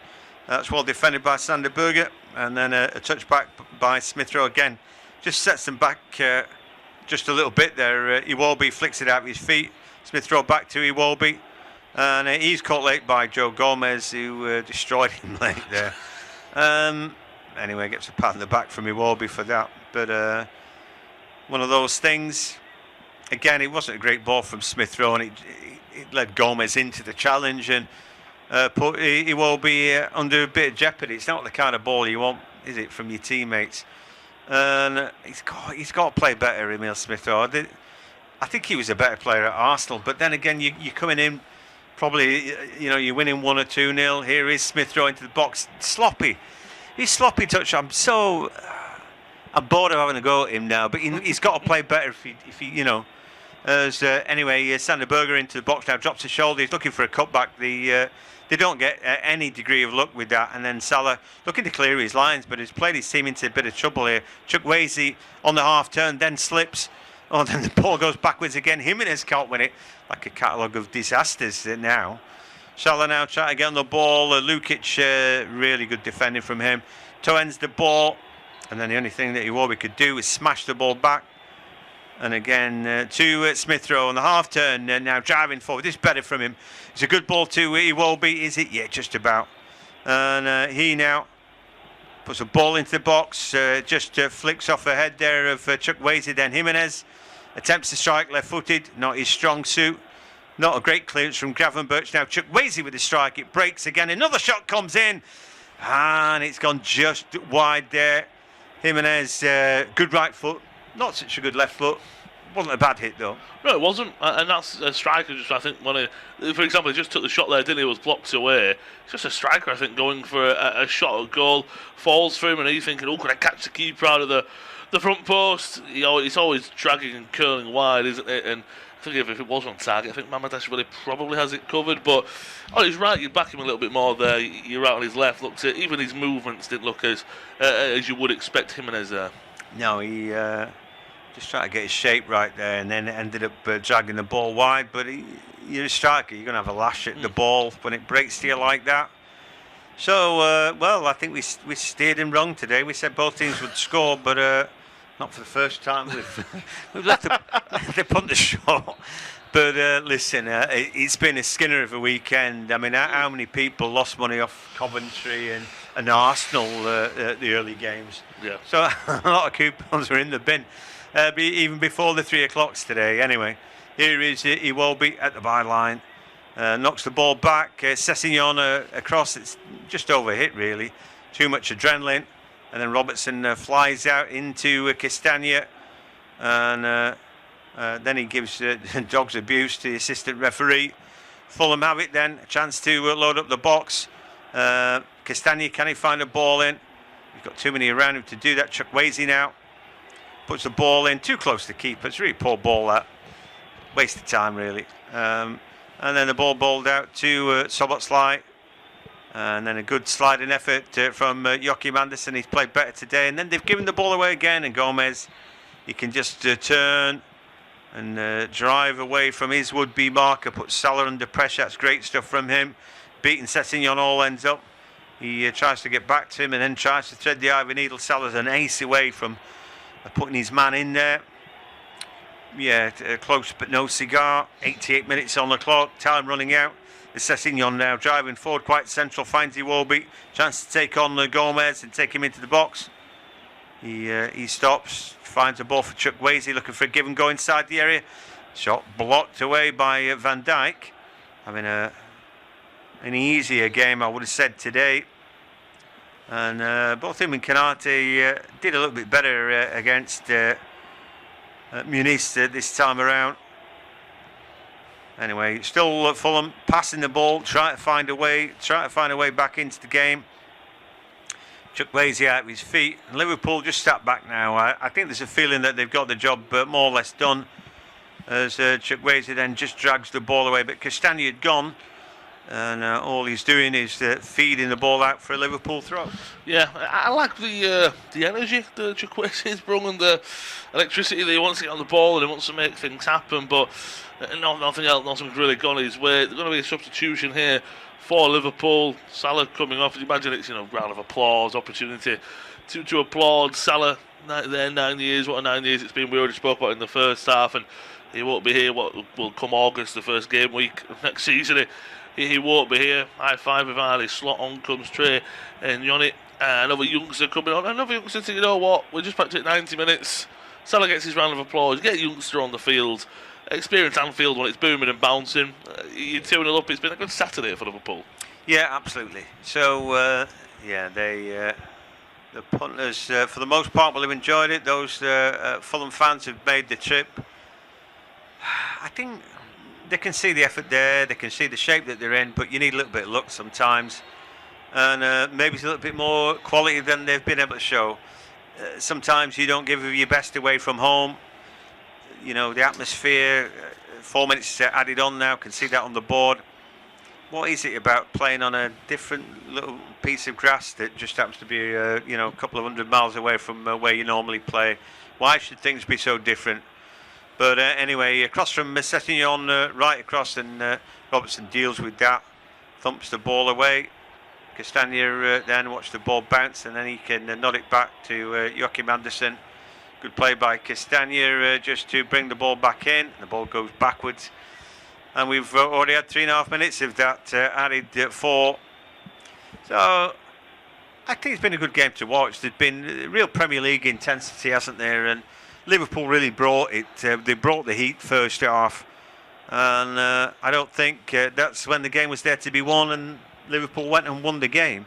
that's well defended by Sander Berge, and then a touchback by Smith Rowe again. Just sets them back just a little bit there. Iwobi flicks it out of his feet. Smith Rowe back to Iwobi, and he's caught late by Joe Gomez, who destroyed him late there. Anyway, gets a pat in the back from Iwobi for that, but one of those things. Again, it wasn't a great ball from Smith Rowe, and it led Gomez into the challenge and he will be under a bit of jeopardy. It's not the kind of ball you want, is it, from your teammates? And he's got to play better, Emile Smith Rowe. I think he was a better player at Arsenal, but then again, you're coming in, probably, you're winning 1 or 2-0. Here is Smith Rowe into the box, sloppy. His sloppy touch. I'm bored of having a go at him now, but he's got to play better if he anyway, Sander Berge into the box now, drops his shoulder. He's looking for a cutback. They don't get any degree of luck with that, and then Salah looking to clear his lines, but he's played his team into a bit of trouble here. Chukwueze on the half turn, then slips. Oh, then the ball goes backwards again. Jimenez can't win it. Like a catalogue of disasters now. Salah now trying to get on the ball. Lukic, really good defending from him. Toen's the ball. And then the only thing that Iwobi could do was smash the ball back. And again to Smith Rowe on the half turn, now driving forward. This is better from him. It's a good ball to Iwobi, is it? Yeah, just about. And he now puts a ball into the box, just flicks off the head there of Chukwueze. Then Jimenez attempts to strike left-footed, not his strong suit. Not a great clearance from Gravenberch. Now Chukwueze with the strike, it breaks again. Another shot comes in, and it's gone just wide there. Jimenez, good right foot, not such a good left foot. Wasn't a bad hit though. No, it wasn't, and that's a striker. Just I think for example, he just took the shot there, didn't he? Was blocked away. It's just a striker, I think, going for a shot at goal, falls for him, and he's thinking, "Oh, could I catch the keeper out of the front post?" It's always dragging and curling wide, isn't it? And I think if it was on target, I think Mamadashvili probably has it covered. But on his right, you back him a little bit more there. You're right on his left. Even his movements didn't look as you would expect Jimenez there. No, he just tried to get his shape right there, and then ended up dragging the ball wide. But you're a striker, you're going to have a lash at the ball when it breaks to you like that. So, I think we steered him wrong today. We said both teams would score, but not for the first time. We've left the punt the shot. But listen, it's been a skinner of a weekend. I mean, how many people lost money off Coventry and Arsenal the early games? Yeah. So a lot of coupons are in the bin, even before the 3 o'clocks today. Anyway, here is Iwobi at the byline. Knocks the ball back. Sessegnon across. It's just overhit, really. Too much adrenaline. And then Robertson flies out into Castagna. And Then he gives dogs abuse to the assistant referee. Fulham have it then, a chance to load up the box. Castagna, can he find a ball in? He's got too many around him to do that. Chukwueze now puts the ball in, too close to keeper. It's a really poor ball, that. Waste of time, really. And then the ball bowled out to Szoboszlai. And then a good sliding effort from Joachim Andersen. He's played better today. And then they've given the ball away again. And Gomez, he can just turn and drive away from his would-be marker. Put Salah under pressure. That's great stuff from him. Beating Sessegnon all ends up. He tries to get back to him and then tries to thread the eye of a needle. Salah's an ace away from putting his man in there. Yeah, close but no cigar. 88 minutes on the clock. Time running out. Sessegnon now driving forward quite central. Finds Iwobi. Chance to take on Gomez and take him into the box. He stops. Finds a ball for Chukwueze. Looking for a give and go inside the area. Shot blocked away by Van Dijk. Having an easier game, I would have said, today. And both him and Kanate did a little bit better against Muniz this time around. Anyway, still Fulham passing the ball, trying to find a way back into the game. Chukwueze out of his feet. And Liverpool just sat back now. I think there's a feeling that they've got the job more or less done, as Chukwueze then just drags the ball away. But Castagna had gone, and all he's doing is feeding the ball out for a Liverpool throw. Yeah, I like the energy that Chukwueze has brought and the electricity that he wants to get on the ball and he wants to make things happen, but nothing's really gone his way. There's going to be a substitution here for Liverpool. Salah coming off. Imagine it's round of applause, opportunity to applaud Salah. There 9 years, what a 9 years it's been. We already spoke about it in the first half, and he won't be here. What will come August, the first game week of next season. He won't be here. High five with Ali. Slot on comes Trey and Yoni. Another youngster coming on. Another youngster thinking, you know what? We're just back to 90 minutes. Salah gets his round of applause. You get a youngster on the field. Experience Anfield when it's booming and bouncing. You're 2-0 up. It's been a good Saturday for Liverpool. Yeah, absolutely. So, the punters, for the most part, will have enjoyed it. Those Fulham fans who've made the trip, I think they can see the effort there. They can see the shape that they're in, but you need a little bit of luck sometimes. And maybe it's a little bit more quality than they've been able to show. Sometimes you don't give your best away from home. The atmosphere, 4 minutes added on now, can see that on the board. What is it about playing on a different little piece of grass that just happens to be, a couple of 100 miles away from where you normally play? Why should things be so different? But anyway, across from Sessegnon, right across, and Robertson deals with that, thumps the ball away. Castagna then watch the ball bounce, and then he can nod it back to Joachim Andersen. Good play by Castagna just to bring the ball back in. The ball goes backwards. And we've already had 3.5 minutes of that added 4. So I think it's been a good game to watch. There's been real Premier League intensity, hasn't there? And Liverpool really brought it. They brought the heat first half. And I don't think that's when the game was there to be won, and Liverpool went and won the game.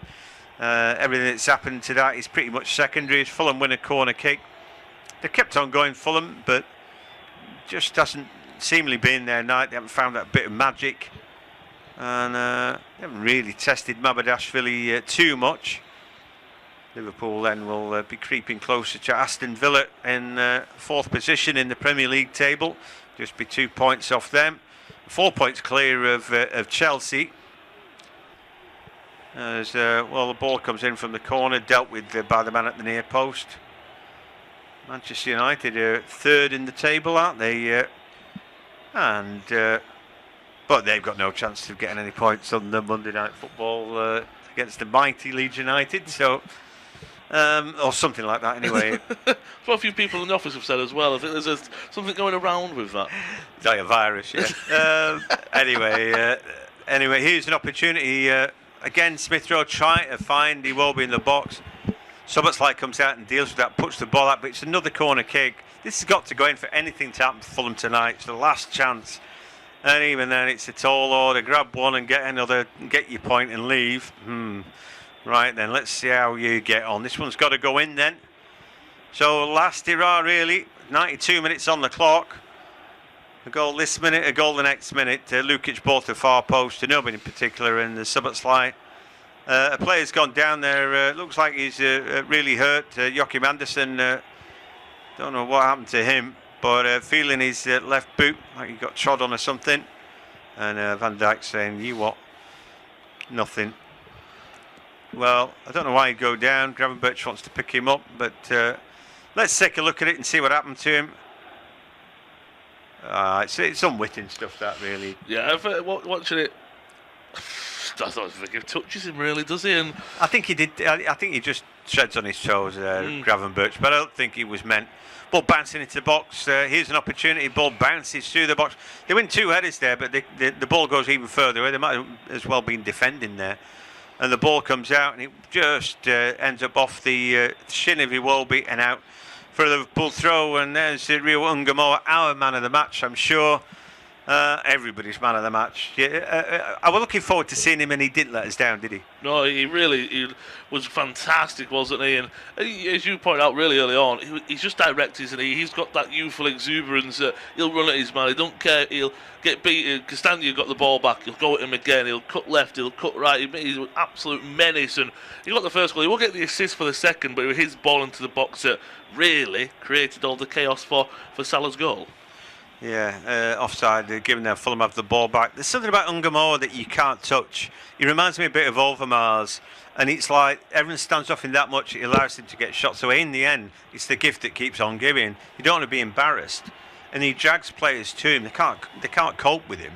Everything that's happened to that is pretty much secondary. Fulham win a corner kick. They kept on going, Fulham, but just hasn't seemingly been their night. They haven't found that bit of magic. And they haven't really tested Mamardashvili too much. Liverpool then will be creeping closer to Aston Villa in 4th position in the Premier League table. Just be 2 points off them. 4 points clear of Chelsea. As the ball comes in from the corner, dealt with by the man at the near post. Manchester United are 3rd in the table, aren't they? But they've got no chance of getting any points on the Monday Night Football against the mighty Leeds United. So, or something like that. Anyway, what a few people in the office have said as well. I think there's something going around with that. It's like a virus, yeah. Anyway, here's an opportunity. Again, Smith Rowe trying to find Iwobi in the box. Szoboszlai comes out and deals with that, puts the ball out, but it's another corner kick. This has got to go in for anything to happen for Fulham tonight. It's the last chance. And even then, it's a tall order. Grab one and get another, get your point and leave. Right then, let's see how you get on. This one's got to go in then. So last hurrah, really. 92 minutes on the clock. A goal this minute, a goal the next minute. Lukic bought the far post to nobody in particular in the Subots. A player's gone down there. Looks like he's really hurt. Joachim Andersen, don't know what happened to him, but feeling his left boot, like he got trod on or something. And Van Dijk saying, "You what? Nothing." Well, I don't know why he'd go down. Gravenberch wants to pick him up, but let's take a look at it and see what happened to him. It's unwitting stuff, that, really. Yeah, watching it, I don't think he touches him, really, does he? And I think he did. I think he just treads on his toes, Gravenberch, but I don't think he was meant. Ball bouncing into the box. Here's an opportunity. Ball bounces through the box. They win 2 headers there, but the ball goes even further away. They might have as well been defending there. And the ball comes out, and it just ends up off the shin of Iwobi and out for a Liverpool throw. And there's Rio Ungamoa, our man of the match, I'm sure. Everybody's man of the match. I was looking forward to seeing him, and he didn't let us down, did he? No, he was fantastic, wasn't he? And as you pointed out really early on, he's just direct, isn't he? He's got that youthful exuberance. He'll run at his man. He don't care. He'll get beaten. Castagna got the ball back. He'll go at him again. He'll cut left. He'll cut right. He's an absolute menace. And he got the first goal. He won't get the assist for the second, but it was his ball into the box that really created all the chaos for Salah's goal. Yeah, offside, giving them Fulham have the ball back. There's something about Ungamoa that you can't touch. He reminds me a bit of Overmars, and it's like everyone stands off him that much, it allows him to get shots away. In the end, it's the gift that keeps on giving. You don't want to be embarrassed, and he drags players to him. They can't cope with him.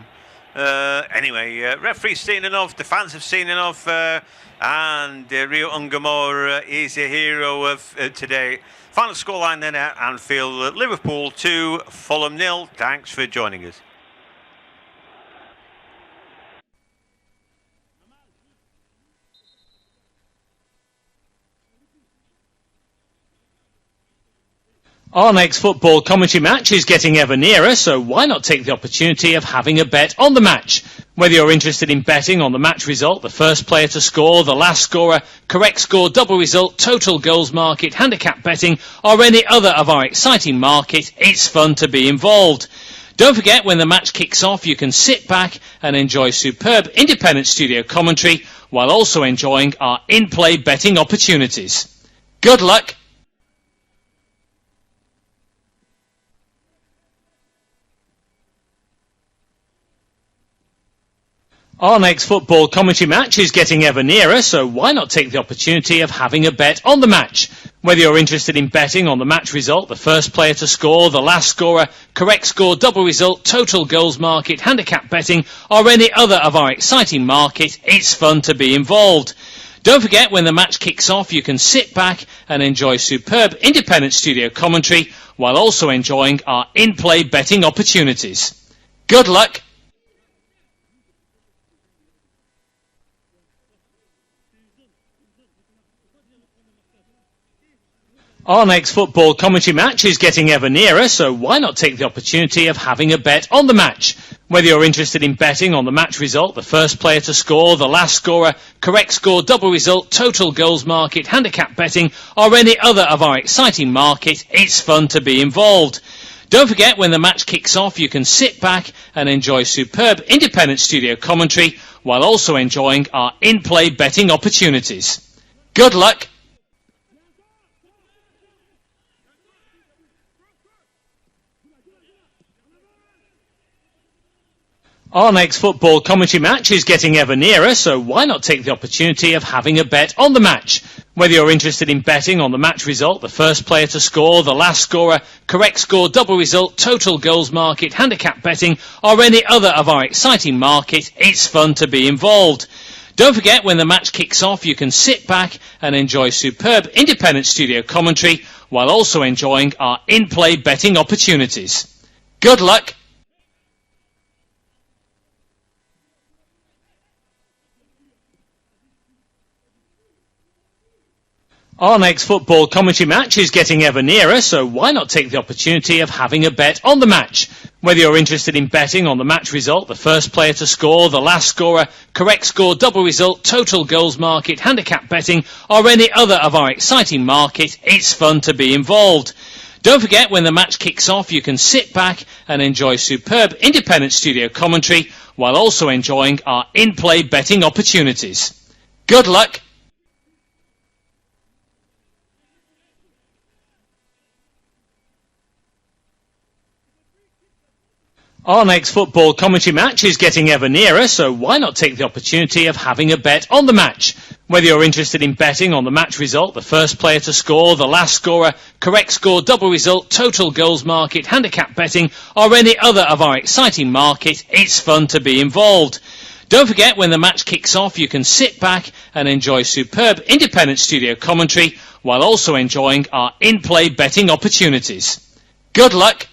Anyway, referee's seen enough, the fans have seen enough, and Rio Ungamoa is a hero of today. Final scoreline then at Anfield, Liverpool 2, Fulham 0. Thanks for joining us. Our next football commentary match is getting ever nearer, so why not take the opportunity of having a bet on the match? Whether you're interested in betting on the match result, the first player to score, the last scorer, correct score, double result, total goals market, handicap betting, or any other of our exciting market, it's fun to be involved. Don't forget, when the match kicks off, you can sit back and enjoy superb independent studio commentary while also enjoying our in-play betting opportunities. Good luck. Our next football commentary match is getting ever nearer, so why not take the opportunity of having a bet on the match? Whether you're interested in betting on the match result, the first player to score, the last scorer, correct score, double result, total goals market, handicap betting, or any other of our exciting market, it's fun to be involved. Don't forget, when the match kicks off, you can sit back and enjoy superb independent studio commentary while also enjoying our in-play betting opportunities. Good luck. Our next football commentary match is getting ever nearer, so why not take the opportunity of having a bet on the match? Whether you're interested in betting on the match result, the first player to score, the last scorer, correct score, double result, total goals market, handicap betting, or any other of our exciting market, it's fun to be involved. Don't forget, when the match kicks off, you can sit back and enjoy superb independent studio commentary while also enjoying our in-play betting opportunities. Good luck. Our next football commentary match is getting ever nearer, so why not take the opportunity of having a bet on the match? Whether you're interested in betting on the match result, the first player to score, the last scorer, correct score, double result, total goals market, handicap betting, or any other of our exciting market, it's fun to be involved. Don't forget, when the match kicks off, you can sit back and enjoy superb independent studio commentary while also enjoying our in-play betting opportunities. Good luck. Our next football commentary match is getting ever nearer, so why not take the opportunity of having a bet on the match? Whether you're interested in betting on the match result, the first player to score, the last scorer, correct score, double result, total goals market, handicap betting, or any other of our exciting market, it's fun to be involved. Don't forget, when the match kicks off, you can sit back and enjoy superb independent studio commentary while also enjoying our in-play betting opportunities. Good luck! Our next football commentary match is getting ever nearer, so why not take the opportunity of having a bet on the match? Whether you're interested in betting on the match result, the first player to score, the last scorer, correct score, double result, total goals market, handicap betting, or any other of our exciting markets, it's fun to be involved. Don't forget, when the match kicks off, you can sit back and enjoy superb independent studio commentary while also enjoying our in-play betting opportunities. Good luck!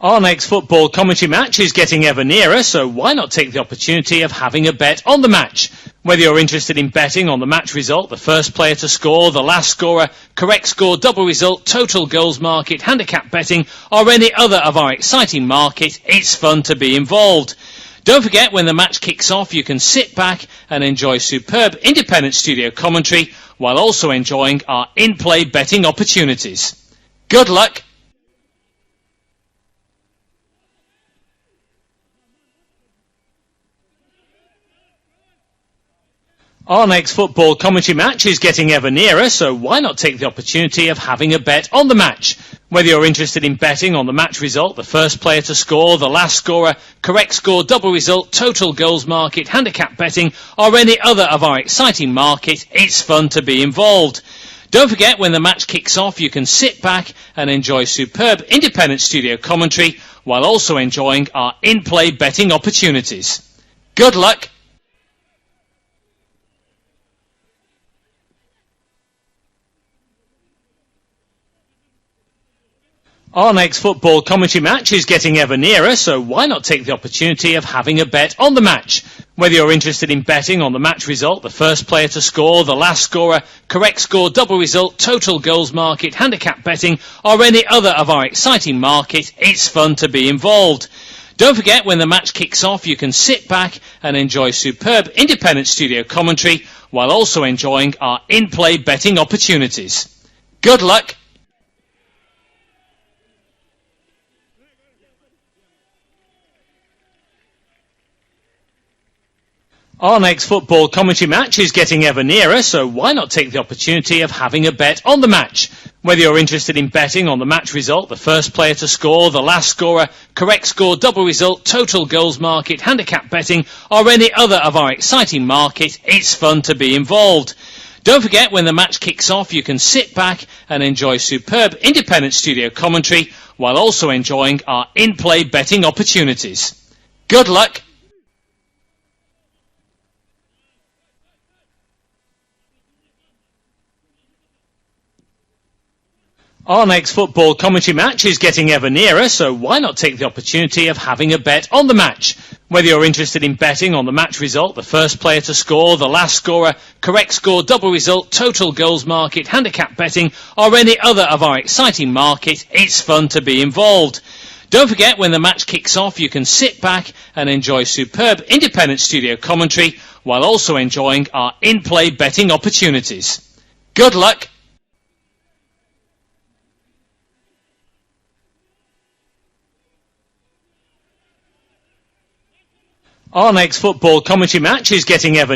Our next football commentary match is getting ever nearer, so why not take the opportunity of having a bet on the match? Whether you're interested in betting on the match result, the first player to score, the last scorer, correct score, double result, total goals market, handicap betting, or any other of our exciting markets, it's fun to be involved. Don't forget, when the match kicks off, you can sit back and enjoy superb independent studio commentary while also enjoying our in-play betting opportunities. Good luck! Our next football commentary match is getting ever nearer, so why not take the opportunity of having a bet on the match? Whether you're interested in betting on the match result, the first player to score, the last scorer, correct score, double result, total goals market, handicap betting, or any other of our exciting markets, it's fun to be involved. Don't forget, when the match kicks off, you can sit back and enjoy superb independent studio commentary while also enjoying our in-play betting opportunities. Good luck! Our next football commentary match is getting ever nearer, so why not take the opportunity of having a bet on the match? Whether you're interested in betting on the match result, the first player to score, the last scorer, correct score, double result, total goals market, handicap betting, or any other of our exciting markets, it's fun to be involved. Don't forget, when the match kicks off, you can sit back and enjoy superb independent studio commentary while also enjoying our in-play betting opportunities. Good luck! Our next football commentary match is getting ever nearer, so why not take the opportunity of having a bet on the match? Whether you're interested in betting on the match result, the first player to score, the last scorer, correct score, double result, total goals market, handicap betting, or any other of our exciting markets, it's fun to be involved. Don't forget, when the match kicks off, you can sit back and enjoy superb independent studio commentary while also enjoying our in-play betting opportunities. Good luck! Our next football commentary match is getting ever nearer, so why not take the opportunity of having a bet on the match? Whether you're interested in betting on the match result, the first player to score, the last scorer, correct score, double result, total goals market, handicap betting, or any other of our exciting markets, it's fun to be involved. Don't forget, when the match kicks off, you can sit back and enjoy superb independent studio commentary while also enjoying our in-play betting opportunities. Good luck! Our next football commentary match is getting ever